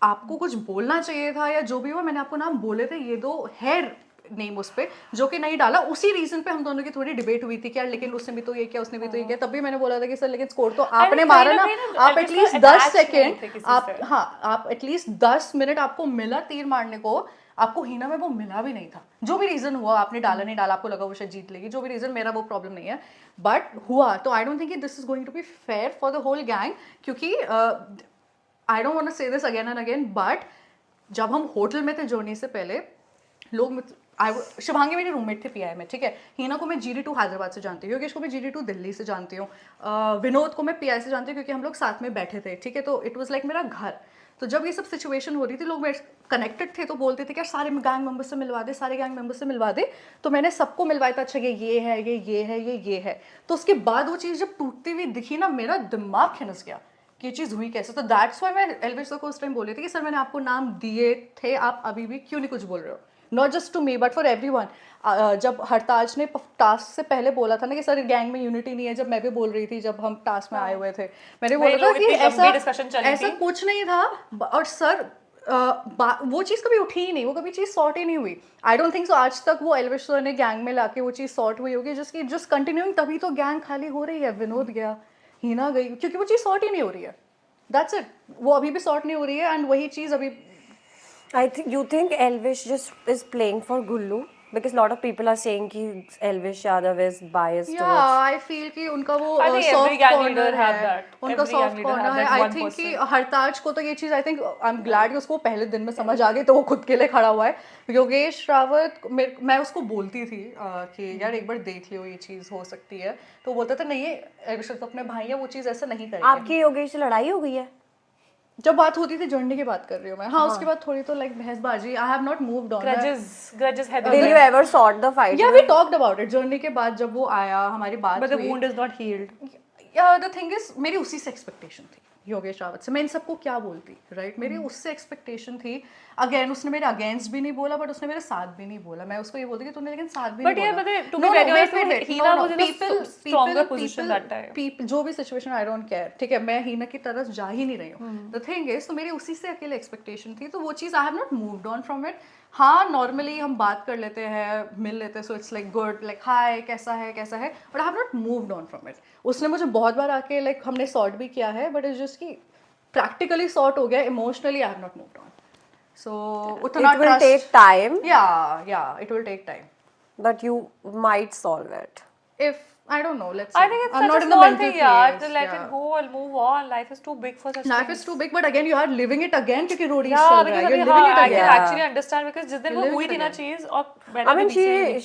आपको कुछ बोलना चाहिए था या जो भी हुआ, मैंने आपको नाम बोले थे, ये दो है नेम उस पे जो कि नहीं डाला। उसी रीजन पे हम दोनों की थोड़ी डिबेट हुई थी कि यार लेकिन उसने भी तो ये किया, उसने भी तो ये किया। तब भी मैंने बोला था कि सर लेकिन स्कोर तो आपने मारा ना, आप एटलीस्ट 10 सेकेंड, आप हाँ आप एटलीस्ट 10 मिनट आपको मिला तीर मारने को, आपको हीना में वो मिला भी नहीं था। जो भी रीजन हुआ, आपने डाला नहीं डाला, आपको लगा वो शायद जीत लेगी, जो भी रीजन, मेरा वो प्रॉब्लम नहीं है, बट हुआ। तो I don't think this is going to be fair for the whole gang, क्योंकि I don't want to say this again and again, but जब हम होटल में थे जर्नी से पहले, लोग शिवांगी मेरी रूममेट थे पीआई में, ठीक है। हीना को मैं GD2 हैदराबाद से जानती हूँ, योगेश को मैं GD2 दिल्ली से जानती हूँ, विनोद को मैं पीआई से जानती हूँ, क्योंकि हम लोग साथ में बैठे थे, ठीक है। तो इट वाज लाइक मेरा घर। तो जब ये सब सिचुएशन हो रही थी, लोग मेरे कनेक्टेड थे, तो बोलते थे कि यार सारे गैंग मेंबर से मिलवा दे, सारे गैंग मेंबर से मिलवा दे। तो मैंने सबको मिलवाया था, अच्छा ये है, ये है, ये है। तो उसके बाद वो चीज़ जब टूटती हुई दिखी ना, मेरा दिमाग खिनस गया कि ये चीज़ हुई कैसे। तो दैट्स वाई मैं एल्विश सर को उस टाइम बोली थी कि सर मैंने आपको नाम दिए थे, आप अभी भी क्यों नहीं कुछ बोल रहे हो, not just to me but for everyone. जब हरताज ने टास्क से पहले बोला था ना कि सर गैंग में यूनिटी नहीं है, जब मैं भी बोल रही थी, जब हम टास्क में आए हुए थे, मैंने बोला था कि ऐसा कुछ नहीं था। और सर वो चीज़ कभी उठी ही नहीं, वो कभी चीज़ सॉर्ट ही नहीं हुई। आई डोंट थिंक सो आज तक वो एल्विश सर ने गैंग में लाके वो चीज़ सॉर्ट हुई होगी, जिसकी जस्ट कंटिन्यूइंग, तभी तो गैंग खाली हो रही है। विनोद गया, हीना गई, क्योंकि वो चीज़ सॉर्ट ही नहीं हो रही है। दैट्स इट, वो अभी भी सॉर्ट नहीं हो रही है, एंड वही चीज़ अभी you think Elvish just is playing for Gullu? Because a lot of people are saying कि Elvish Yadav is biased Yeah, towards. I feel कि उनका वो I think every soft gang corner leader have है, that. उनका Every soft gang leader corner have है। that I one think कि person. हरताज को तो ये चीज़ I think I am glad कि उसको पहले दिन में समझ आ गई, तो वो खुद के लिए खड़ा हुआ है। योगेश रावत, मैं उसको बोलती थी कि यार एक बार देख लियो, ये चीज़ हो सकती है। तो बोलते थे नहीं, ये तो अपने भाई है, वो चीज़ ऐसा नहीं करेंगे। आपकी योगेश से लड़ाई हो गई है? जब बात होती थी जर्नी की बात कर रही हूँ मैं, हाँ, उसके बाद थोड़ी तो लाइक बहसबाजी, I have not moved on. grudges had Did you ever sort the fight? या we talked about it journey के बाद, जब वो आया हमारी बात but the हुई। wound is not healed. The thing is, मेरी उसी से एक्सपेक्टेशन थी योगेश रावत से। मैं इन सबको क्या बोलती, राइट? मेरी उससे एक्सपेक्टेशन थी। अगेन उसने मेरे अगेंस्ट भी नहीं बोला, बट उसने मेरे साथ भी नहीं बोला। मैं उसको ये बोलती कि तूने लेकिन साथ भी But नहीं yeah, बोला। but to be very honest, Hina was in a stronger position that time. People, जो भी सिचुएशन, आई डोंट केयर, ठीक है, मैं हीना की तरफ जा ही नहीं रही हूँ। द थिंग इज, तो मेरी उसी से अकेले एक्सपेक्टेशन थी, तो वो चीज़ I have not moved on from it. हाँ, नॉर्मली हम बात कर लेते हैं, मिल लेते हैं, so it's like good, like hi कैसा है, but I have not moved on from it. उसने मुझे बहुत बार आके लाइक हमने सॉर्ट भी किया है, बट इट्स जस्ट कि प्रैक्टिकली सॉर्ट हो गया, emotionally I have not moved on. So उतना It will take time, yeah, it will take time. but you might solve it. If I don't know, let's see. I think it's I'm such not a in the small mental thing, yeah. place, To let yeah. it go and move on. Life is too big for such Life things. is too big, but again you are living it again क्योंकि रोडी Yeah, चल रहा because है, you're अभी living हाँ, it I again. can actually understand because जिस दिन वो You're हुई living थी ना it चीज और I mean,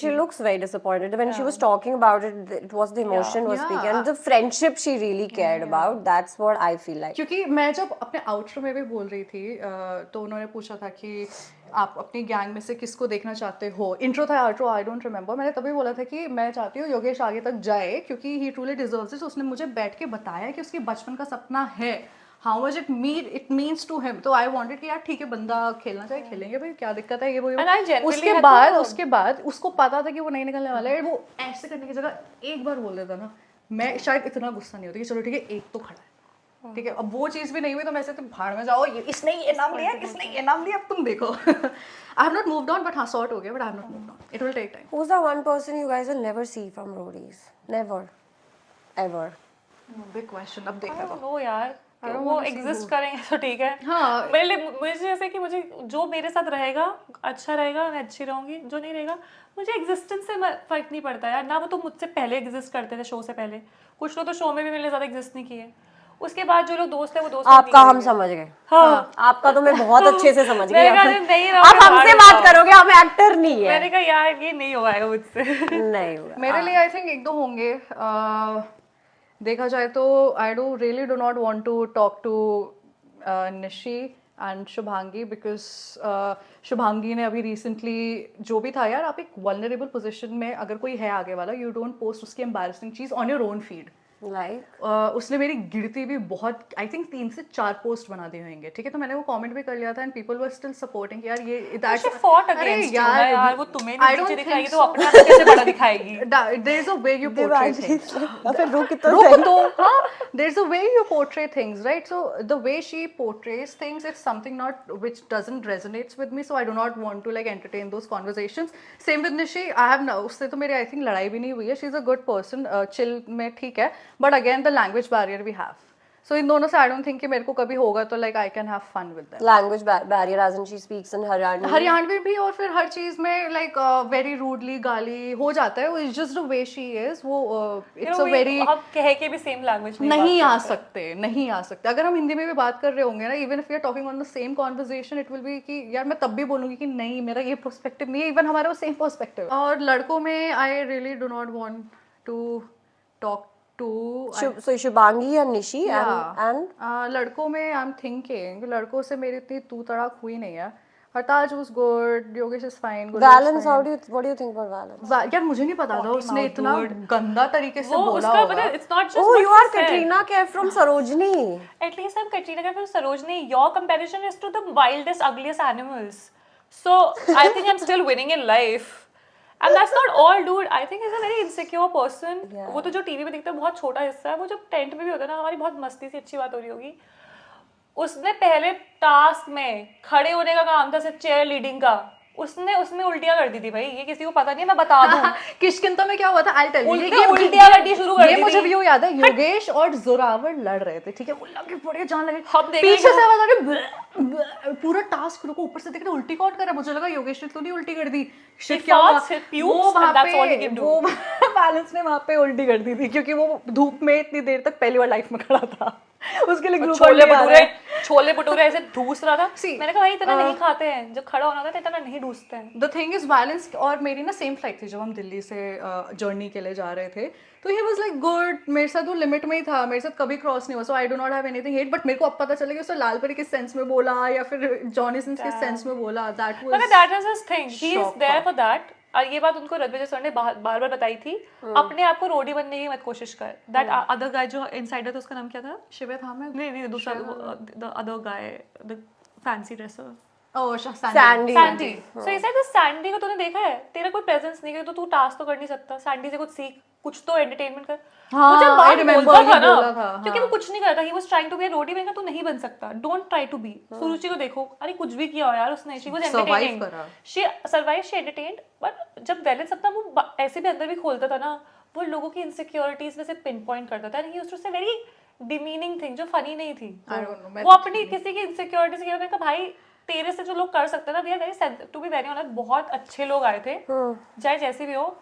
she looks very disappointed when she was talking about it. It was the emotion was speaking, and the friendship she really cared about. That's what I feel like. क्योंकि मैं जब अपने outro में भी बोल रही थी, तो उन्होंने पूछा था कि आप अपनी गैंग में से किसको देखना चाहते हो। इंट्रो था आउटरो, आई डोंट रिमेंबर। मैंने तभी बोला था कि मैं चाहती हूँ योगेश आगे तक जाए, क्योंकि ही ट्रूली डिजर्व्स इट। उसने मुझे बैठ के बताया कि उसकी बचपन का सपना है how much it means to him. तो आई वांटेड कि यार ठीक है, बंदा खेलना चाहे खेलेंगे भाई, क्या दिक्कत है, ये वो And I genuinely उसके had बाद to- उसके बाद उसको पता था कि वो नहीं निकलने वाला है, वो ऐसे करने की जगह एक बार बोल देता ना, मैं शायद इतना गुस्सा नहीं होती कि चलो ठीक है एक तो खड़ा है, ठीक है। अब वो चीज़ भी नहीं हुई तो मैं ऐसे तुम भाड़ में जाओ, इसने ये नाम लिया, किसने ये नाम लिया, अब तुम देखो। I have not moved on, but हाँ सॉर्ट हो गया, but I have not moved on, it will take time. Who's the one person you guys will never see from roadies? Never. Ever. Big question, अब देखा तो वो यार don't वो wanna see exist करेंगे तो ठीक है। हाँ। मेरे लिए मुझे जैसे कि मुझे जो मेरे साथ रहेगा अच्छा रहेगा, मैं अच्छी रहूंगी, जो नहीं रहेगा मुझे एग्जिस्टेंस से फर्क नहीं पड़ता यार। ना वो तो मुझसे पहले एग्जिस्ट करते थे शो से पहले, कुछ लोग तो शो में भी मेरे ज़्यादा एग्जिस्ट नहीं किए, उसके बाद जो लोग दोस्त है वो दोस्त आपका हम समझ गए। हाँ आपका तो मैं बहुत अच्छे से समझ गई। मैंने कहा आप नहीं आप हमसे बात करोगे, हम एक्टर नहीं है। मैंने कहा यार ये नहीं हो पाएगा मुझसे। नहीं होगा। मेरे लिए आई थिंक एक दो होंगे। देखा जाए तो I really do not want to talk to Nishi and Shubhangi, because Shubhangi ने अभी रिसेंटली जो भी था यार, आप एक वल्नरेबल पोजीशन में अगर कोई है आगे वाला, यू डोंट पोस्ट उसकी एम्बैरेसिंग चीज on your own feed. Like उसने मेरी गिरती भी बहुत, आई थिंक 3 से 4 पोस्ट बना दिए होंगे, ठीक है। तो मैंने वो कमेंट भी कर लिया था and people were still supporting यार ये She fought against you ना यार, वो तुम्हें I नहीं don't नीचे दिखाएगी think तो so. अपने आप को कैसे बड़ा दिखाएगी। there is a way you portray things. फिर रुक तो रुक तो, हाँ, there's a way you portray things, right? So the way she portrays things is something not which doesn't resonates with me, so I do not want to like entertain those conversations. Same with Nishi, I have no, उससे तो मेरी I think लड़ाई भी नहीं हुई है, she's a good person, chill में ठीक है, but again the language barrier we have. So इन दोनों से I don't think कि मेरे को कभी होगा तो like I can have fun with them. Language barrier as in she speaks in Haryanvi. Haryanvi भी, और फिर हर चीज में लाइक वेरी रूडली गाली हो जाता है, it's just the way she is, वो इट्स अ वेरी, हम कह के भी सेम लैंग्वेज नहीं आ सकते, नहीं आ सकते। अगर हम हिंदी में भी बात कर रहे होंगे ना, even if we are talking on the same conversation, it will be कि यार मैं तब भी बोलूंगी कि नहीं मेरा ये पर्सपेक्टिव नहीं है, इवन हमारा वो सेम पर्सपेक्टिव। और लड़कों में I really do not want to talk to So Shubhangi and Nishi Yeah. and लड़कों में आई एम थिंकिंग, लड़कों से मेरी इतनी तू तड़ाक हुई नहीं है। Hartaj was good, Yogesh is fine, Valence. What do you think about Valence? यार मुझे नहीं पता था उसने इतना गंदा तरीके से वो बोला उसका होगा। पता it's not just Oh, you are Katrina Kaif from Sarojini. At least I'm Katrina Kaif from Sarojini. Your comparison is to the wildest, ugliest animals. So I think I'm still winning in life. And that's not all, dude. I think he's a very insecure person. Yeah. वो तो जो TV में दिखता है बहुत छोटा हिस्सा है, वो जो टेंट में भी होता है ना, हमारी बहुत मस्ती सी अच्छी बात हो रही होगी। उसने पहले टास्क में खड़े होने का काम था, सिर्फ चेयर लीडिंग का, उसने उसमें उल्टियां कर दी थी भाई, ये किसी को पता नहीं है, मैं बता दूं। किशकिंता में क्या हुआ था, आई टेल यू, उल्टियां करनी शुरू कर दी ये मुझे थी। भी याद है, योगेश और जोरावर लड़ रहे थे, ठीक है, वो लगे पड़े जान लगे, हम देख रहे पीछे हैं से आवाज आ रही, पूरा टास्क रुको, ऊपर से देख रहे उल्टी कौन कर रहा है, मुझे लगा योगेश ने तो नहीं उल्टी कर दी, शिट क्या हुआ, farts, he pukes, वो वहां and that's all he पे can do. वो बैलेंस ने वहां पे उल्टी कर दी थी, क्योंकि वो धूप में इतनी देर तक पहली बार लाइफ में खड़ा था, उसके लिए छोले भटूरे ऐसे ठूस रहा था। See, मैंने कहा भाई इतना नहीं खाते हैं, जब खड़ा होना होता है इतना नहीं ठूसते हैं। The thing is balance. और मेरी ना सेम फ्लाइट थी जब हम दिल्ली से जर्नी के लिए जा रहे थे, तो ही वाज लाइक गुड, मेरे साथ वो लिमिट में ही था, मेरे साथ कभी क्रॉस नहीं हुआ, so I do not have anything hate, but मेरे को अब पता चला कि उसने लाल परी किस सेंस में बोला या फिर जॉनी सिंस किस सेंस में बोला, दैट वाज मतलब that is his thing, he is there for that. और ये बात उनको रणवीर सर ने बार बार बताई थी, अपने आप को रोडी बनने की मत कोशिश कर। दैट अदर गाय जो इनसाइडर था, उसका नाम क्या था? शिवे था मैं, नहीं दूसरा, the other guy, the fancy dresser, oh Sandy. Sandy. So ये साइड सैंडी को तूने देखा है, तेरा कोई प्रेजेंस नहीं है तो तू टास्क तो कर नहीं सकता, सैंडी से कुछ सीख, कुछ तो एंटरटेनमेंट कर। हाँ, मुझे I बात remember बोलता ही था ना, बोला था, क्योंकि हाँ। वो कुछ नहीं करता, he was trying to be roadie बनेगा, तू नहीं बन सकता, don't try to be. Suruchi को देखो, अरे कुछ भी किया हो यार उसने, she was entertaining, she survive, she entertained. But जब बैलेंस अपना वो ऐसे भी अंदर भी खोलता था ना, वो लोगों की इनसिक्योरिटीज में से पिन पॉइंट करता था, ही यूज्ड टू से वेरी डिमीनिंग थिंग जो फनी नहीं थी। वो अपनी किसी की इनसिक्योरिटी से मैंने कहा भाई तेरे से जो लोग कर सकते हैं ना, we are very, to be very honest, बहुत अच्छे लोग आए थे, चाहे जैसे भी हो,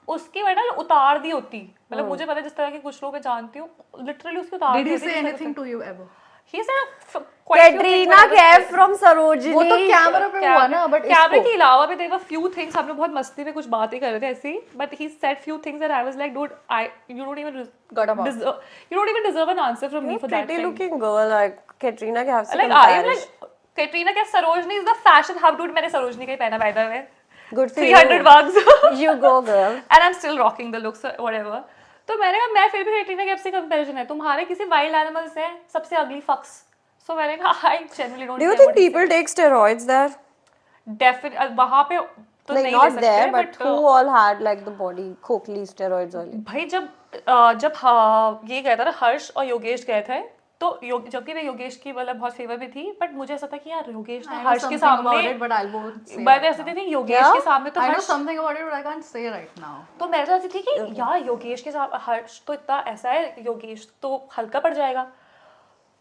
उसकी वजह ना उतार दी होती। मतलब मुझे पता है जिस तरह की कुछ लोग मैं जानती हूँ, लिटरली उसकी उतार दी डिड ही होती। Say anything to you ever? He said quite few things Katrina when I was Kaif from Sarojini. वो तो कैमरा पे हुआ ना, बट कैमरे के अलावा भी देयर वर फ्यू थिंग्स, हम लोग बहुत मस्ती में कुछ बातें कर रहे थे ऐसी, but he said few things that I was like dude, you don't even deserve an answer from me for that Pretty thing. looking girl, like Katrina Kaif से Like I am comparison. like Katrina Kaif, Sarojini is the fashion hub, dude. मैंने Sarojini का ही पहना by the way, Good for 300 you. bucks You go, girl. and I'm still rocking the looks, whatever. तो मैंने कहा मैं फिर भी कैटरीना कैफ से कंपैरिजन है, तुम्हारे किसी वाइल्ड एनिमल से सबसे अगली फक्स। सो मैंने कहा I genuinely don't Do you think people take steroids there? Definite वहां पे तो Like नहीं not ले there, सकते, but who all had like the body खोखली steroids वाले? भाई जब ये गया था ना हर्ष और योगेश गए थे, तो जबकि मैं योगेश की मतलब बहुत फेवर में थी, बट मुझे ऐसा था कि यार योगेश ने हर्ष के सामने, बट ऐसे थी योगेश के सामने तो हर्ष, something about it but I can't say right now. तो मैं ऐसी थी कि यार योगेश के साथ हर्ष तो इतना ऐसा है, योगेश तो हल्का पड़ जाएगा।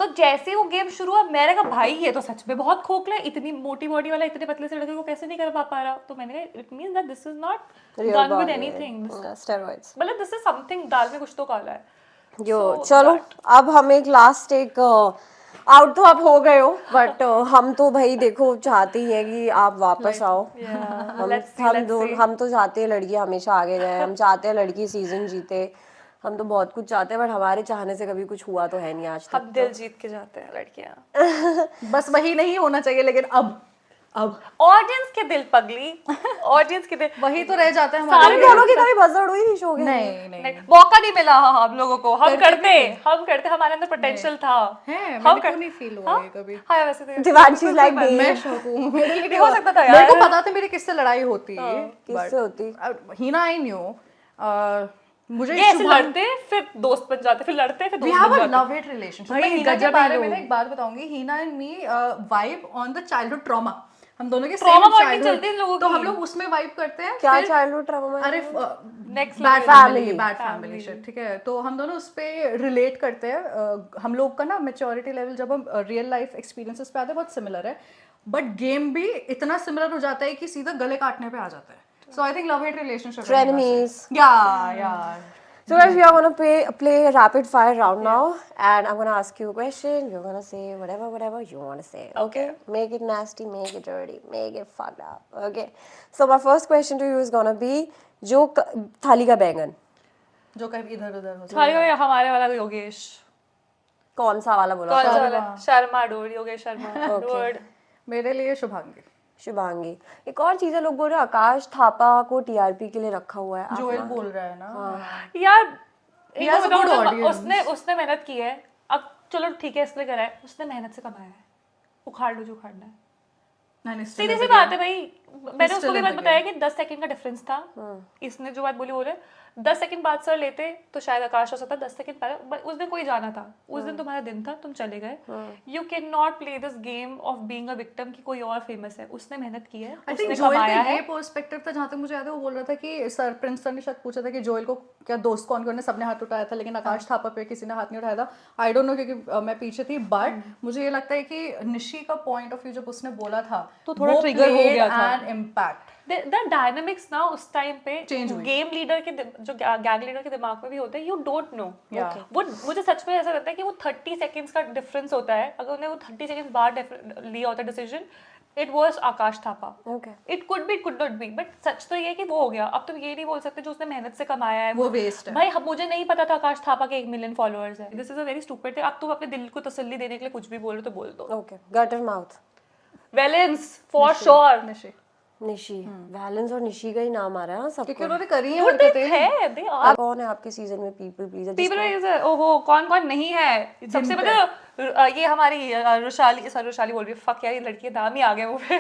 तो जैसे ही वो गेम शुरू हुआ मैंने कहा भाई ये तो सच में बहुत खोखला है, इतनी मोटी बॉडी वाला इतने पतले से लड़के को कैसे नहीं कर पा रहा। तो मैंने कहा it means that this is not done with anything, Steroids. मतलब दिस इज समथिंग, दाल में कुछ तो काला है। यो चलो अब हम एक लास्ट एक आउट तो आप हो गए हो, बट हम तो भाई देखो चाहते ही हैं कि आप वापस आओ। हम तो चाहते हैं लड़की हमेशा आगे जाए, हम चाहते हैं लड़की सीजन जीते, हम तो बहुत कुछ चाहते हैं, बट हमारे चाहने से कभी कुछ हुआ तो है नहीं आज तक। हम दिल जीत के जाते हैं लड़कियां। बस वही नहीं होना चाहिए, लेकिन अब ऑडियंस के दिल पगली, ऑडियंस के दिल वही तो रह जाता है सारे हमारे। दोनों की कभी बजट हुई नहीं शो के? नहीं मौका नहीं मिला हम लोगों को, हम करते हमारे अंदर पोटेंशियल था, है, हम मेरे को नहीं फील हुआ ये कभी। हाँ वैसे तो दिवांशी लाइक मैं शौक हूँ, मेरे लिए हो सकता था मेरे यार। को पता था मेरी किससे लड़ाई होती है, किससे होती? हीना आई न्यू। मुझे ये ऐसे लड़ते फिर दोस्त बन जाते, फिर लड़ते फिर We दोस्त have बन a जाते। love hate relationship। मैं हीना के बारे में ना एक बात बताऊंगी। Heena and me vibe on the childhood trauma, हम दोनों के Trauma सेम bonding चलती है इन लोगों चाइल्डहुड, तो की। हम लोग उसमें वाइब करते हैं। क्या फिर- चाइल्डहुड ट्रॉमा? अरे Next bad level। Family shit, ठीक है। तो हम दोनों उस पे रिलेट करते हैं। हम लोग का ना मैच्योरिटी लेवल जब हम रियल लाइफ एक्सपीरियंसेस पे आते हैं बहुत सिमिलर है, बट गेम भी इतना सिमिलर हो जाता है कि सीधा गले काटने पे आ जाता है। So I think love hate relationship Frenemies. या So guys, we are gonna play a rapid fire round now, and I'm gonna ask you a question. You're gonna say whatever you want to say. Okay? Make it nasty, make it dirty, make it fucked up. Okay? So my first question to you is gonna be जो थाली का बैंगन जो कभी इधर उधर हो खाली हो गया हमारे वाला योगेश, कौन सा वाला बोला? कौन सा वाला? शर्मा डोड, योगेश शर्मा डोड। मेरे लिए शुभांगी। शुभांगी। एक और चीज है, लोग बोल रहे हैं आकाश थापा को टीआरपी के लिए रखा हुआ है। जोएल बोल रहा है ना यार He has a बताऊं good ना, audience. उसने मेहनत की है, अब चलो ठीक है इसलिए करा है, उसने मेहनत से कमाया है, उखाड़ लो जो उखाड़ना है। नहीं, सीधी सी बात है भाई, मैंने उसको still भी in बात the बताया कि 10 सेकंड का डिफरेंस था। इसने जो बात बोली बोले 10 सेकंड बाद सर लेते तो शायद आकाश हो सकता, 10 सेकंड पहले उस दिन कोई जाना था, उस दिन तुम्हारा दिन था, तुम चले गए। You can not play this game of being a victim कि कोई और फेमस है, उसने मेहनत की है, आई थिंक उसने जोएल कमाया का है। ये पर्सपेक्टिव था, जहाँ तक मुझे याद है वो बोल रहा था कि सर प्रिंस सर ने शायद पूछा था कि जोएल को क्या दोस्त कौन कौन ने, सबने हाथ उठाया था लेकिन आकाश थापा पे किसी ने हाथ नहीं उठाया था। आई डोंट नो क्योंकि मैं पीछे थी, बट मुझे ये लगता है कि निशी का पॉइंट ऑफ व्यू जब उसने बोला था तो थोड़ा trigger हो गया था। An impact. द डायनामिक्स ना उस टाइम पे Change हुई। गेम लीडर के जो गैंग लीडर के दिमाग में भी होते हैं, यू डोंट नो। Yeah. वो मुझे सच में ऐसा लगता है कि वो 30 सेकंड्स का डिफरेंस होता है, अगर उन्हें वो 30 सेकंड्स बाद लिया होता decision, it was Akash Thapa. Okay. It could be, it could not be, but सच तो ये है कि वो हो गया। अब तुम ये नहीं बोल सकते जो उसने मेहनत से कमाया है वो वेस्ट है। भाई मुझे नहीं पता था आकाश थापा के 1 मिलियन फॉलोअर्स है। This is a very stupid thing. अब तुम अपने दिल को तसल्ली देने के लिए कुछ भी बोलो तो बोल दो। Okay. Gutter mouth. Valence for sure. Nishi, Nishi. Valence और निशी का ही नाम आ रहा है सब। क्योंकि उन्होंने करी है Dude, they हरकतें। है, they are। कौन है आपके सीजन में पीपल प्लीजर? पीपल प्लीजर, ओहो कौन कौन नहीं है। सबसे पहले ये हमारी रुशाली बोल रही है, फक यार ये लड़की के नाम ही आ गए मुंह पे।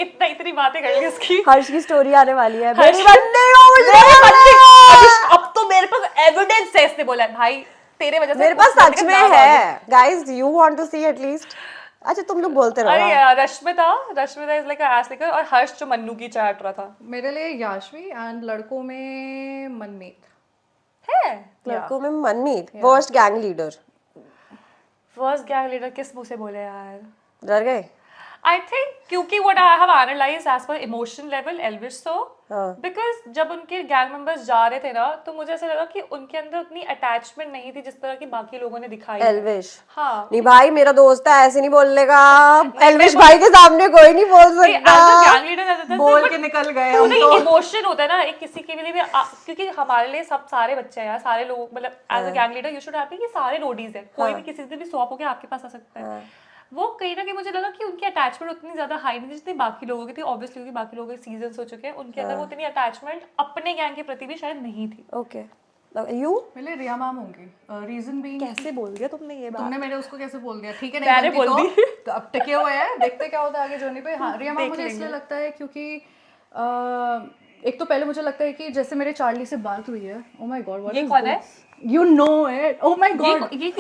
इतनी बातें कर ली उसकी। हर्ष की स्टोरी आने वाली है। हर्ष- मेरी बंदे हो, मुझे अब तो मेरे पास एविडेंस है, इसने बोला है भाई तेरे वजह से मेरे पास उस लड़के सच का में नाम आ गया। है। Guys you want to see at least? अच्छा तुम लोग बोलते रहो। अरे यार Rashmita is like a ass licker, और हर्ष जो मन्नू की चाट रहा था मेरे लिए याशवी, एंड लड़कों में मनमीत है। लड़कों में Manmeet. Worst gang leader. First gang leader किस मुंह से बोले यार? डर गए? I think क्योंकि what I have analyzed as per emotion level Elvish so because जब उनके गैंग मेंबर्स जा रहे थे ना, तो मुझे ऐसा लगा कि उनके अंदर उतनी अटैचमेंट नहीं थी जिस तरह की बाकी लोगों ने दिखाई है। एल्विश। हाँ नहीं भाई मेरा दोस्त है, ऐसे नहीं बोलने का। एल्विश भाई के सामने कोई नहीं बोल सकता। गैंग लीडर बोल के निकल गए हम नहीं, तो। इमोशन होता है ना एक किसी के लिए भी क्योंकि हमारे लिए सब सारे बच्चे हैं यार, सारे लोग, मतलब as a gang leader you should have कि सारे रोडीज है, कोई भी किसी से भी स्वैप होकर आपके पास आ सकता है। वो कहीं ना कहीं मुझे लगा कि उनकी अटैचमेंट उतनी ज्यादा हाई नहीं जितनी बाकी लोगों की थी। ऑब्वियसली क्योंकि बाकी लोगों के सीजन्स हो चुके हैं, उनके अंदर वो उतनी अटैचमेंट अपने गैंग के प्रति भी शायद नहीं थी। ओके यू मेरे रिया मैम होंगी, रीजन बीइंग कैसे बोल दिया तुमने ये बात? तुमने मेरे उसको कैसे बोल दिया, ठीक है मैंने नहीं बोल बनती तो अब टिके हुए हैं, देखते क्या होता है आगे जर्नी पे। हाँ रिया मैम देख मुझे लेंगे। इसलिए लगता है क्योंकि एक तो पहले मुझे लगता है कि जैसे मेरे चार्ली से बात हुई है, ओ माय गॉड व्हाट ये इज कौन है? You know it, oh my God ये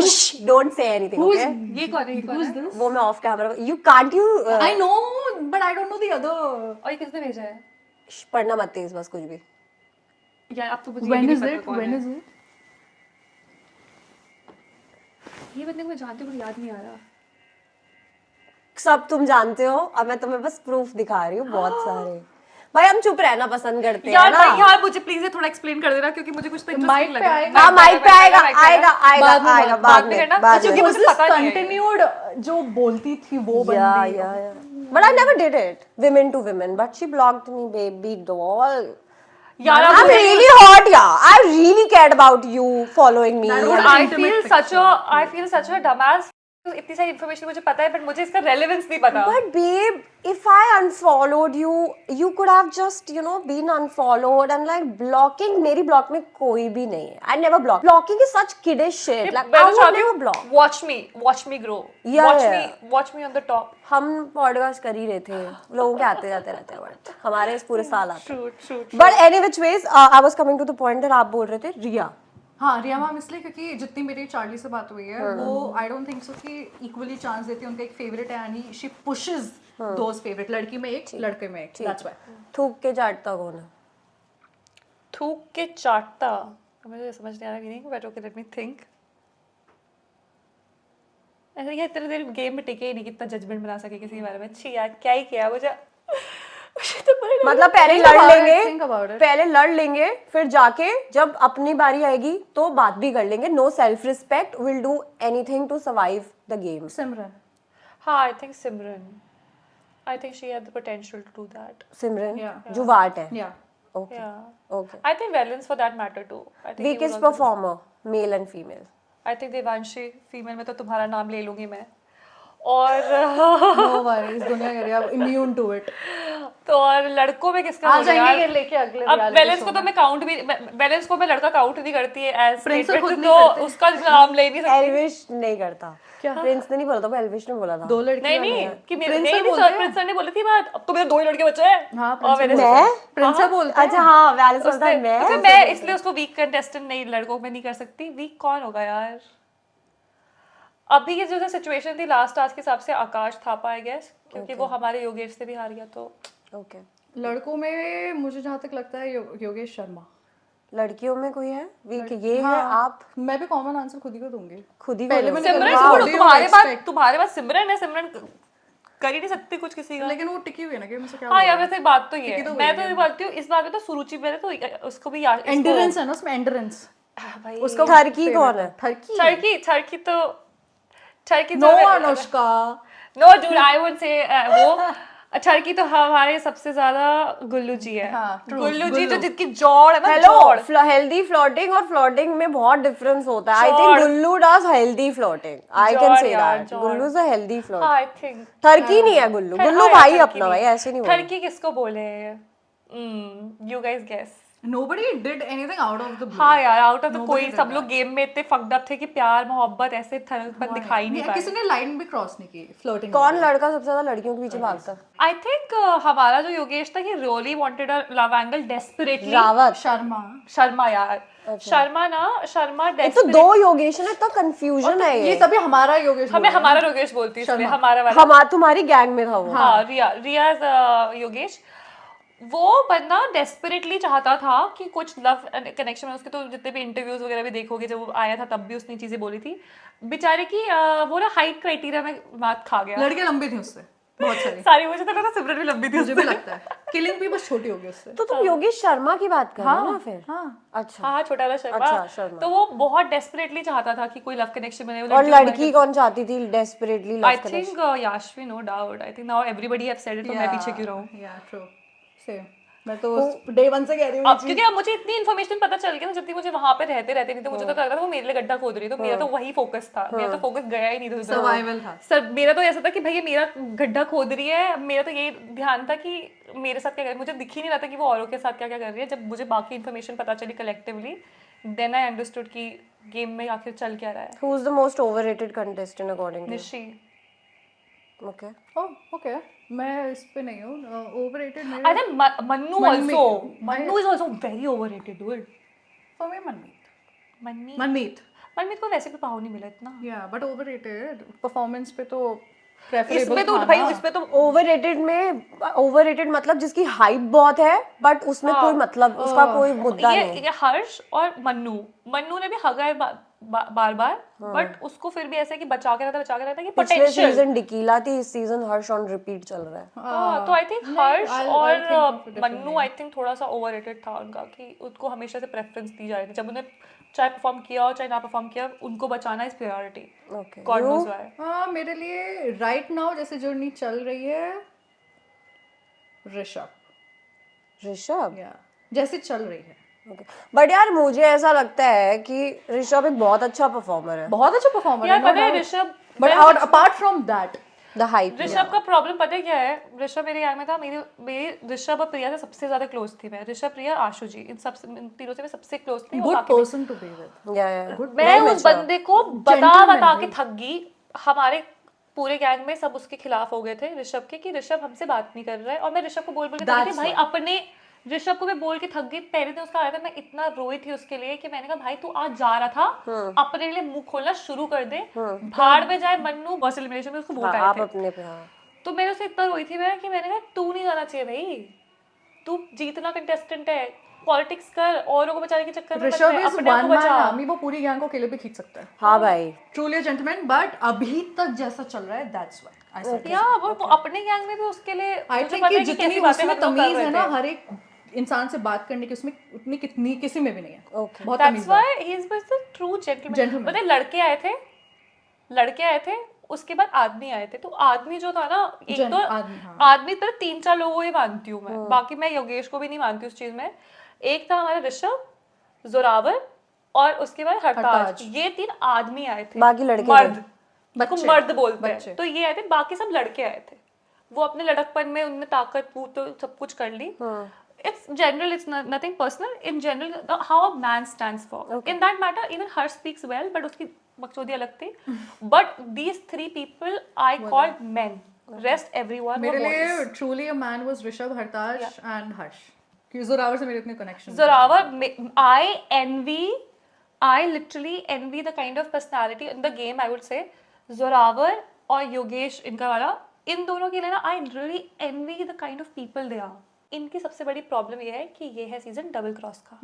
डोंट से एनीथिंग, ओके? ये कौन है? ये कौन है? वो मैं of camera, you can't you I know but I don't know the other. और ये किसने भेजा है? पढ़ना मत तेज बस कुछ भी। यार अब तो मुझे ये व्हेन भी इज नहीं पता इट, कौन व्हेन है। Is it? ये बंदे को मैं जानती हूँ पर याद नहीं आ रहा। सब तुम जानते हो, अब मैं तुम्हें बस प्रूफ दिखा रही हूँ बहुत सारे। भाई हम चुप रहना पसंद करते हैं यार ना। भाई यार मुझे प्लीज ये थोड़ा एक्सप्लेन कर देना क्योंकि मुझे कुछ तो माइक इंटरेस्टिंग पे लगा। आएगा। हाँ माइक पे आएगा आएगा आएगा बाद में, आएगा बाद बाद में में करना। बाद क्योंकि में। मुझे पता नहीं है। कंटिन्यूड जो बोलती थी वो बंदी। But I never did it, women to women. But she blocked me, baby doll. यार अब I'm really hot, yeah. I really cared about you following me. That was And an I intimate feel such a I feel such a dumbass. इतनी सारी information मुझे पता है but मुझे इसका relevance नहीं पता। But babe, if I unfollowed you, you could have just, you know, been unfollowed and like blocking. मेरी block में कोई भी नहीं है. I never block. Blocking is such kiddish shit. Like I would never block. Watch me grow. Yeah, Watch me on the top. हम podcast कर ही रहे थे, लोगों के आते जाते रहते हैं वर्ड, हमारे इस पूरे साल आते हैं। True. But any which ways, I was coming to the point that आप बोल रहे थे रिया। हाँ रिया मैम इसलिए क्योंकि जितनी मेरी चार्ली से बात हुई है वो आई डोंट थिंक सो कि इक्वली चांस देती है, उनका एक फेवरेट है and she pushes those favourite, लड़की में एक लड़के में एक, दैट्स व्हाई। थूक के चाटता कौन है? थूक के चाटता मुझे समझ नहीं आ रहा meaning but okay let me think. ऐसे ये इतने देर गेम में टिके ही नहीं कितना जजमेंट बना सके किसी के बारे में। अच्छी यार क्या ही किया मुझे तो बड़े मतलब पहले Think लड़ about it, लेंगे, think about it. पहले लड़ लेंगे, फिर जाके जब अपनी बारी आएगी तो बात भी कर लेंगे। No self respect, will do anything to survive the game. Simran. हाँ I think Simran I think she had the potential to do that. Simran Yeah. जो वाट है। या okay Yeah. Okay. I think Valens for that matter too. I think he was weakest also- performer mail and female. I think Devanshi female में तो तुम्हारा नाम ले लूंगी मैं। और नो वरीज, दुनिया कह रही है इम्यून टू इट। तो और लड़कों में किसका आ बोलूं यार? जाएंगे लेके अगले अब reality बैलेंस show को तो में। मैं काउंट भी बैलेंस को मैं लड़का काउंट नहीं करती है एज प्रिंस स्टेटमेंट खुद नहीं तो करते। उसका नाम ले नहीं सकती। एल्विश नहीं करता। क्या? प्रिंस ने नहीं बोला था, वो एल्विश ने बोला था। दो लड़की नहीं कि मेरे प्रिंस नहीं बोलते सर हैं। प्रिंस सर ने बोली थी बात अब तो मेरे दो ही लड़के बचे हैं। हाँ, और प्रिंस मेरे मैं प्रिंस बोलते हैं। अच्छा हाँ वैलेंस बोलता है तो फिर मैं। मैं इसलिए उसको वीक कंटेस्टेंट नहीं लड़कों में नहीं कर सकती। वीक कौन होगा यार? अभी ये जो सिचुएशन थी लास्ट टास्क के हिसाब से आकाश थापा आई गेस क्योंकि वो हमारे योगेश से भी हार गया तो ओके। लड़कों में मुझे जहाँ तक लगता है योगेश शर्मा। लड़कियों में कोई है वीक? ये है हाँ, आप मैं भी कॉमन आंसर खुद ही को दूंगी। खुद ही पहले करो। मैंने सिमरन Wow. छोड़ो Do you तुम्हारे expect? पास सिमरन है। सिमरन कर ही नहीं सकती कुछ किसी का। लेकिन वो टिकी हुई है ना, गेम से क्या हाँ यार वैसे बात तो ये टिकी है। तो मैं हुई तो ये बोलती हूँ इस बात में तो सुरुचि मैंने तो उसको भी एंडोरेंस है ना उसमें, एंडोरेंस। भाई उसका थर्की कौन है? थर्की टर्की no Anushka. No dude I would say वो टर्की तो हमारे सबसे ज्यादा गुल्लू जी है। हाँ, true, गुल्लू जी गुल्लू। जो जिसकी जौड़ है ना हेलो, जौड़। हेल्दी फ्लोटिंग और फ्लोटिंग में बहुत डिफरेंस होता है। आई जॉर्ड। Think Gullu does healthy floating. I can जॉर्ड से यार, दैट जॉर्ड। गुल्लू इज अ हेल्दी हाँ फ्लोट। आई थिंक थर्की नहीं है गुल्लू। गुल्लू भाई अपना भाई, ऐसे नहीं बोलना। टर्की किसको बोले? You guys guess. Nobody did anything out of the blue. हाँ यार आउट ऑफ द Nobody कोई did सब लोग गेम में इतने फक्ड अप थे कि प्यार मोहब्बत ऐसे थरपन दिखाई नहीं पाए। किसी ने लाइन भी क्रॉस नहीं की फ्लोटिंग। कौन लड़का सबसे ज्यादा लड़कियों के पीछे भागता है? आई थिंक हमारा जो योगेश था he really wanted a love angle desperately. Rawat. Sharma. Sharma यार शर्मा एक तो दो योगेश है ना, इतना कंफ्यूजन है ये ये। तभी हमारा योगेश हमें हमारा योगेश बोलती है इसमें हमारा वाला। हम तुम्हारी गैंग में था वो। हाँ रियाज योगेश वो बंदा डेस्परेटली चाहता था कि कुछ लव कनेक्शन में। उसके तो जितने भी इंटरव्यूज वगैरह भी देखोगे जब वो आया था तब भी उसने चीजें बोली थी। बेचारे की वो ना हाइट क्राइटेरिया में मात खा गया। लड़के लंबी थी उससे बहुत सारी। सारी मुझे तो लगा सिमरन भी लंबी थी मुझे भी लगता है किलिंग भी बस छोटी होगी उससे। तो तुम योगेश शर्मा की बात कर रहे हो ना फिर? हाँ अच्छा। हाँ छोटा वाला अच्छा, शर्मा। तो वो बहुत डेस्परेटली चाहता था कि कोई लव कनेक्शन बने। और लड़की कौन चाहती थी desperately love I think Yashvi no doubt. I think now everybody have said it तो मैं पीछे क्यों रहूं? या ट्रू सेम। मैं तो डे 1 से कह रही हूँ अब क्योंकि अब मुझे इतनी इन्फॉर्मेशन पता चल गया ना जितनी मुझे वहां पे रहते नहीं तो मुझे तो लग रहा था वो मेरे लिए गड्ढा खोद रही है। तो मेरा तो वही फोकस था। मेरा तो फोकस गया ही नहीं था। सर्वाइवल था। सर मेरा तो ऐसा था कि भाई ये मेरा गड्ढा खोद रही है। मेरा तो यही ध्यान था कि मेरे साथ क्या कर रही है। मुझे दिख ही नहीं रहा था कि वो औरों के साथ क्या क्या कर रही है। जब मुझे बाकी इन्फॉर्मेशन पता चली कलेक्टिवली देन आई अंडरस्टूड कि गेम में आखिर चल क्या रहा है. Who's the most overrated contestant according to you? Nishi. Okay. Oh okay, मैं इस पे नहीं हूँ ओवररेटेड I मेरे think Mannu Manmeet. also. Mannu is also very overrated, dude. For me Manmeet Manmeet. मनमीत मनमीत को वैसे भी पाव नहीं मिला इतना. या बट ओवररेटेड परफॉर्मेंस पे तो प्रेफरेबल इसमें तो भाई इसमें तो Overrated में overrated मतलब जिसकी हाइप बहुत है बट उसमें कोई मतलब उसका कोई मुद्दा नहीं. ये हर्ष और मन्नू ने भी हगा है बार बार बट उसको फिर भी ऐसा है कि बचा के रहता है कि पिछले पोटेंशियल. सीजन डिकीला थी, इस सीजन हर्ष ऑन रिपीट चल रहा है. तो आई थिंक हर्ष I'll और think of it Mannu I think थोड़ा सा ओवररेटेड था उनका कि उनको हमेशा से प्रेफरेंस दी जा रही थी. जब उन्हें चाहे परफॉर्म किया और चाहे ना परफॉर्म किया उनको बचाना is priority. Okay. God knows why. हाँ मेरे लिए राइट नाउ जैसे जर्नी चल रही है ऋषभ ऋषभ. या जैसे चल रही है Okay. बट यार मुझे ऐसा लगता है कि ऋषभ एक बहुत अच्छा परफॉर्मर है. बहुत अच्छा परफॉर्मर यार है पता है Rishabh but out apart from that the hype. Rishabh का प्रॉब्लम पता है क्या है. ऋषभ मेरे यार में था. मेरी ऋषभ और प्रिया से सबसे ज्यादा क्लोज थी मैं. ऋषभ प्रिया आशु जी इन तीनों से मैं सबसे क्लोज थी. और गुड बाकी भी. पर्सन टू बी विद या मैं उस बंदे को बता के थक गई. हमारे पूरे गैंग में सब उसके खिलाफ हो गए थे ऋषभ के कि ऋषभ हमसे बात नहीं कर रहा है. और मैं ऋषभ को बोल के थक गई भाई. अपने ऋषभ को मैं बोल के थक गई. पहले दिन उसका आया था, मैं इतना रोई थी उसके लिए कि मैंने कहा भाई तू आज जा रहा था अपने लिए मुंह खोलना शुरू कर दे. भाड़ में जाए मन्नू. बस एलिमिनेशन में उसको वोट आए आप थे. अपने पे. हाँ. तो मैंने उससे इतना रोई थी मैं कि मैंने कहा तू नहीं जाना चाहिए भाई. तू जीतना कंटेस्टेंट है. पॉलिटिक्स कर, औरों को बचाने के चक्कर में मत ऋषभ रह, इज अपने आप वन को मैन बचा. आर्मी. वो पूरी गैंग को अकेले भी खींच सकता है. हाँ भाई. ट्रूली जेंटलमैन बट अभी तक जैसा चल रहा है दैट्स व्हाई आई सेड या वो अपने गैंग में भी उसके लिए आई मुझे थिंक पता कि है कि जितनी कैसी बातें उसमें हम लोग कर तमीज रहे है ना थे. हर एक इंसान से बात करने की उसमें उतनी कितनी किसी में भी नहीं है. Okay. बहुत That's तमीज why he is the true gentleman. Gentleman. पता है लड़के आए थे उसके बाद आदमी आए थे. तो आदमी जो था ना एक तो आदमी, हाँ. आदमी तो 3-4 लोगों को ही मानती हूँ मैं. बाकी मैं योगेश को भी नहीं मानती उस चीज में. एक था हमारा ऋषभ, जोरावर और उसके बाद हरताज. ये 3 आदमी आए थे. बाकी लड़के मर्द. बच्चे. को मर्द बोलते बच्चे. हैं. तो ये आए थे. बाकी सब लड़के आए थे. वो अपने लड़कपन में उनने ताकत तो सब कुछ कर ली. It's general, it's nothing personal. In general, how a man stands for. In that matter, even Harsh speaks well, but उसकी बकचोदी अलग थी. But these 3 people I called men. Rest everyone were मेरे लिए boys. Truly a man was Rishabh, Hartaj and Harsh. कि जोरावर से मेरे इतने connection. Zoravar, I literally envy the kind of personality in the game. I would say Zoravar और योगेश इनका वाला, इन दोनों के लिए ना I really envy the kind of people they are. इनकी सबसे बड़ी प्रॉब्लम ये है कि ये है सीजन डबल क्रॉस का.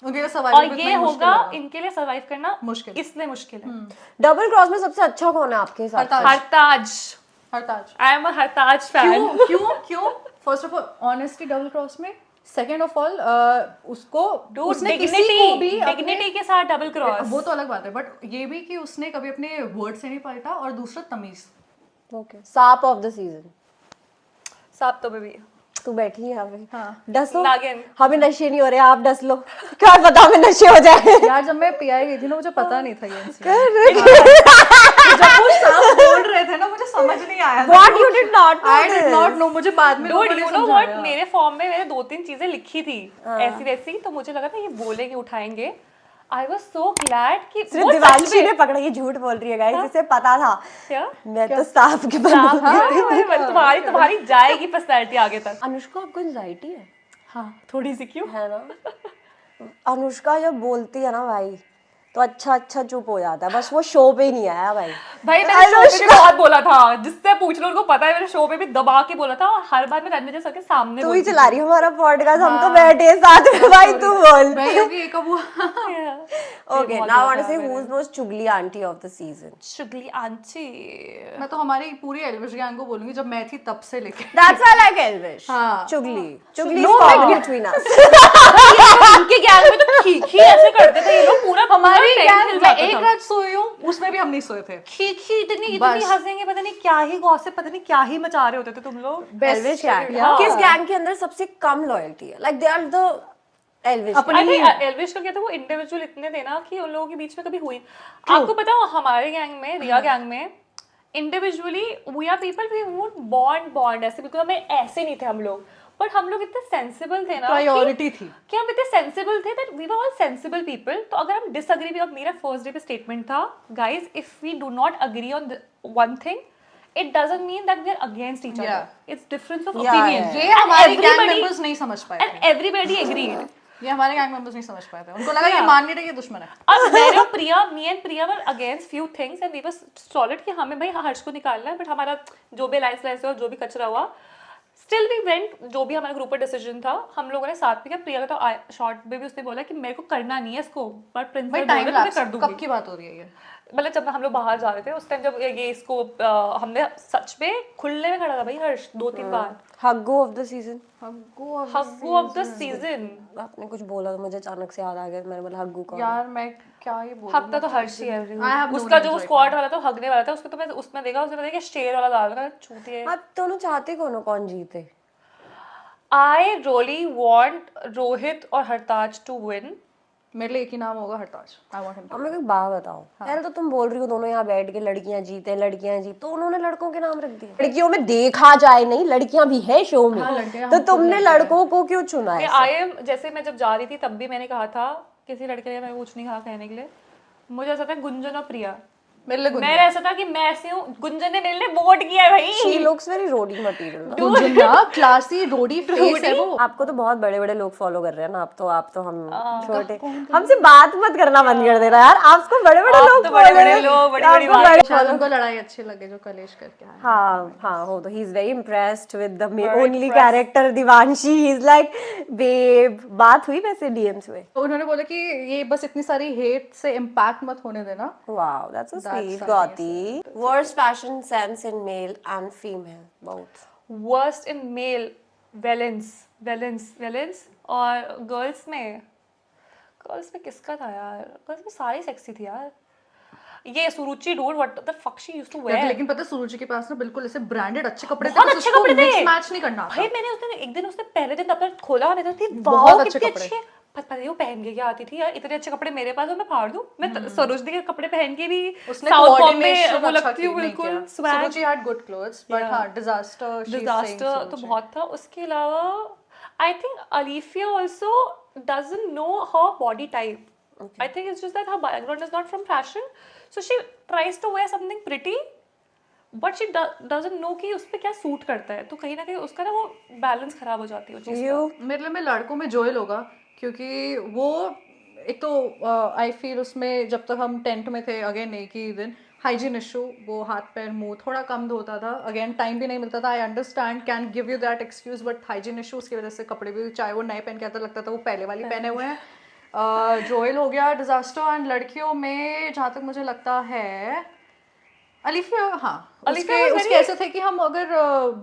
उनके लिए सर्वाइवल और ये होगा इनके लिए सरवाइव करना मुश्किल. इसलिए मुश्किल है. डबल क्रॉस में सबसे अच्छा कौन है आपके हिसाब से? Hartaj. I am a Hartaj fan. क्यों first of all honestly double cross में. सेकेंड ऑफ ऑल उसको उसने किसी को भी डिग्निटी के साथ डबल क्रॉस. वो तो अलग बात है बट ये भी कि उसने कभी अपने वर्ड से नहीं पलटा. और दूसरा तमीज. ओके. सांप ऑफ द सीजन. सांप तो भी तू बैठी है यहाँ पे. हाँ. डस लो. नागिन. हमें नशे नहीं हो रहे, आप डस लो. क्या पता हमें नशे हो जाए. यार जब मैं पीआई गई थी ना मुझे पता नहीं था ये इंसिडेंट. जब वो सांप बोल रहे थे ना मुझे समझ नहीं आया. What you did not know I did not know. मुझे बाद में Dude, लोगों ने you know समझाया. what? मेरे फॉर्म में मैंने 2-3 चीजें लिखी थी ऐसी वैसी. तो मुझे लगा था ये बोलेंगे उठाएंगे. आई वाज सो ग्लैड कि सिर्फ दिवांशी ने पकड़ा. ये झूठ बोल रही है गाइस, इसे पता था. क्या मैं तो सांप के बन. तुम्हारी जाएगी पर्सनैलिटी आगे तक. अनुष्का आपको एंजाइटी है? हाँ थोड़ी सी. क्यों है ना. अनुष्का जब बोलती है ना भाई तो अच्छा चुप हो जाता है. बस वो शो पे ही नहीं आया भाई. मैंने शो पे भी बहुत बोला था. जिससे पूछ लो उनको पता है मैंने शो पे भी दबा के बोला था. हर बार मैं रणविजय सर के सामने तू ही चला रही है हमारा पॉडकास्ट. हम तो बैठे हैं साथ में. भाई तू बोल. मैं ये भी कब हुआ. Okay now I want to say who is most चुगली आंटी ऑफ द सीजन. चुगली आंटी. मैं तो हमारी पूरी एल्विश गैंग को बोलूंगी जब मैं थी तब से लेके. That's why I like Elvish. हाँ. चुगली इज कॉमन बिटवीन अस. इनके गैंग में तो खीखी ऐसे करते थे ये लोग. पूरा हमारी tent गैंग हिल मैं जाता एक था. रात सोई हूँ उसमें भी हम नहीं सोए थे. खीखी इतनी बस. हंसेंगे. पता नहीं क्या ही गॉसिप, पता नहीं क्या ही मचा रहे होते थे तुम लोग. एल्विश गैंग. हाँ. किस गैंग के अंदर सबसे कम लॉयल्टी है? Like they are the Elvish. Elvish का क्या था, वो इंडिविजुअल इतने थे ना कि उन लोगों के बीच में कभी हुई. आपको पता है हमारे गैंग में, रिया गैंग में individually we are people we won't bond ऐसे बिल्कुल हमें ऐसे नहीं थे हम लोग. बट हम लोग इतने सेंसिबल थे ना प्रायोरिटी थी कि हम इतने सेंसिबल थे that we were all sensible people. तो अगर हम डिसएग्री भी, अब मेरा फर्स्ट डे पे स्टेटमेंट था, guys if we do not agree on one thing, it doesn't mean that we are against each other. Yeah. It's difference of Yeah, opinion. yeah. ये हमारे गैंग everybody- मेंबर्स नहीं समझ पाए And थे everybody agreed. ये हमारे gang members नहीं समझ पाए थे उनको लगा ये मान नहीं रही, ये दुश्मन है. और मेरे और प्रिया, me and Priya were against few things and we were solid कि हमें भाई हर्ष को निकालना है, but हमारा जो भी अलायंस हुआ, जो भी कचरा हुआ, स्टिल वी वेंट, जो भी हमारा ग्रुप का डिसीजन था, हम लोगों ने साथ में किया. प्रिया का तो शॉर्ट में भी उसने बोला कि मेरे को करना नहीं है इसको, बट भाई प्रिंसिपल टाइम बोले तो मैं लैप्स कर दूंगी. कब की बात हो रही है ये? मतलब जब हम लोग बाहर जा रहे थे उस टाइम, जब ये इसको हमने सच में खुले में खड़ा था भाई हर्ष 2-3 बार. हग्गू ऑफ द सीजन. हग्गू ऑफ द सीजन. आपने कुछ बोला तो मुझे अचानक से याद आ गया, मैंने बोला हग्गू का. यार मैं क्या ये बोलूं, हकता तो हर्ष ही है. I have no उसका जो names right स्क्वाड वाला था, हगने वाला था, उसको तो मैं उसमें देखा, उसने बताया कि शेर वाला डाल रहा छूती है. आप दोनों चाहते कौन जीते? I really want रोहित और हरताज टू विन. मेरे लिए एक ही नाम होगा, हरताज. I want him. अब मेरे को एक बात बताओ, पहले तो तुम बोल रही हो दोनों यहाँ बैठ के लड़कियां जीते, तो उन्होंने लड़कों के नाम रख दिए. लड़कियों में देखा जाए नहीं, लड़कियां भी है शो में, तो तुमने लड़कों को क्यों चुना है? आई एम, जैसे मैं जब जा रही थी तब भी मैंने कहा था, किसी लड़के ने मैं कुछ नहीं कहा कहने के लिए. मुझे ऐसा था गुंजन और प्रिया, मेरे लिए मेरा ऐसा था कि मैं ऐसी हूँ. गुंजन ने मेरे लिए वोट किया है भाई. She looks very roadie material. Gunjana classy roadie face है वो. आपको तो बहुत बड़े बड़े लोग फॉलो कर रहे हैं ना, आप तो हम छोटे. हमसे बात मत करना बंद कर देना यार, आपको बड़े बड़े लोग तो बड़े-बड़े लोग, बड़ी-बड़ी बात. शायद उनको लड़ाई अच्छी लगे जो कलेश करके आए. हाँ हो तो he is very impressed with the only character Divanshi. He is like babe. बात हुई वैसे DMs में? तो उन्होंने बोला कि ये बस इतनी सारी हेट से इम्पैक्ट मत होने देना. Wow, that's so sweet, Gauti. Worst fashion sense in male and female both. Worst in male वेलेंस और गर्ल्स में किसका था यार? गर्ल्स में सारी सेक्सी थी यार. ये Suruchi dude, what the fuck she used to wear. लेकिन पता है सुरुचि के पास ना बिल्कुल ऐसे ब्रांडेड अच्छे कपड़े थे, बहुत बस अच्छे उसको कपड़े थे. mix match नहीं करना भाई मैंने उस दिन, एक दिन उसने पहले दिन अपना खोला, मैंने थी बहुत वाओ अच्छे कितने कपड़े. अच्छे. पता नहीं वो पहन के क्या आती थी यार, इतने अच्छे कपड़े मेरे पास हो, मैं फाड़ दूं. मैं सरोजनी के कपड़े पहन के भी उसने साउथ बॉम्बे कोऑर्डिनेशन वो अच्छा लगती हूँ बिल्कुल swag. Suruchi had good clothes but हां डिजास्टर तो बहुत था. उसके अलावा I think Alifiya also doesn't know her body type. I think it's just that her background is not from fashion, so she tries to wear something pretty, but she doesn't know कि उस पे क्या suit करता है. तो कहीं ना कहीं उसका ना वो बैलेंस खराब हो जाती है उस चीज़ का. मेरे लिए में लड़कों में जोएल होगा, क्योंकि वो एक तो आई फील उसमें जब तक हम टेंट में थे, अगेन एक ही दिन हाइजीन इशू, वो हाथ पैर मुंह थोड़ा कम धोता था, अगेन टाइम भी नहीं मिलता था. I understand, can give you that excuse, but hygiene issues की वजह से कपड़े भी चाहे वो नए पहन के आता लगता था वो पहले वाली पहने हुए हैं. जोएल हो गया डिजास्टर. एंड लड़कियों में जहाँ तक मुझे लगता है अलीफिया, हाँ उसके ऐसे थे कि हम अगर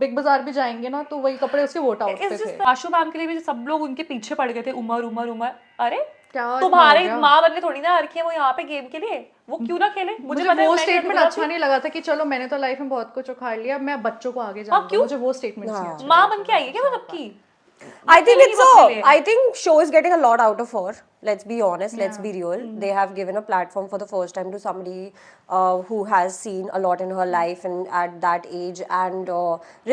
बिग बाजार भी जाएंगे ना तो वही कपड़े उसके वोट आउट पे थे. आशु मैम के लिए भी सब लोग उनके पीछे पड़ गए थे, उमर. अरे क्या तुम्हारी माँ बनने थोड़ी ना रखी है वो यहाँ पे गेम के लिए, वो क्यों ना खेले. मुझे पता है वो स्टेटमेंट अच्छा नहीं लगा था कि चलो मैंने तो लाइफ में बहुत कुछ उखाड़ लिया, मैं बच्चों को आगे जाऊंगा. मुझे वो स्टेटमेंट माँ बन के आई है क्या वो सबकी? I think it's so. I think show is getting a lot out of her. Let's be honest. Let's be real. They have given a platform for the first time to somebody who has seen a lot in her life and at that age, and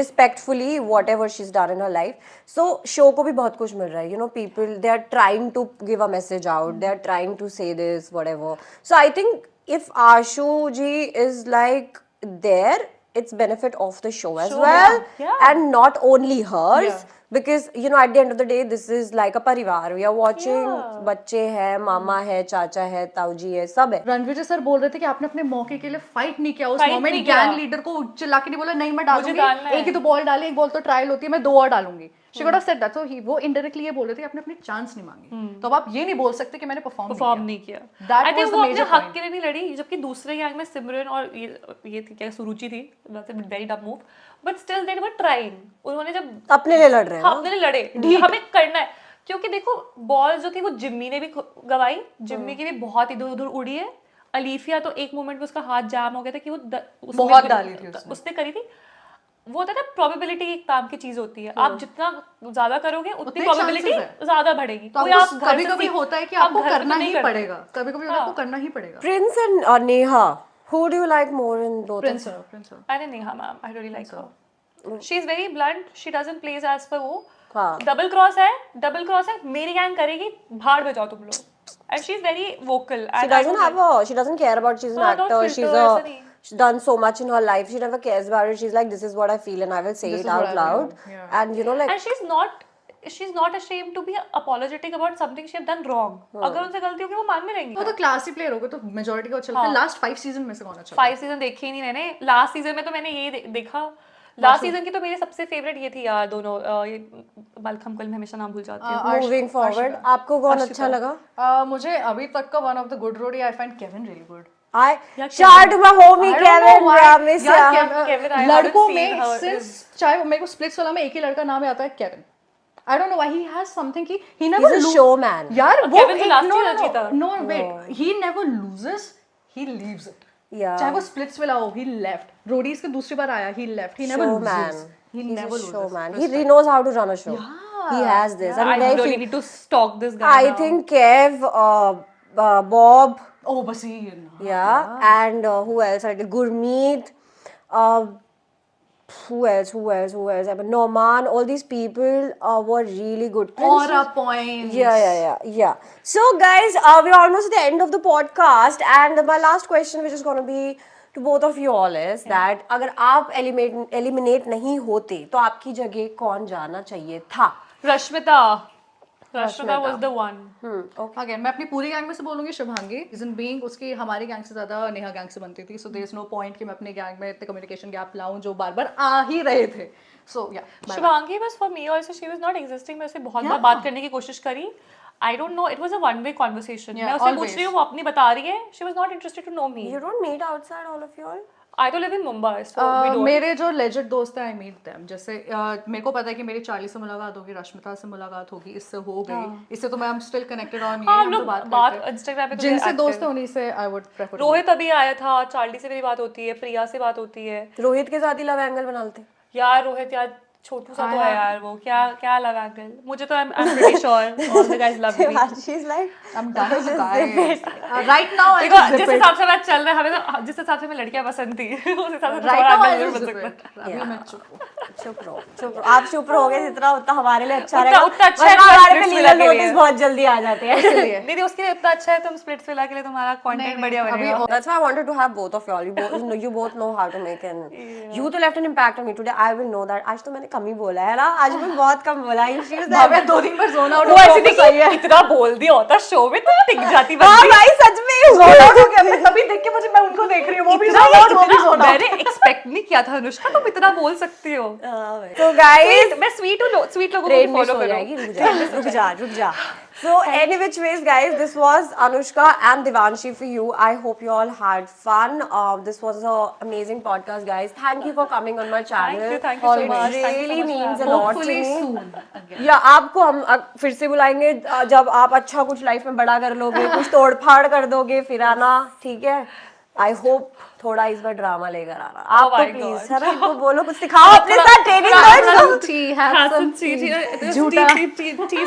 respectfully whatever she's done in her life. So show को भी बहुत कुछ मिल रहा है. You know, people they are trying to give a message out. They are trying to say this whatever. So I think if Ashu ji is like there, it's benefit of the show as well, and not only hers. Because you know at the end of the day this is like a परिवार. We are watching. बच्चे हैं, मामा है, चाचा है, ताऊजी है, सब है. रणवीर सर बोल रहे थे कि आपने अपने मौके के लिए फाइट नहीं किया. उस मोमेंट गैंग लीडर को चिल्ला के नहीं बोला नहीं मैं डालूंगी, एक ही तो बॉल डाली, एक बॉल तो ट्रायल होती है, मैं 2 और डालूंगी. She could have said that. So वो इनडायरेक्टली ये बोल रहे थे कि आपने अपनी चांस नहीं मांगी. तो अब आप ये नहीं बोल सकते कि मैंने परफॉर्म नहीं किया. आई थिंक वो अपने हक के लिए नहीं लड़ी, जबकि दूसरे गैंग में सिमरन और ये थी क्या सुरुचि थी, वैसे वेरी डम move, but still they were trying. उन्होंने जब अपने लिए लड़ रहे हैं, अपने लिए लड़े, हमें करना है. क्योंकि देखो बॉल जो थी वो जिम्मी ने भी गवाई, जिम्मी की भी बहुत इधर उधर उड़ी है. अलीफिया तो एक मोमेंट में उसका हाथ जाम हो गया था कि वो बहुत डाली थी उसने करी थी. वो होता है ना प्रोबेबिलिटी एक काम की चीज होती है. आप जितना ज्यादा करोगे उतनी प्रोबेबिलिटी ज्यादा बढ़ेगी. तो कभी-कभी होता है कि आपको करना ही पड़ेगा, कभी-कभी आपको करना ही पड़ेगा. Prince and Neha, who do you like more in both? Prince. I think Neha ma'am, I really like her. She is very blunt. She doesn't play as per वो. हाँ। डबल क्रॉस है, मेरी गैंग करेगी, भाड़ में जाओ तुम लोग. And she's very vocal. She doesn't care about she's an हाँ, don't actor. filter, ऐसा नहीं. She's done so much in her life. She never cares about it. She's like, this is what I feel and I will say This it is what out I will loud. do. Yeah. And you know, like, And she's not ashamed to be apologetic about something she have done wrong. अगर उनसे गलती होगी वो मानने रहेंगी. वो तो classy player होगा तो मेजॉरिटी को अच्छा लगता है. लास्ट 5 सीजन में से कौन अच्छा 5 सीजन देखे ही नहीं मैंने. लास्ट सीजन में तो मैंने ये देखा. लास्ट सीजन की तो मेरी सबसे फेवरेट ये थी यार दोनों. ये मलखम कल मैं हमेशा नाम भूल जाती हूँ. moving forward, आपको कौन अच्छा लगा? मुझे अभी तक का one of the good roadie I find Kevin really good. Shout out to my homie Kevin. Yeah, miss ya. Kevin, I haven't लड़कों seen में her. सिंस चाहे मेरे को स्प्लिट्स वाला में एक ही लड़का नाम आता है Kevin. I don't know why he has something he never He's a showman. यार वो Kevin तो last year जीता. no wait he never loses, he leaves it. Yeah. चाहे वो स्प्लिट्स वाला हो, he left. रोडीज के दूसरी बार आया, he left. He never Showman. loses. He He's never a loses. showman. He knows how to run a show. He has this. I And very really few- need to stalk this guy I now. think Kev, Bob, Oh, Basir. yeah, and who else? I did Gurmeet. Who else? I mean, Norman. All these people were really good. Aura points. Yeah. So, guys, we're almost at the end of the podcast, and my last question, which is going to be to both of you all, is that अगर आप eliminate नहीं होते, तो आपकी जगह कौन जाना चाहिए था? Rashmita was the one. Okay. Again, मैं अपनी पूरी गैंग में से बोलूंगी शुभांगी. रीजन बीइंग उसकी हमारी गैंग से ज्यादा नेहा गैंग से बनती थी. So there is no point कि मैं अपनी गैंग में इतने कम्युनिकेशन गैप लाऊं जो बार-बार आ ही रहे थे. सो या Shubhangi was for me also. She was not existing. मैं उससे बहुत बार बात करने की कोशिश करी. I don't know. It was a one-way conversation. Yeah, मैं उससे always. पूछ रही हूँ, वो अपनी बता रही है. She was not interested to know me. You don't meet outside, all of you all? I don't live in Mumbai, so we don't. मेरे जो लेजेंड दोस्त हैं आई मीट देम. जैसे मेरे को पता है कि मेरी चार्ली से मुलाकात होगी, रश्मिता से मुलाकात होगी, इससे हो गई. इससे तो मैं हम स्टिल कनेक्टेड ऑन ये हाँ, हम हम तो लोग बात बात करते हैं. Instagram पे तो जिनसे active. दोस्त है उन्हीं से आई वुड प्रेफर. रोहित अभी आया था. चार्ली से मेरी बात होती है. प्रिया से बात होती है. रोहित के साथ ही लव एंगल बना लेते. यार रोहित यार छोटू सा तो है यार वो. क्या लगा अंकल. मुझे तो I'm pretty sure all the guys love me. She's like, I'm done with guys. Right now I देखो just जिस zip it. हिसाब से मैं चल रहा है हमें तो जिस हिसाब से मैं लड़कियां पसंद थी उस हिसाब से Right थोड़ा now I अंदर just बन zip सकता it. अभी मैं चुप हूँ. चुप रहो. आप चुप रहोगे जितना उतना हमारे लिए अच्छा उतना- रहेगा. उतना अच्छा है वरना तो हमारे पे Splitsvilla लीगल के लिए. नोटिस बहुत जल्दी आ जाते हैं. इसलिए दीदी उसके लिए इतना अच्छा है. तुम स्प्लिट्सविला के लिए तुम्हारा कंटेंट बढ़िया बनेगा. That's why I wanted to have both of y'all. You both know how to make an. You तो left an impact on me today. I will know that. आज तो मैंने कम ही बोला है ना. आज मैं बहुत कम बोला. She was like, भाभी 2 दिन पर जोन आउट वो ऐसी थी कि इतना बोल दिया होता शो में तो टिक जाती हाँ बंदी. भाई सच में. जोन आउट हो गया. मैं तभी देख के मुझे मैं उनको देख रही हूँ. वो भी जोन आउट, वो भी जोन आउट. मैंने एक्सपेक्ट नहीं किया था अनुष्का तुम इतना बोल सकती हो. So guys, मैं स्वीट हूँ. स्वीट लोगों ट्रेन को मिस फॉलो हो करो. जाएगी. रुक जा. So any which ways, guys, this was Anushka and Devanshi for you. I hope you all had fun. This was an amazing podcast, guys. Thank you for coming on my channel. Thank you so It much. Thank you so really much means for a lot to Hopefully me. soon again. या आपको हम फिर से बुलाएंगे जब आप अच्छा कुछ लाइफ में बड़ा कर लोगे, कुछ तोड़ फाड़ कर दोगे, फिर आना. ठीक है. आई होप थोड़ा इस बार ड्रामा लेकर आना. आप my तो प्लीज God. है ना, इनको बोलो कुछ सिखाओ अपने साथ training notes. Tea, have some tea. झूठा. टी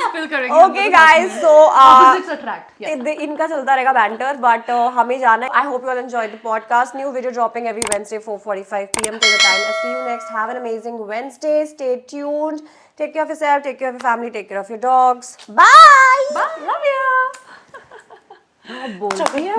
स्पिल करेंगे. ओके गाइस, सो Opposites attract. Yeah. इनका चलता रहेगा बैंटर, बट हमें जाना है. I hope you all enjoy the podcast. New video dropping every Wednesday 4:45 PM to the time. I see you next. Have an amazing Wednesday. Stay tuned. Take care of yourself. Take care of your family. Take care of your dogs. Bye. Love you. बोलती है.